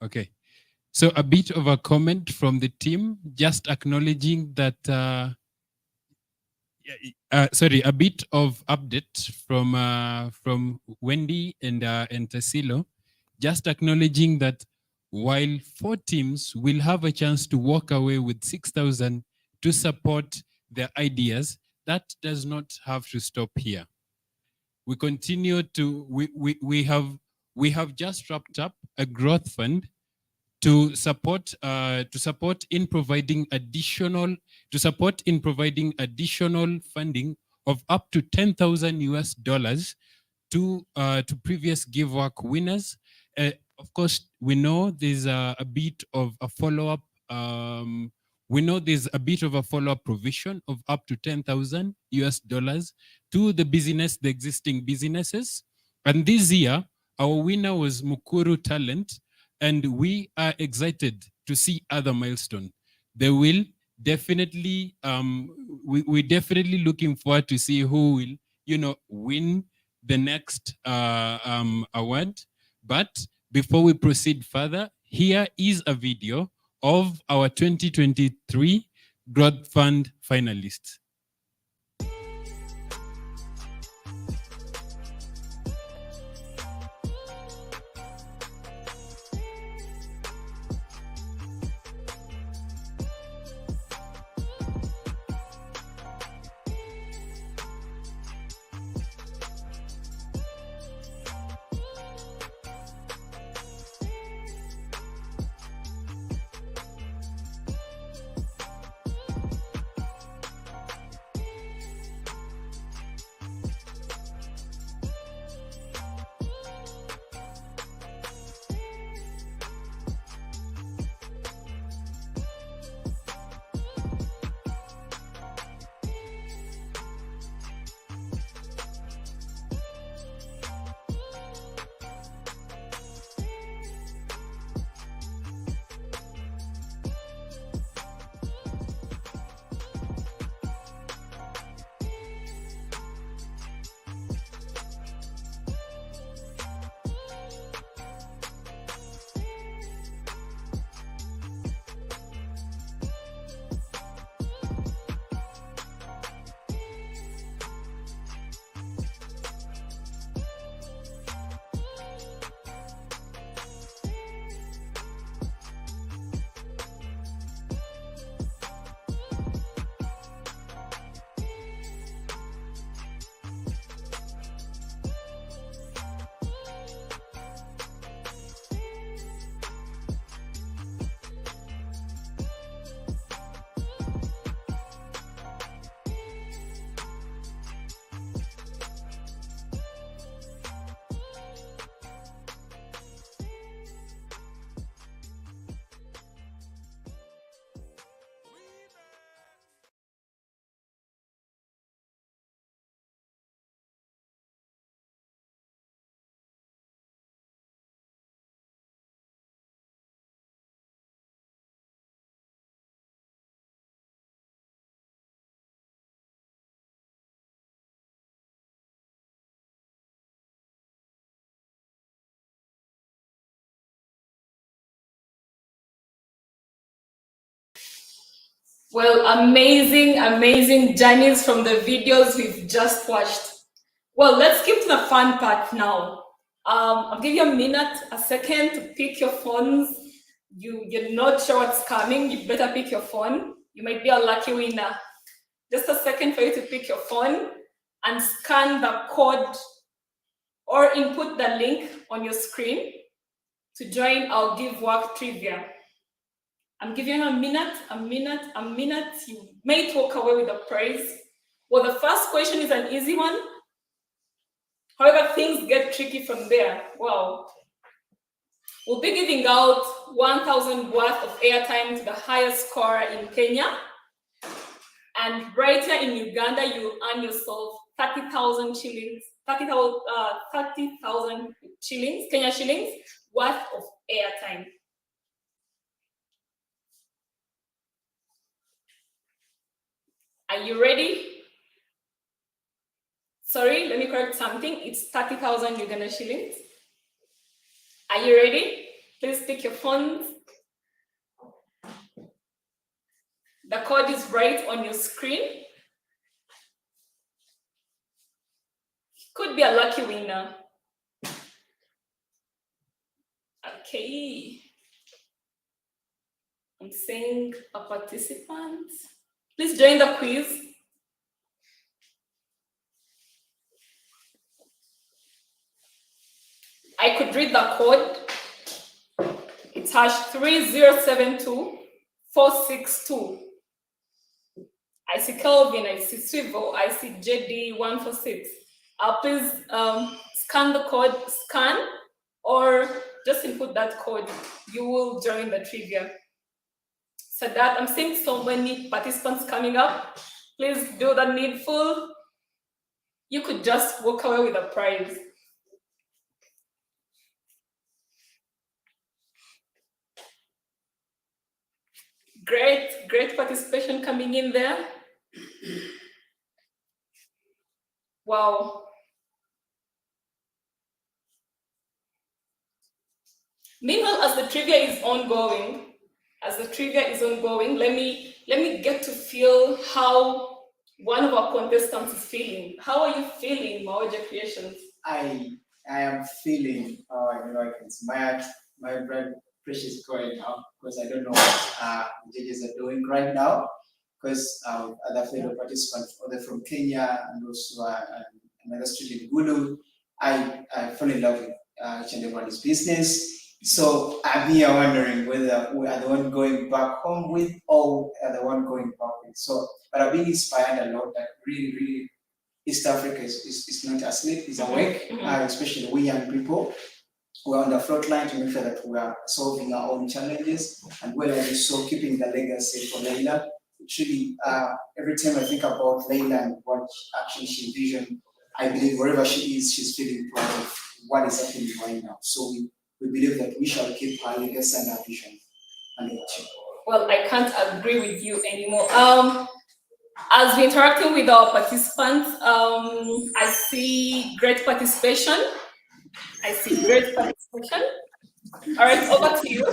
Speaker 3: Okay. So a bit of a comment from the team, just acknowledging that sorry, a bit of update from Wendy and Tassilo, just acknowledging that while 4 teams will have a chance to walk away with 6,000 to support their ideas, that does not have to stop here. We continue to we have just wrapped up a growth fund to support in providing additional funding of up to $10,000 to previous GiveWork winners. Of course, we know there's a bit of a follow-up. We know there's a bit of a follow-up provision of up to $10,000 to the existing businesses. And this year, our winner was Mukuru Talent, and we are excited to see other milestones. They will definitely, we're definitely looking forward to see who will, win the next award. But before we proceed further, here is a video of our 2023 Growth Fund finalists.
Speaker 4: Well, amazing journeys from the videos we've just watched. Well, let's skip to the fun part now. I'll give you a minute, a second to pick your phones. You're not sure what's coming, you better pick your phone. You might be a lucky winner. Just a second for you to pick your phone and scan the code or input the link on your screen to join our GiveWork trivia. I'm giving you a minute. You may walk away with a prize. Well, the first question is an easy one. However, things get tricky from there. Well, we'll be giving out 1,000 worth of airtime to the highest scorer in Kenya. And right here in Uganda, you will earn yourself 30,000 shillings, 30,000 shillings, Kenya shillings worth of airtime. Are you ready? Sorry, let me correct something. It's 30,000 Uganda shillings. Are you ready? Please pick your phones. The code is right on your screen. Could be a lucky winner. Okay. I'm saying a participant. Please join the quiz. I could read the code. It's #3072462. I see Kelvin, I see Swivel, I see JD146. Please scan the code, scan, or just input that code. You will join the trivia. So that I'm seeing so many participants coming up. Please do the needful. You could just walk away with a prize. Great participation coming in there. Wow. Meanwhile, as the trivia is ongoing, let me get to feel how one of our contestants is feeling. How are you feeling, Mawaja Creations?
Speaker 12: I am feeling, I can smile. My blood pressure is going up because I don't know what the judges are doing right now. Because other fellow participants, other from Kenya and also another student, Gulu, I fall in love with each and everyone's business. So I'm here wondering whether we are the one going back home with or are the one going back with. So, but I've been inspired a lot that really East Africa is not asleep, is awake, especially we young people. We're on the front line to make sure that we are solving our own challenges and whether it's so keeping the legacy for Leila. Actually, every time I think about Leila and what actually she envisioned, I believe wherever she is, she's feeling proud of what is happening right now. So we believe that we shall keep her legacy and her vision.
Speaker 4: Well, I can't agree with you anymore. As we're interacting with our participants, I see great participation. All right, over to you.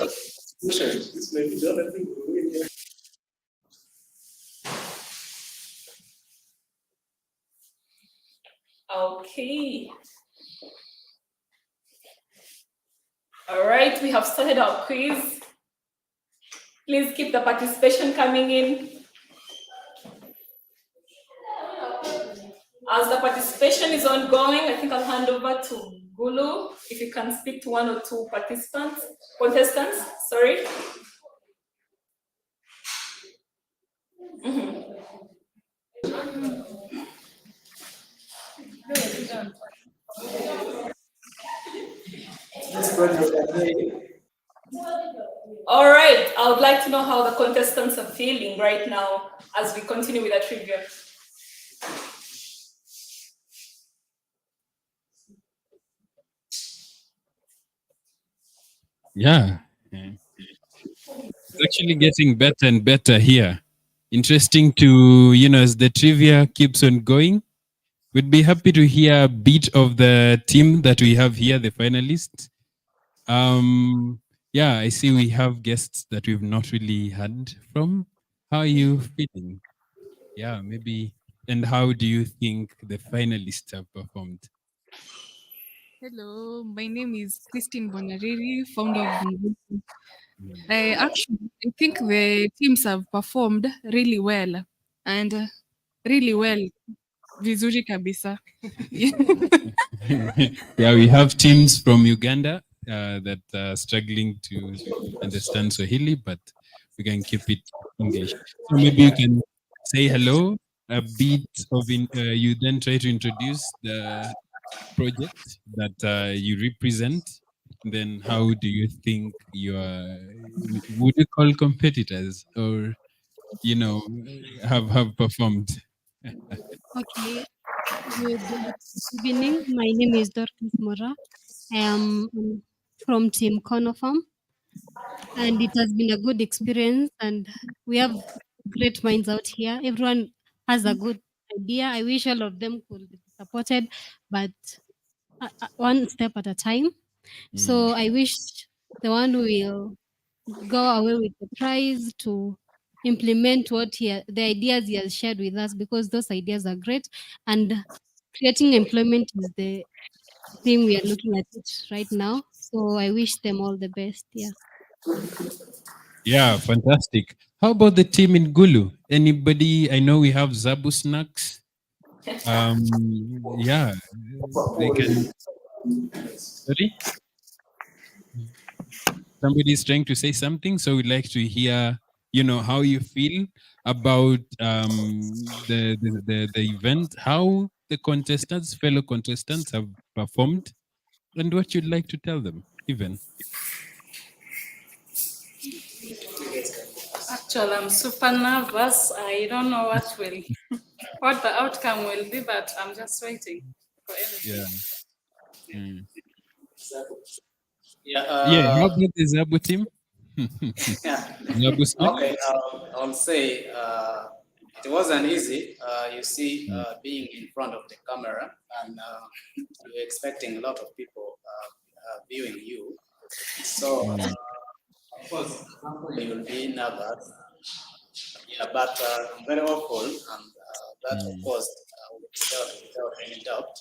Speaker 4: Okay. All right, we have started our quiz. Please keep the participation coming in. As the participation is ongoing, I think I'll hand over to Gulu, if you can speak to one or two contestants, sorry. All right, I would like to know how the contestants are feeling right now as we continue with the trivia.
Speaker 3: Yeah. It's actually getting better and better here. Interesting to, as the trivia keeps on going, we'd be happy to hear a bit of the team that we have here, the finalists. Yeah, I see we have guests that we've not really heard from. How are you feeling? Yeah, maybe. And how do you think the finalists have performed?
Speaker 2: Hello, my name is Christine Bonariri, founder of Mentorship. I think the teams have performed really well and really well. Vizuri kabisa.
Speaker 3: Yeah, we have teams from Uganda that are struggling to understand Swahili, but we can keep it English. So maybe you can say hello, a bit of you then try to introduce the project that you represent. Then how do you think would you call competitors or, have performed?
Speaker 22: Okay. Good evening. My name is Dorcas Mora. I am from Team Corner Farm, and it has been a good experience. And we have great minds out here. Everyone has a good idea. I wish all of them could be supported, but one step at a time. So I wish the one who will go away with the prize to implement the ideas he has shared with us, because those ideas are great. And creating employment is the thing we are looking at it right now. So I wish them all the best. Yeah.
Speaker 3: Yeah, fantastic. How about the team in Gulu? Anybody? I know we have Zabu Snacks. Yeah, they can. Sorry, somebody is trying to say something, so we'd like to hear, how you feel about the event, how the fellow contestants have performed, and what you'd like to tell them, even.
Speaker 16: Actually, I'm super nervous. I don't know what the outcome will be, but I'm just waiting for everything.
Speaker 3: Yeah. Mm.
Speaker 21: Yeah.
Speaker 3: Yeah. How about the Zabu team?
Speaker 21: Yeah.
Speaker 3: Zabu Snack?
Speaker 21: Okay. I'll say it wasn't easy. You see, being in front of the camera and you're expecting a lot of people viewing you. So, of course, you'll be nervous. Yeah, but I'm very hopeful, and that, of course, without any doubt,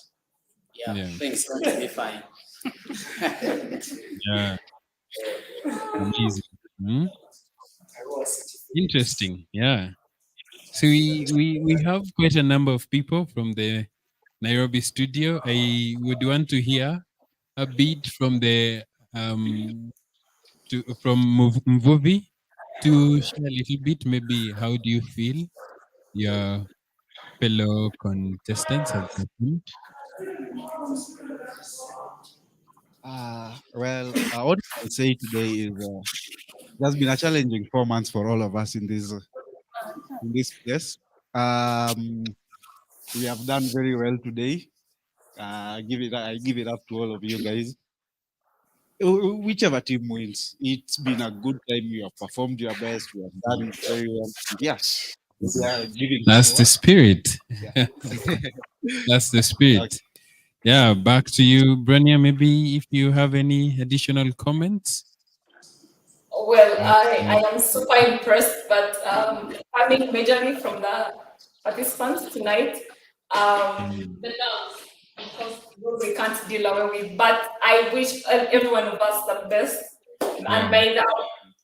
Speaker 21: things going to be fine.
Speaker 3: Yeah. Amazing. Interesting. Yeah. So we have quite a number of people from the Nairobi studio. I would want to hear a bit from the from Mvuvi to share a little bit. Maybe how do you feel your fellow contestants have performed?
Speaker 13: Well, what I'll say today is it has been a challenging 4 months for all of us in this place. We have done very well today. I give it up to all of you guys. Whichever team wins, it's been a good time. You have performed your best. You have done very well. Yes,
Speaker 3: That's the spirit.
Speaker 13: Yeah.
Speaker 3: That's the spirit. Yeah, back to you, Brania. Maybe if you have any additional comments.
Speaker 4: Well, I am super impressed, but coming majorly from the participants tonight, the nerves, because those we can't deal away with. But I wish every one of us the best, and may the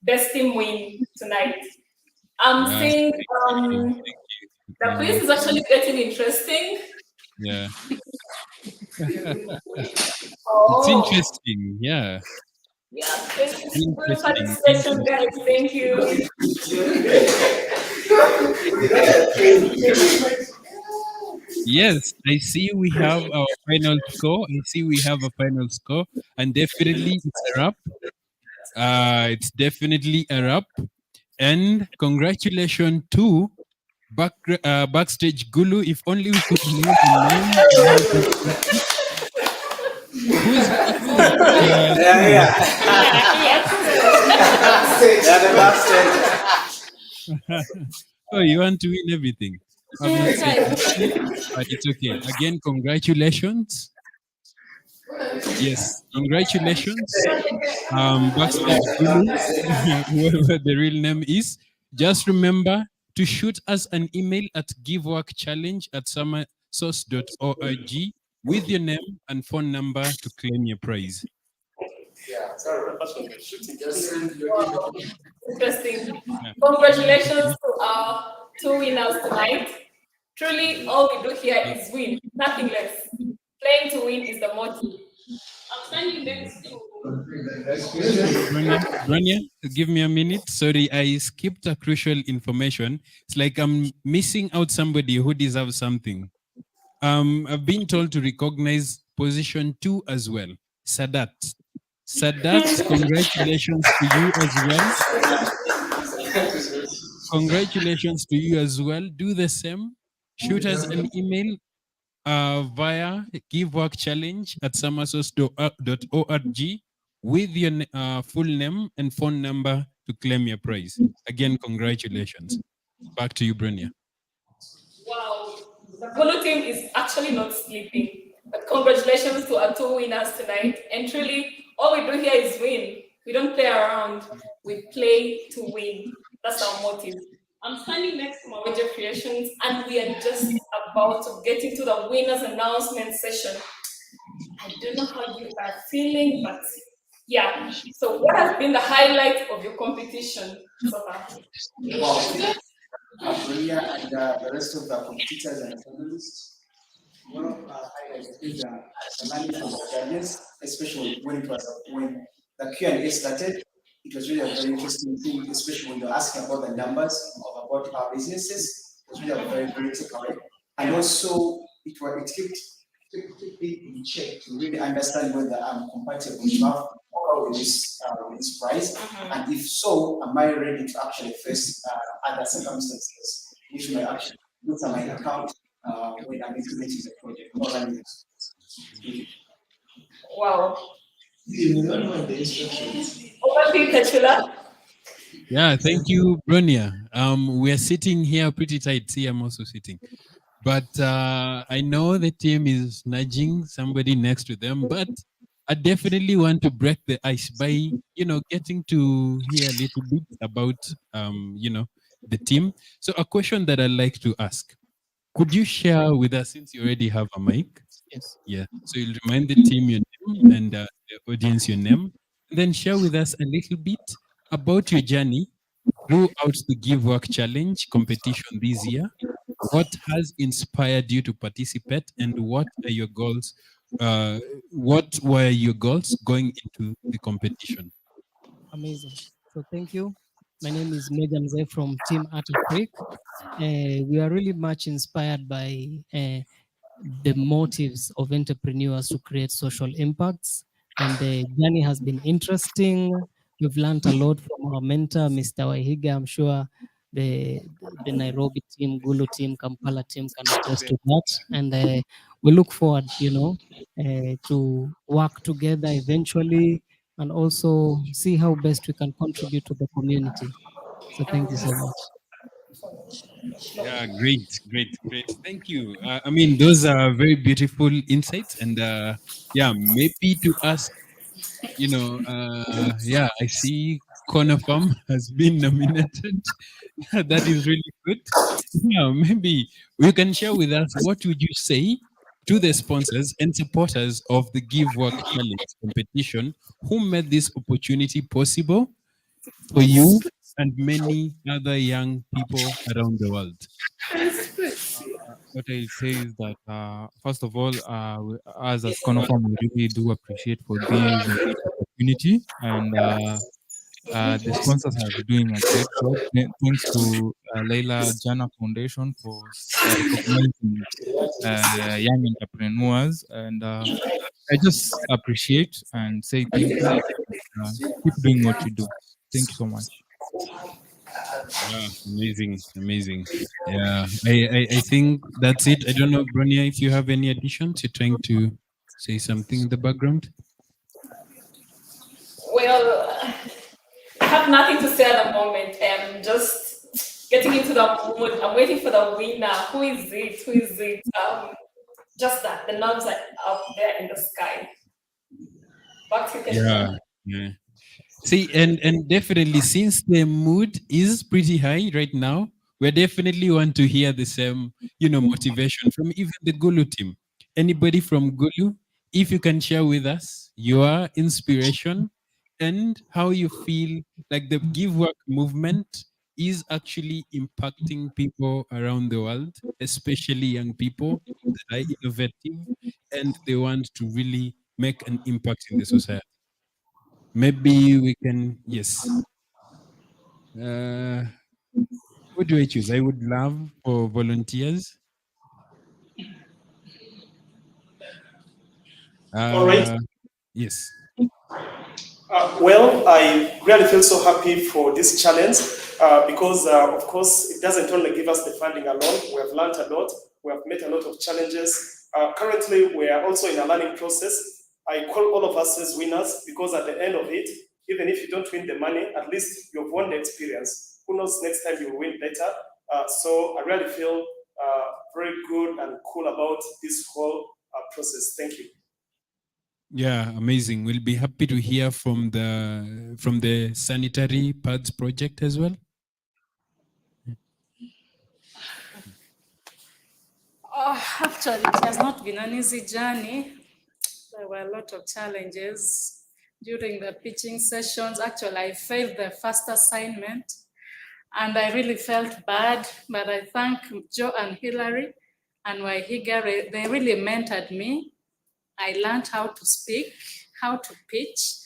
Speaker 4: best team win tonight. I'm seeing the quiz is actually getting interesting.
Speaker 3: Yeah.
Speaker 4: Oh.
Speaker 3: It's interesting, yeah.
Speaker 4: Yeah, thank you for your participation, guys. Thank you.
Speaker 3: Yes, I see we have our final score. And definitely it's a wrap. It's definitely a wrap. And congratulations to Backstage Gulu. If only we could know the name. Who's Oh, you want to win everything. But it's okay. Again, congratulations. Yes, congratulations. Backstage Gulu, whoever the real name is. Just remember to shoot us an email at giveworkchallenge@samasource.org with your name and phone number to claim your prize.
Speaker 21: Yeah, sorry,
Speaker 4: Interesting. Congratulations to our two winners tonight. Truly, all we do here is win, nothing less. Playing to win is the motto. I'm standing next to.
Speaker 3: Brania, give me a minute. Sorry, I skipped a crucial information. It's like I'm missing out somebody who deserves something. I've been told to recognize position 2 as well. Sadat. Sadat, congratulations to you as well. Congratulations to you as well. Do the same. Shoot us an email via giveworkchallenge@samasource.org with your full name and phone number to claim your prize. Again, congratulations. Back to you, Brania.
Speaker 4: Wow, the Gulu team is actually not sleeping. But congratulations to our two winners tonight. And truly, all we do here is win. We don't play around. We play to win. That's our motive. I'm standing next to Mawaja Creations, and we are just about to get into the winners announcement session. I don't know how you are feeling, but yeah. So what has been the highlight of your competition so far?
Speaker 12: Wow, Maria and the rest of the competitors and panelists. One of our highlights is the learning from the judges, especially when the Q&A started. It was really a very interesting thing, especially when you're asking about the numbers of about our businesses. It was really a very, very takeaway. And also, it kept it in check to really understand whether I'm compatible enough with this price, and if so, am I ready to actually face other circumstances which may actually put on my account when I'm implementing the project or running it.
Speaker 4: Wow. Over to you, Kachula.
Speaker 3: Yeah, thank you, Bronia. We're sitting here pretty tight. See, I'm also sitting. But I know the team is nudging somebody next to them, but I definitely want to break the ice by, getting to hear a little bit about, the team. So a question that I'd like to ask, could you share with us, since you already have a mic?
Speaker 18: Yes.
Speaker 3: Yeah. So you'll remind the team your name and the audience your name, and then share with us a little bit about your journey throughout the Give Work Challenge competition this year. What has inspired you to participate, and what are your goals? What were your goals going into the competition?
Speaker 18: Amazing. So thank you. My name is Megan Zay from Team Atafric. We are really much inspired by the motives of entrepreneurs to create social impacts. And the journey has been interesting. We've learned a lot from our mentor, Mr. Wahiga. I'm sure the Nairobi team, Gulu team, Kampala team can attest to that. And we look forward, to work together eventually and also see how best we can contribute to the community. So thank you so much.
Speaker 3: Yeah, great. Thank you. I mean, those are very beautiful insights, and maybe to ask, I see Corner Farm has been nominated. That is really good. Yeah, maybe you can share with us what would you say to the sponsors and supporters of the Give Work Challenge competition who made this opportunity possible for you and many other young people around the world.
Speaker 14: What I'll say is that first of all, as a Conofam, we really do appreciate for this opportunity, and the sponsors have been doing a great job. Thanks to Leila Jana Foundation for recognizing young entrepreneurs, and I just appreciate and say thank you. Keep doing what you do. Thank you so much.
Speaker 3: Yeah, amazing. Yeah, I think that's it. I don't know, Bronia, if you have any additions. You're trying to say something in the background.
Speaker 4: Well, I have nothing to say at the moment. I'm just getting into the mood. I'm waiting for the winner. Who is it? Just that the knobs are up there in the sky. Back to you.
Speaker 3: Yeah. See, and definitely, since the mood is pretty high right now, we definitely want to hear the same, motivation from even the Gulu team. Anybody from Gulu, if you can share with us your inspiration and how you feel like the Give Work movement is actually impacting people around the world, especially young people that are innovative and they want to really make an impact in the society. Maybe we can, yes. What do I choose? I would love for volunteers.
Speaker 15: All right.
Speaker 3: Yes.
Speaker 15: Well, I really feel so happy for this challenge because, of course, it doesn't only give us the funding alone. We have learned a lot. We have met a lot of challenges. Currently, we are also in a learning process. I call all of us as winners because at the end of it, even if you don't win the money, at least you've won the experience. Who knows, next time you will win better. So I really feel very good and cool about this whole process. Thank you.
Speaker 3: Yeah, amazing. We'll be happy to hear from the sanitary pads project as well.
Speaker 16: Actually, it has not been an easy journey. There were a lot of challenges during the pitching sessions. Actually, I failed the first assignment and I really felt bad, but I thank Joe and Hillary and Wahiga. They really mentored me. I learned how to speak, how to pitch,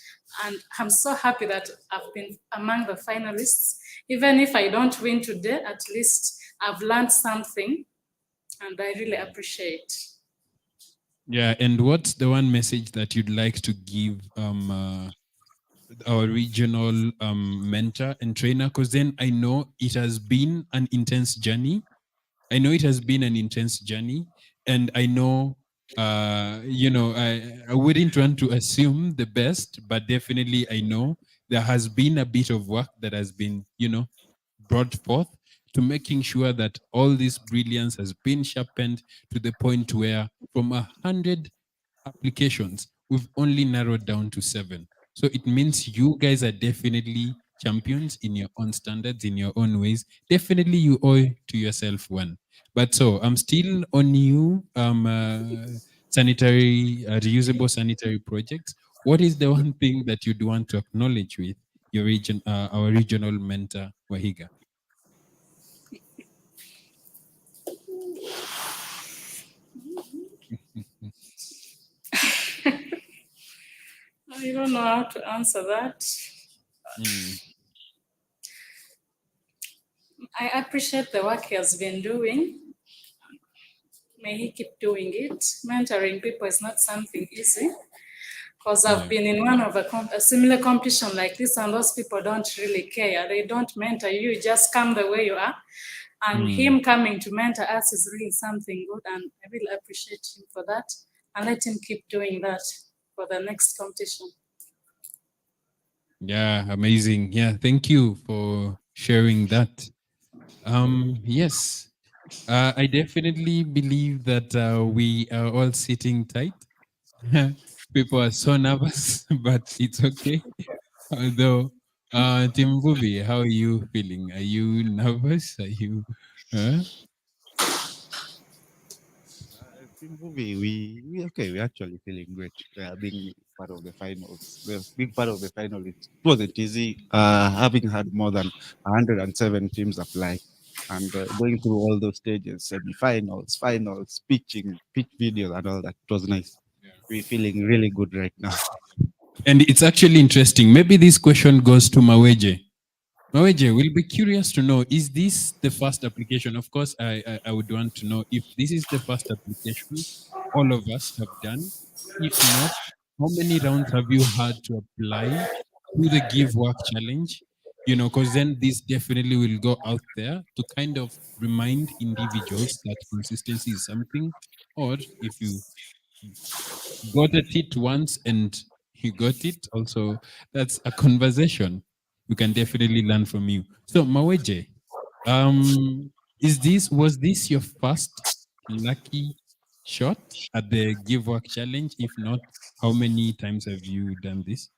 Speaker 16: and I'm so happy that I've been among the finalists. Even if I don't win today, at least I've learned something, and I really appreciate.
Speaker 3: Yeah, and what's the one message that you'd like to give our regional mentor and trainer? Because then I know it has been an intense journey. I know it has been an intense journey, and I know, I wouldn't want to assume the best, but definitely I know there has been a bit of work that has been, brought forth to making sure that all this brilliance has been sharpened to the point where from 100 applications, we've only narrowed down to 7. So it means you guys are definitely champions in your own standards, in your own ways. Definitely you owe to yourself one. But so I'm still on you, reusable sanitary projects. What is the one thing that you'd want to acknowledge with your region, our regional mentor, Wahiga?
Speaker 16: I don't know how to answer that. I appreciate the work he has been doing. May he keep doing it. Mentoring people is not something easy, because I've been in one of a similar competition like this, and those people don't really care. They don't mentor you, you just come the way you are. And him coming to mentor us is really something good, and I really appreciate him for that. And let him keep doing that for the next competition.
Speaker 3: Yeah, amazing. Yeah, thank you for sharing that. Yes, I definitely believe that we are all sitting tight. People are so nervous, but it's okay. Although, Tim Bubi, how are you feeling? Are you nervous? Are you?
Speaker 13: Team movie, we okay. We're actually feeling great. Being part of the finals, being part of the final, it wasn't easy. Having had more than 107 teams apply, and going through all those stages, semi-finals, finals, pitch videos, and all that, it was nice. We're feeling really good right now.
Speaker 3: And it's actually interesting. Maybe this question goes to Maweje. Maweje, we'll be curious to know, is this the first application? Of course, I would want to know if this is the first application all of us have done. If not, how many rounds have you had to apply to the Give Work Challenge? Because then this definitely will go out there to kind of remind individuals that consistency is something, or if you got it once and you got it, also that's a conversation we can definitely learn from you. So Maweje, was this your first lucky shot at the Give Work Challenge? If not, how many times have you done this?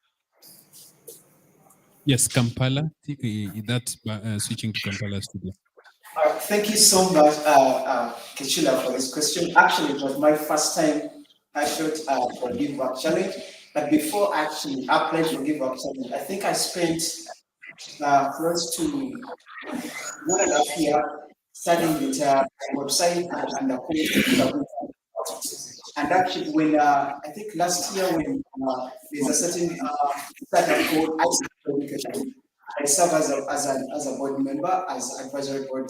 Speaker 3: Yes, Kampala. That's switching to Kampala studio.
Speaker 12: Thank you so much, Kichula, for this question. Actually, it was my first time I shot for Give Back Challenge. But before I actually applied for Give Back Challenge, I think I spent close to 1.5 years studying the website and the code. And actually, when I think last year, when there's a certain startup called Education, I serve as a board member, as advisory board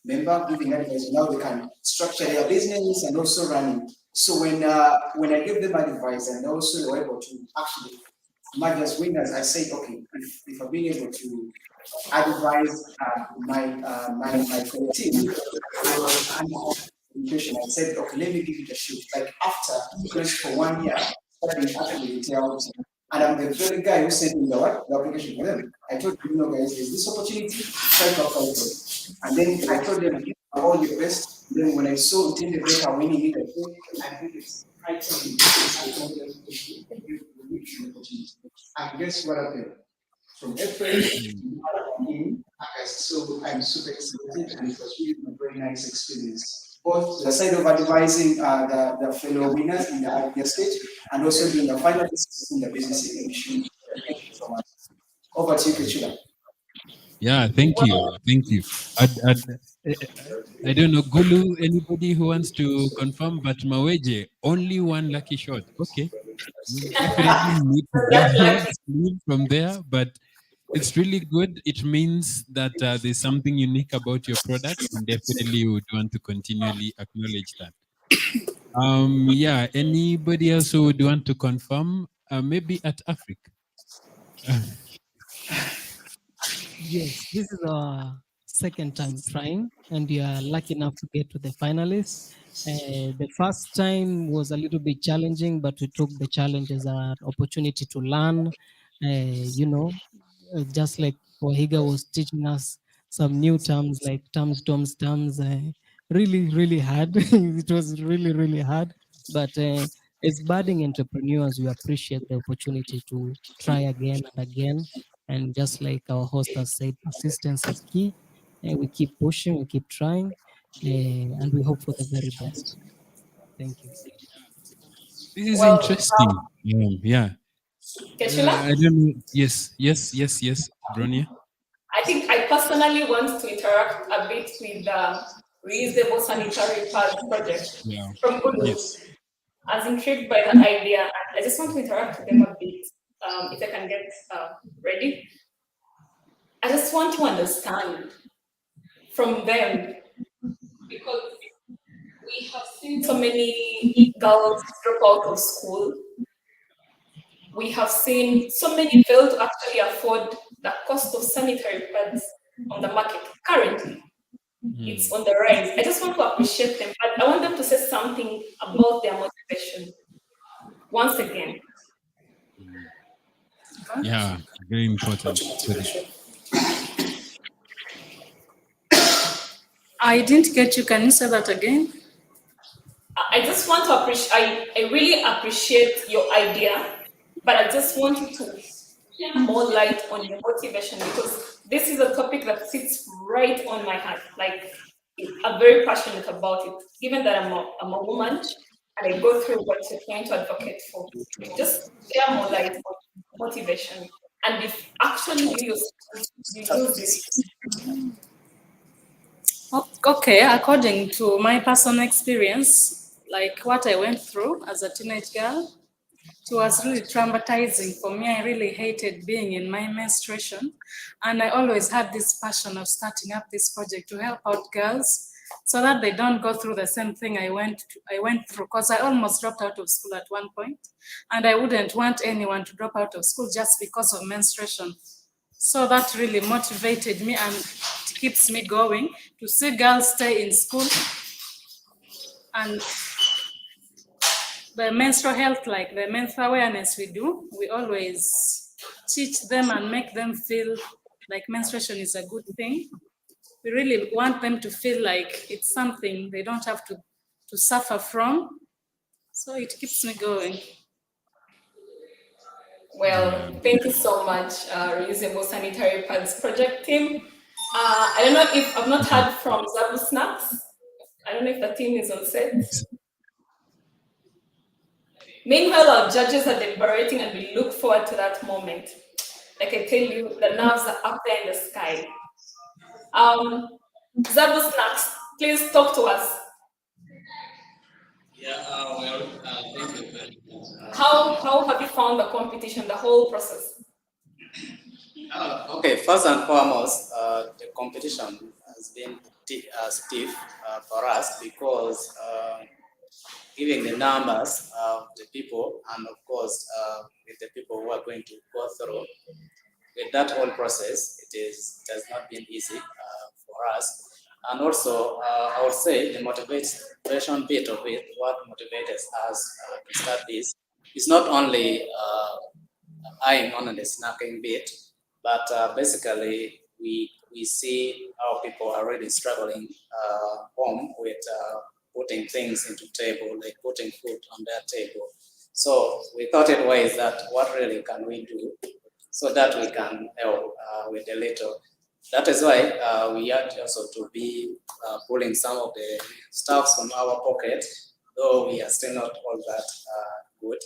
Speaker 12: member, giving advice on how they can structure their business and also running. So when I gave them advice and also they were able to actually merge as winners, I said, okay, if I've been able to advise my team, I said, okay, let me give it a shoot. Like after close for 1 year, studying actually retail, and I'm the very guy who sent me the application for them. I told them, guys, there's this opportunity, try to apply for it. And then I told them, give all your best. Then when I saw Intended Breaker winning it, I think it's high time. I told them, give the opportunity. And guess what happened? From April to August, so I'm super excited, and it was really a very nice experience. both the side of advising the fellow winners in the idea stage and also being a finalist in the business exhibition. Thank you so much. Over to you, Kechula.
Speaker 3: Yeah, thank you. Thank you. I don't know, Gulu, anybody who wants to confirm, but Maweje, only one lucky shot. Okay. We'll definitely need to gather steam from there, but it's really good. It means that there's something unique about your product, and definitely would want to continually acknowledge that. Yeah, anybody else who would want to confirm? Maybe Atafric.
Speaker 18: Yes, this is our second time trying, and we are lucky enough to get to the finalists. The first time was a little bit challenging, but we took the challenge as an opportunity to learn. Just like Wahiga was teaching us some new terms like terms. Really, really hard. It was really, really hard. But as budding entrepreneurs, we appreciate the opportunity to try again and again. And just like our host has said, persistence is key. And we keep pushing, we keep trying, and we hope for the very best. Thank you.
Speaker 3: This is
Speaker 4: Well,
Speaker 3: interesting. Yeah.
Speaker 4: Keshula?
Speaker 3: I don't know. Yes, Bronya.
Speaker 4: I think I personally want to interact a bit with the reusable sanitary pads project
Speaker 3: Yeah.
Speaker 4: from Gulu.
Speaker 3: Yes.
Speaker 4: I was intrigued by that idea, and I just want to interact with them a bit. If I can get ready. I just want to understand from them, because we have seen so many girls drop out of school. We have seen so many fail to actually afford the cost of sanitary pads on the market currently. It's on the rise. I just want to appreciate them, but I want them to say something about their motivation. Once again.
Speaker 3: Yeah, very important.
Speaker 16: I didn't get you. Can you say that again?
Speaker 4: I just want to appreciate, I really appreciate your idea, but I just want you to shed more light on your motivation, because this is a topic that sits right on my heart. Like, I'm very passionate about it, given that I'm a woman and I go through what you're trying to advocate for. Just share more light on motivation. And if actually you use this.
Speaker 16: Okay, according to my personal experience, like what I went through as a teenage girl, it was really traumatizing for me. I really hated being in my menstruation. And I always had this passion of starting up this project to help out girls so that they don't go through the same thing I went through, because I almost dropped out of school at one point, and I wouldn't want anyone to drop out of school just because of menstruation. So that really motivated me, and it keeps me going to see girls stay in school. And the menstrual health, like the menstrual awareness we do, we always teach them and make them feel like menstruation is a good thing. We really want them to feel like it's something they don't have to suffer from. So it keeps me going.
Speaker 4: Well, thank you so much, Reusable Sanitary Pads project team. I don't know if I've not heard from Zabu Snacks. I don't know if the team is on set. Meanwhile, our judges are deliberating, and we look forward to that moment. Like I tell you, the nerves are up there in the sky. Zabu Snacks, please talk to us.
Speaker 21: Thank you very much.
Speaker 4: How have you found the competition, the whole process?
Speaker 21: Okay, first and foremost, the competition has been stiff for us because given the numbers of the people, and of course with the people who are going to go through with that whole process, it has not been easy for us. And also, I would say the motivation bit of it, what motivates us to start this, is not only eyeing on the snacking bit, but basically we see how people are really struggling home with putting things into table, like putting food on their table. So we thought it was that what really can we do so that we can help with a little. That is why we had also to be pulling some of the stuffs from our pocket, though we are still not all that good.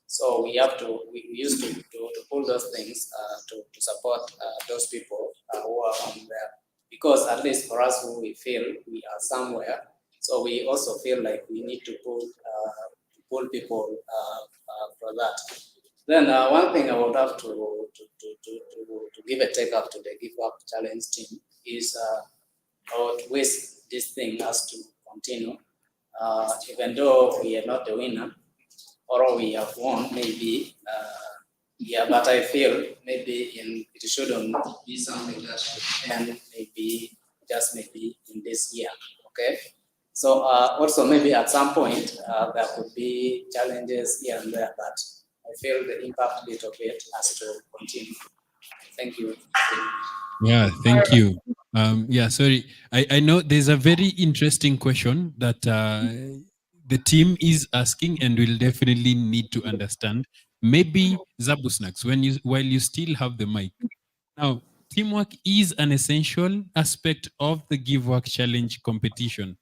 Speaker 21: So we have to, we used to pull those things to support those people who are on there. Because at least for us, who we feel we are somewhere, so we also feel like we need to pull people for that. Then one thing I would have to give a take up to the Give Up Challenge team is about ways this thing has to continue. Even though we are not the winner, or we have won, maybe. Yeah, but I feel maybe it shouldn't be something that should end maybe just maybe in this year. Okay. So also maybe at some point there could be challenges here and there, but I feel the impact bit of it has to continue. Thank you.
Speaker 3: Yeah, thank you. Yeah, sorry. I know there's a very interesting question that the team is asking, and we'll definitely need to understand. Maybe Zabu Snacks, while you still have the mic. Now, teamwork is an essential aspect of the Give Work Challenge competition.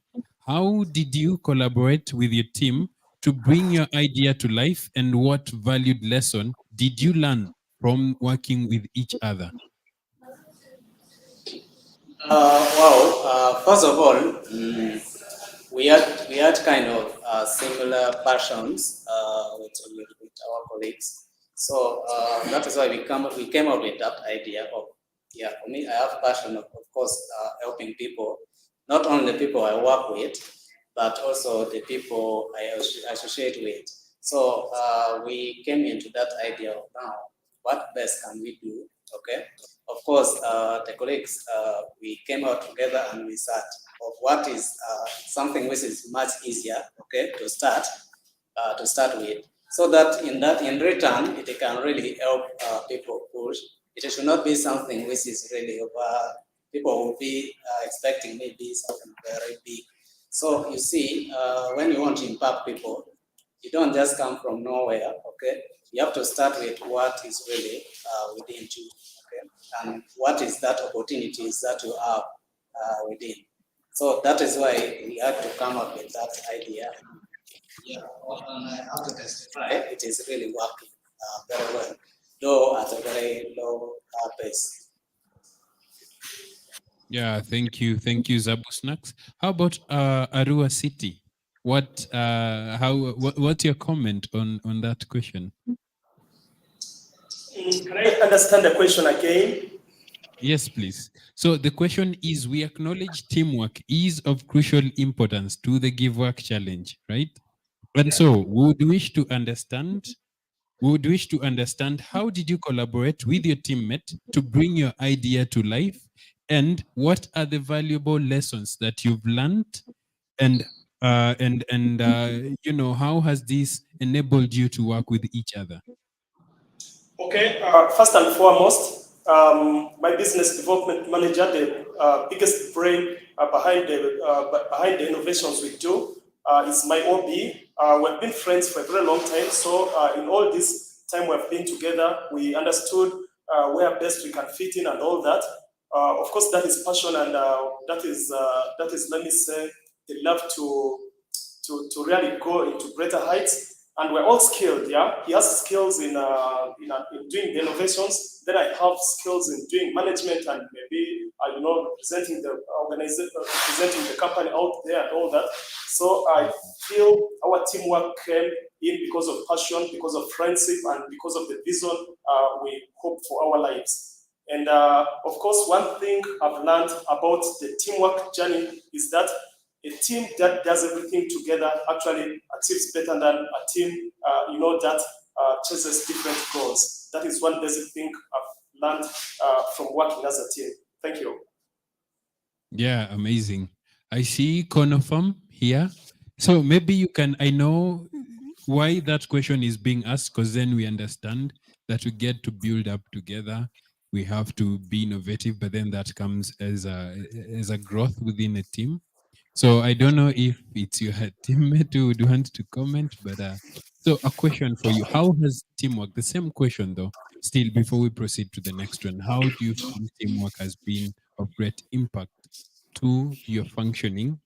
Speaker 3: How did you collaborate with your team to bring your idea to life, and what valued lesson did you learn from working with each other?
Speaker 21: First of all, we had kind of similar passions with our colleagues. So that is why we came up with that idea of, yeah, for me, I have passion of course, helping people, not only the people I work with, but also the people I associate with. So we came into that idea of now, what best can we do? Okay. Of course, the colleagues, we came out together and we sat of what is something which is much easier, okay, to start with, so that in return it can really help people push. It should not be something which is really over. People will be expecting maybe something very big. So you see, when you want to impact people, you don't just come from nowhere, okay? You have to start with what is really within you, okay? And what is that opportunities that you have within. So that is why we had to come up with that idea. Yeah, and I have to testify, it is really working very well, though at a very low pace.
Speaker 3: Yeah, thank you, Zabu Snacks. How about Arua City? What's your comment on that question?
Speaker 15: Can I understand the question again?
Speaker 3: Yes, please. So the question is: we acknowledge teamwork is of crucial importance to the Give Work Challenge, right? And so we would wish to understand how did you collaborate with your teammate to bring your idea to life, and what are the valuable lessons that you've learned, and you know, how has this enabled you to work with each other?
Speaker 15: Okay, first and foremost, my business development manager, the biggest brain behind the innovations we do, is my OB. We've been friends for a very long time, so in all this time we've been together, we understood where best we can fit in and all that. Of course, that is passion, and that is, let me say, the love to really go into greater heights. And we're all skilled, yeah? He has skills in doing the innovations. Then I have skills in doing management and maybe, representing the organization, representing the company out there and all that. So I feel our teamwork came in because of passion, because of friendship, and because of the vision we hope for our lives. And of course, one thing I've learned about the teamwork journey is that a team that does everything together actually achieves better than a team, that chases different goals. That is one basic thing I've learned from working as a team. Thank you.
Speaker 3: Yeah, amazing. I see Conofam here. So maybe you can, I know why that question is being asked, because then we understand that we get to build up together. We have to be innovative, but then that comes as a growth within a team. So I don't know if it's your teammate who would want to comment, but so a question for you: how has teamwork? The same question though. Still, before we proceed to the next one, how do you feel teamwork has been of great impact to your functioning,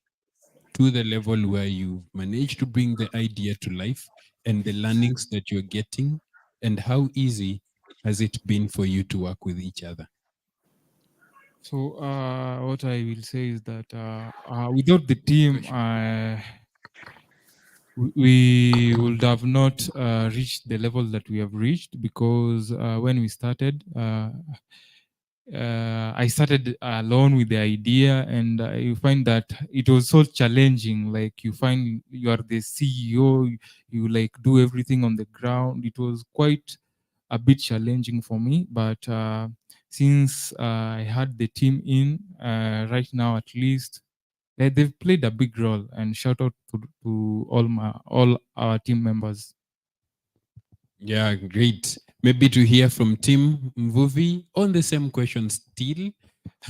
Speaker 3: to the level where you manage to bring the idea to life and the learnings that you're getting, and how easy has it been for you to work with each other?
Speaker 14: So what I will say is that without the team, we would have not reached the level that we have reached, because when we started, I started alone with the idea, and you find that it was so challenging. Like, you find you are the CEO, you like do everything on the ground. It was quite a bit challenging for me, but since I had the team in right now, at least they've played a big role. And shout out to all our team members.
Speaker 3: Yeah, great. Maybe to hear from Tim Mvuvi on the same question still.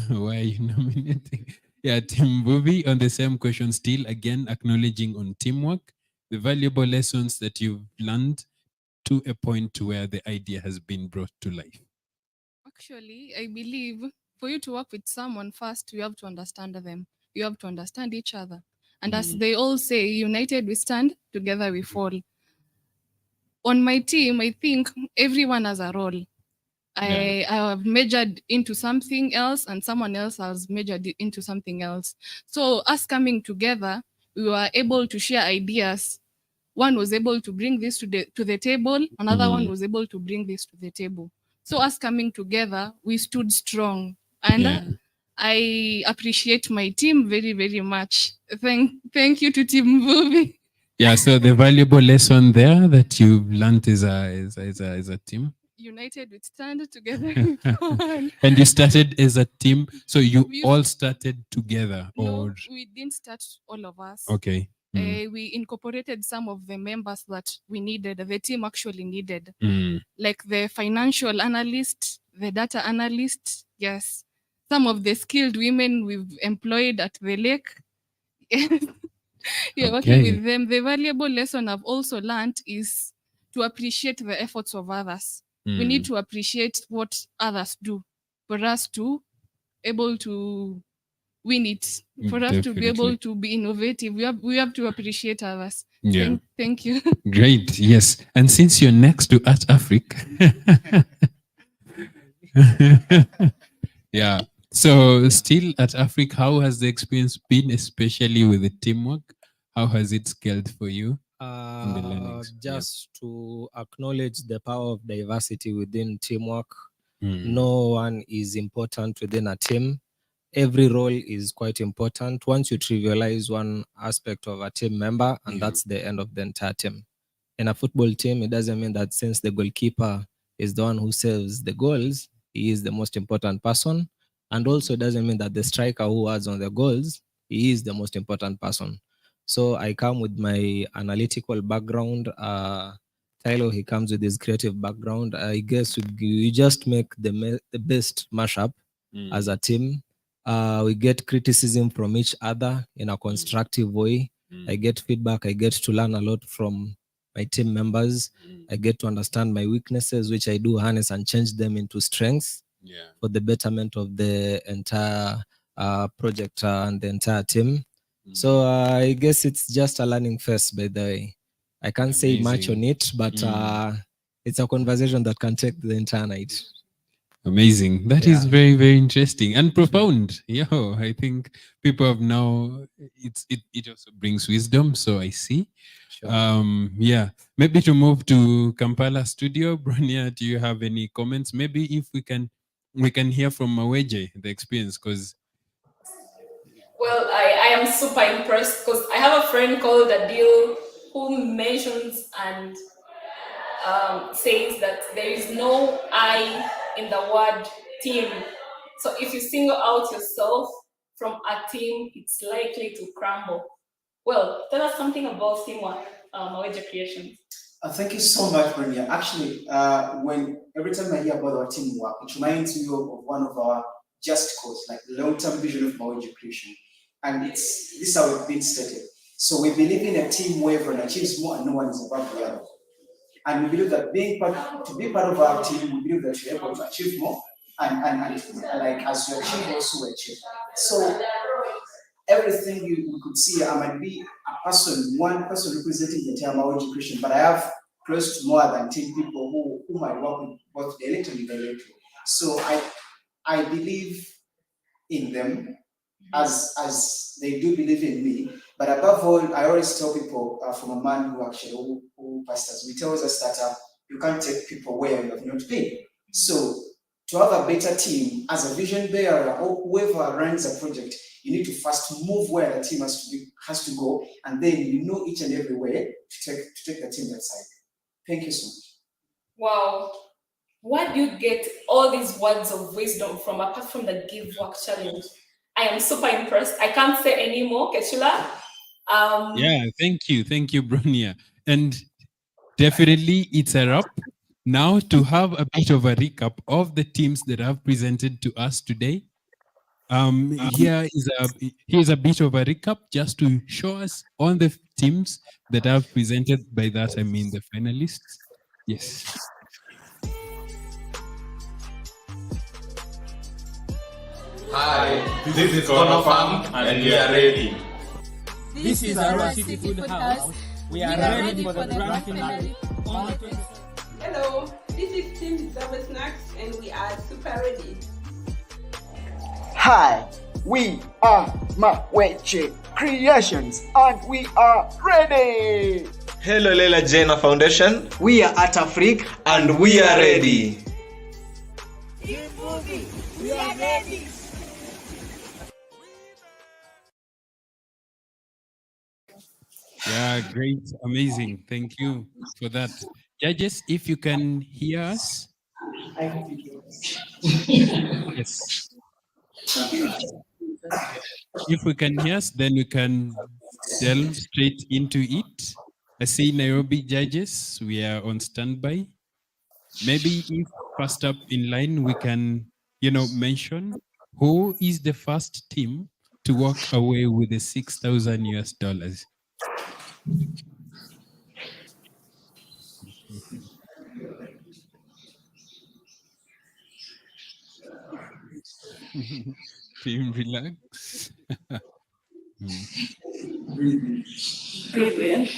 Speaker 3: Why are you nominating? Yeah, Tim Mvuvi on the same question still, again, acknowledging on teamwork, the valuable lessons that you've learned to a point where the idea has been brought to life.
Speaker 2: Actually, I believe for you to work with someone, first you have to understand them. You have to understand each other. And as they all say, united we stand, together we fall. On my team, I think everyone has a role. I have majored into something else, and someone else has majored into something else. So us coming together, we were able to share ideas. One was able to bring this to the table. Another one was able to bring this to the table. So us coming together, we stood strong. And I appreciate my team very, very much. Thank you to Team Mvuvi.
Speaker 3: Yeah, so the valuable lesson there that you've learned is a team.
Speaker 2: United we stand, together we fall.
Speaker 3: And you started as a team, so you all started together,
Speaker 2: No,
Speaker 3: or
Speaker 2: we didn't start all of us.
Speaker 3: okay.
Speaker 2: We incorporated some of the members that we needed, the team actually needed,
Speaker 3: Mm.
Speaker 2: like the financial analyst, the data analyst. Yes, some of the skilled women we've employed at the lake. Yeah, working with them. The valuable lesson I've also learned is to appreciate the efforts of others. We need to appreciate what others do for us to able to win it, for us to be able to be innovative. We have to appreciate others.
Speaker 3: Yeah.
Speaker 2: Thank you.
Speaker 3: Great, yes. And since you're next to Atafric, yeah. So still at Atafric, how has the experience been, especially with the teamwork? How has it scaled for you in the learnings?
Speaker 19: Just to acknowledge the power of diversity within teamwork.
Speaker 3: Mm.
Speaker 19: No one is important within a team. Every role is quite important. Once you trivialize one aspect of a team member, and that's the end of the entire team. In a football team, it doesn't mean that since the goalkeeper is the one who saves the goals, he is the most important person. And also, it doesn't mean that the striker who adds on the goals, he is the most important person. So I come with my analytical background. Tyler, he comes with his creative background. I guess we just make the best mashup as a team. We get criticism from each other in a constructive way. I get feedback. I get to learn a lot from my team members. I get to understand my weaknesses, which I do harness and change them into strengths for the betterment of the entire project and the entire team. So I guess it's just a learning phase, by the way. I can't say much on it, but it's a conversation that can take the entire night.
Speaker 3: Amazing. That is very, very interesting and profound. Yo, I think people have now, it also brings wisdom. So I see. Yeah, maybe to move to Kampala studio. Bronya, do you have any comments? Maybe if we can hear from Mawaja, the experience, because
Speaker 4: Well, I am super impressed because I have a friend called Adil who mentions and says that there is no I in the word team. So if you single out yourself from a team, it's likely to crumble. Well, tell us something about teamwork, Mawaja Creations.
Speaker 12: Thank you so much, Brenda. Actually, every time I hear about our teamwork, it reminds me of one of our just cause, like the long-term vision of Mawaja Creation. And this is how it's been stated. So we believe in a team where everyone achieves more and no one is above the other. And we believe that to be part of our team, we believe that we're able to achieve more and like as you achieve, also achieve. So everything we could see, I might be one person representing the entire Mawaja Creation, but I have close to more than 10 people who might work with both directly and indirectly. So I believe in them as they do believe in me. But above all, I always tell people from a man who pastors, we tells us that you can't take people where you have not been. So to have a better team as a vision bearer or whoever runs a project, you need to first move where the team has to go, and then you know each and every way to take the team that side. Thank you so much.
Speaker 4: Wow. Where do you get all these words of wisdom from, apart from the Give Work Challenge? I am super impressed. I can't say any more, Kechula.
Speaker 3: Yeah, thank you, Bronia. And definitely it's a wrap. Now to have a bit of a recap of the teams that have presented to us today. Here's a bit of a recap just to show us on the teams that have presented. By that I mean the finalists. Yes.
Speaker 17: Hi, this is Kono Farm and we are ready.
Speaker 20: This is our Food House. We are ready for the grand finale.
Speaker 6: Hello, this is Team Zabu Snacks and we are super ready.
Speaker 11: Hi, we are Mawaja Creations and we are ready.
Speaker 17: Hello Lela Jena Foundation.
Speaker 11: We are Atafric
Speaker 17: and we are ready.
Speaker 20: We are ready.
Speaker 3: Yeah, great, amazing. Thank you for that. Judges, if you can hear us. Yes. If we can hear us, then we can delve straight into it. I see Nairobi judges, we are on standby. Maybe if first up in line, we can, mention who is the first team to walk away with the $6,000 US. Team relax.
Speaker 4: Breathe in.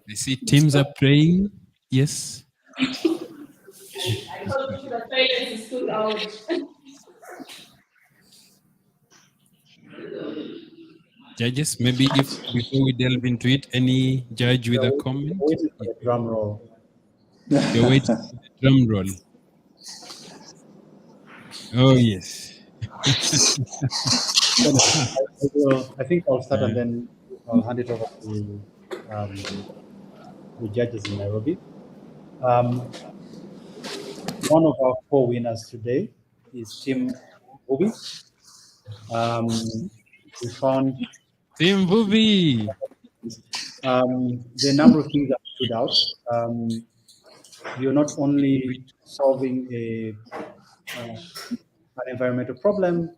Speaker 3: I see teams are praying. Yes.
Speaker 4: I thought the silence is too loud.
Speaker 3: Judges, maybe if before we delve into it, any judge with a comment?
Speaker 8: Waiting for the drum roll.
Speaker 3: You're waiting for the drum roll. Oh, yes.
Speaker 8: I think I'll start and then I'll hand it over to the judges in Nairobi. One of our 4 winners today is Team Bubi. We found
Speaker 3: Team Bubi.
Speaker 8: The number of things that stood out. You're not only solving an environmental problem.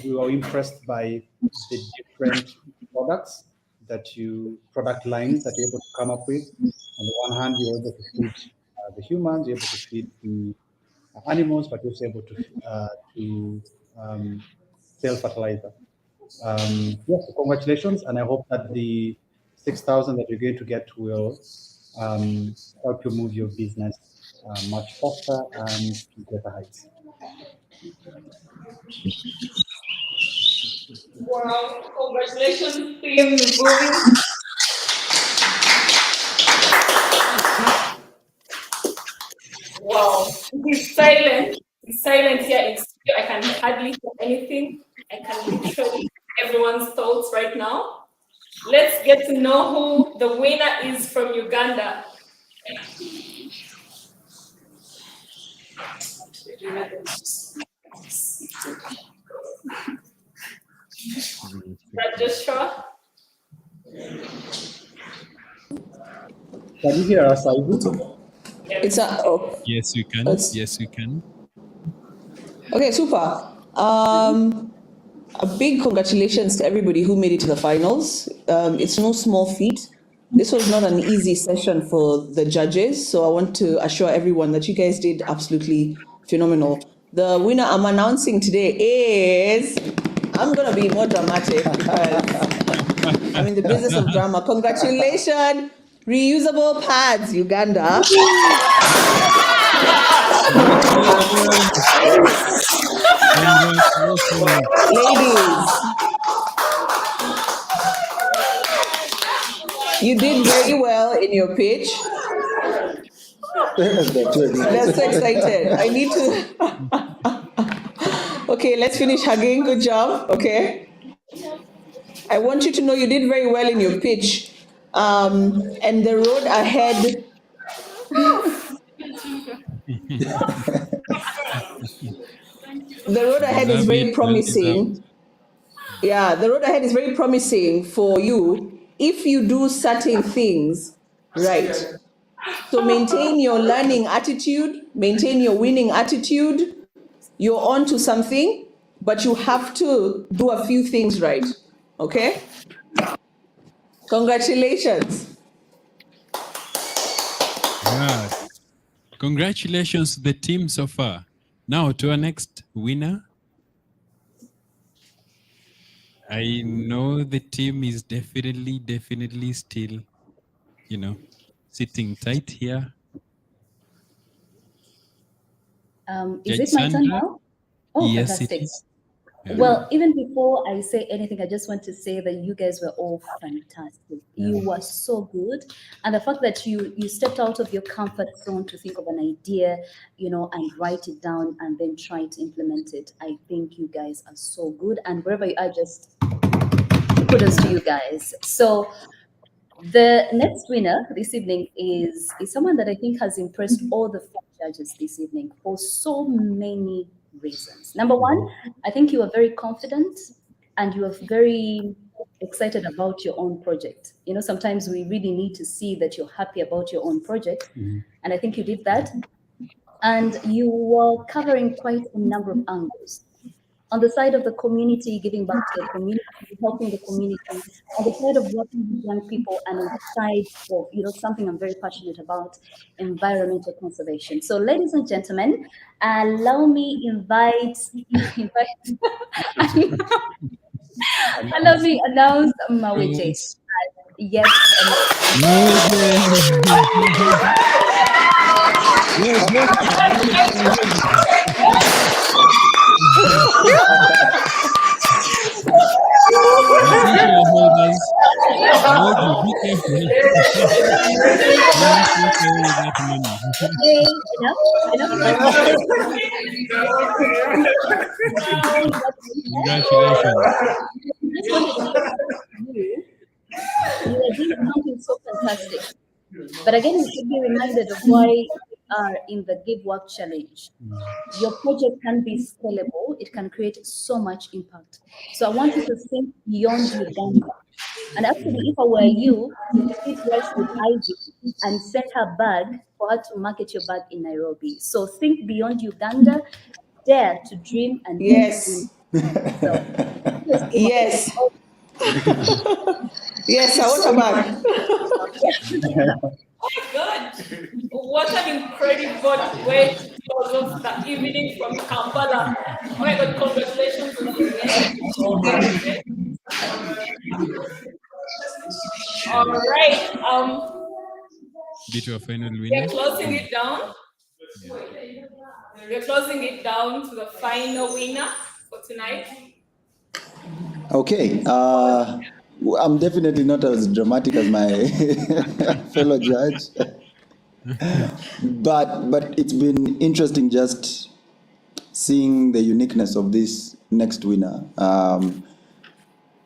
Speaker 8: We were impressed by the different product lines that you're able to come up with. On the one hand, you're able to feed the humans, you're able to feed the animals, but you're also able to sell fertilizer. Yes, so congratulations, and I hope that the 6,000 that you're going to get will help you move your business much faster and to greater heights.
Speaker 4: Wow, congratulations, Team Bubi. Wow, it's silent. It's silent here in studio. I can hardly hear anything. I can literally everyone's thoughts right now. Let's get to know who the winner is from Uganda. Joshua?
Speaker 8: Can you hear us, Ivy?
Speaker 3: Yes, you can. Yes, you can.
Speaker 9: Okay, super. A big congratulations to everybody who made it to the finals. It's no small feat. This was not an easy session for the judges, so I want to assure everyone that you guys did absolutely phenomenal. The winner I'm announcing today is, I'm going to be more dramatic because I'm in the business of drama. Congratulations, Reusable Pads, Uganda. Ladies, you did very well in your pitch. They're so excited. I need to. Okay, let's finish hugging. Good job. Okay. I want you to know you did very well in your pitch. And the road ahead. The road ahead is very promising. Yeah, the road ahead is very promising for you if you do certain things right. So maintain your learning attitude, maintain your winning attitude. You're on to something, but you have to do a few things right. Okay? Congratulations.
Speaker 3: Yeah. Congratulations to the team so far. Now to our next winner. I know the team is definitely still, sitting tight here.
Speaker 10: Is
Speaker 3: Judge
Speaker 10: it my turn
Speaker 3: Sandra?
Speaker 10: now? Oh,
Speaker 3: Yes,
Speaker 10: fantastic.
Speaker 3: it is. Yeah.
Speaker 10: Well, even before I say anything, I just want to say that you guys were all fantastic. You were so good. And the fact that you stepped out of your comfort zone to think of an idea, and write it down and then try to implement it. I think you guys are so good. And wherever you are, just kudos to you guys. So the next winner this evening is someone that I think has impressed all the 4 judges this evening for so many reasons. Number one, I think you are very confident and you are very excited about your own project. Sometimes we really need to see that you're happy about your own project. And I think you did that. And you were covering quite a number of angles. On the side of the community, giving back to the community, helping the community, on the side of working with young people, and on the side of something I'm very passionate about, environmental conservation. So, ladies and gentlemen, allow me announce Mawaja. Yes.
Speaker 3: Congratulations.
Speaker 10: You are doing something so fantastic. But again, we should be reminded of why we are in the Give Work Challenge. Your project can be scalable. It can create so much impact. So I want you to think beyond Uganda. And actually, if I were you, sit right with Ivy and send her bag for her to market your bag in Nairobi. So think beyond Uganda, dare to dream and
Speaker 9: yes. Yes. Yes, I want a bag.
Speaker 4: Oh my God! What an incredible way to close off the evening from Kampala. Oh my God, congratulations once again. All right.
Speaker 3: Be to a final winner.
Speaker 4: We're closing it down. We're closing it down to the final winner for tonight.
Speaker 1: Okay. I'm definitely not as dramatic as my fellow judge, but it's been interesting just seeing the uniqueness of this next winner,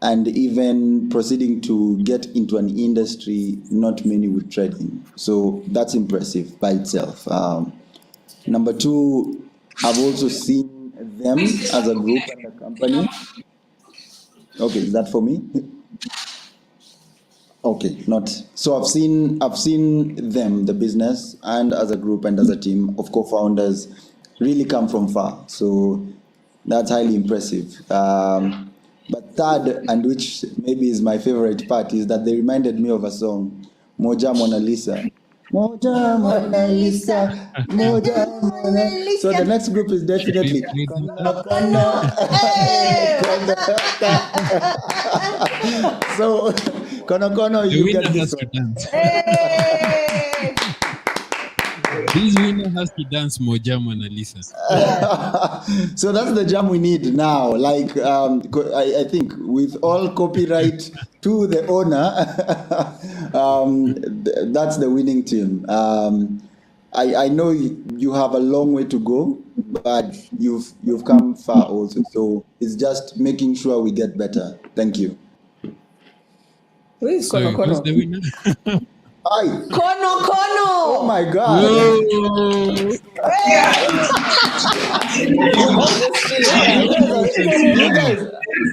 Speaker 1: and even proceeding to get into an industry not many would tread in. So that's impressive by itself. Number two, I've also seen them as a group and a company. Okay, is that for me? Okay, not. So I've seen them, the business, and as a group and as a team of co-founders, really come from far. So that's highly impressive. But third, and which maybe is my favorite part, is that they reminded me of a song, Moja Mona Lisa. Moja Mona Lisa, Moja Mona Lisa. So the next group is definitely Kono Kono. So Kono Kono,
Speaker 3: The
Speaker 1: you
Speaker 3: winner
Speaker 1: get
Speaker 3: has
Speaker 1: this
Speaker 3: to
Speaker 1: one.
Speaker 3: dance. This winner has to dance Moja Mona Lisa.
Speaker 1: So that's the jam we need now. Like I think with all copyright to the owner, that's the winning team. I know you have a long way to go, but you've come far also. So it's just making sure we get better. Thank you.
Speaker 9: Who is
Speaker 3: So
Speaker 9: Kono
Speaker 3: who's
Speaker 9: Kono?
Speaker 3: the winner?
Speaker 1: Hi.
Speaker 9: Kono Kono!
Speaker 1: Oh my God.
Speaker 3: Whoa.
Speaker 1: You guys,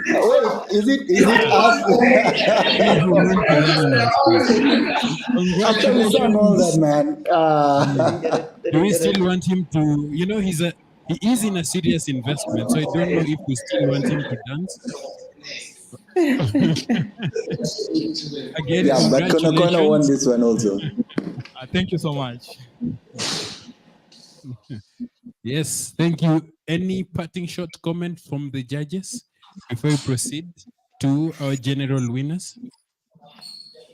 Speaker 1: wait, is it us? After we done all that, man.
Speaker 3: Do we still want him to, he is in a serious investment, so I don't know if we still want him to dance. Again,
Speaker 1: Yeah, but Kono Kono won
Speaker 3: congratulations.
Speaker 1: this one also.
Speaker 14: Thank you so much.
Speaker 3: Yes, thank you. Any parting short comment from the judges before we proceed to our general winners?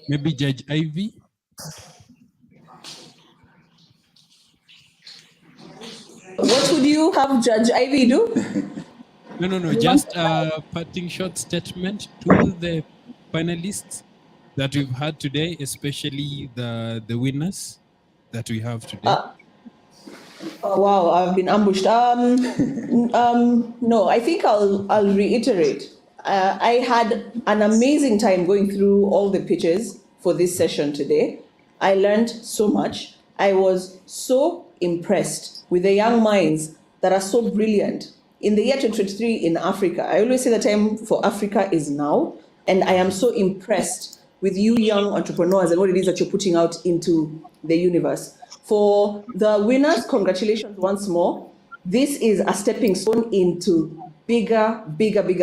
Speaker 3: Maybe Judge Ivy?
Speaker 9: What would you have Judge Ivy do?
Speaker 3: No. Just a parting short statement to the finalists that we've had today, especially the winners that we have today.
Speaker 9: Oh, wow, I've been ambushed. No, I think I'll reiterate. I had an amazing time going through all the pitches for this session today. I learned so much. I was so impressed with the young minds that are so brilliant. In the year 2023 in Africa, I always say the time for Africa is now, and I am so impressed with you young entrepreneurs and what it is that you're putting out into the universe. For the winners, congratulations once more. This is a stepping stone into bigger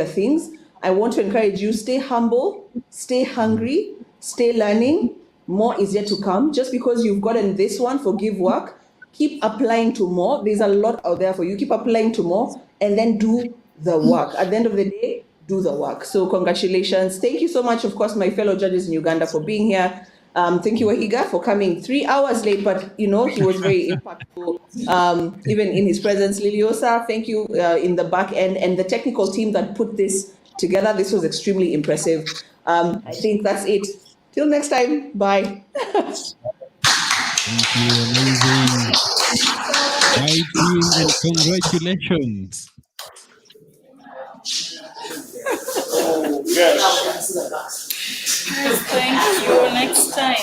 Speaker 9: things. I want to encourage you, stay humble, stay hungry, stay learning. More is yet to come. Just because you've gotten this one for Give Work, keep applying to more. There's a lot out there for you. Keep applying to more and then do the work. At the end of the day, do the work. So congratulations. Thank you so much, of course, my fellow judges in Uganda for being here. Thank you, Wahiga, for coming 3 hours late, but he was very impactful, even in his presence. Liliosa, thank you in the back end, and the technical team that put this together. This was extremely impressive. I think that's it. Till next time, bye.
Speaker 3: Thank you, amazing. Bye, team, and congratulations.
Speaker 15: Oh, gosh.
Speaker 16: Thank you. Next time.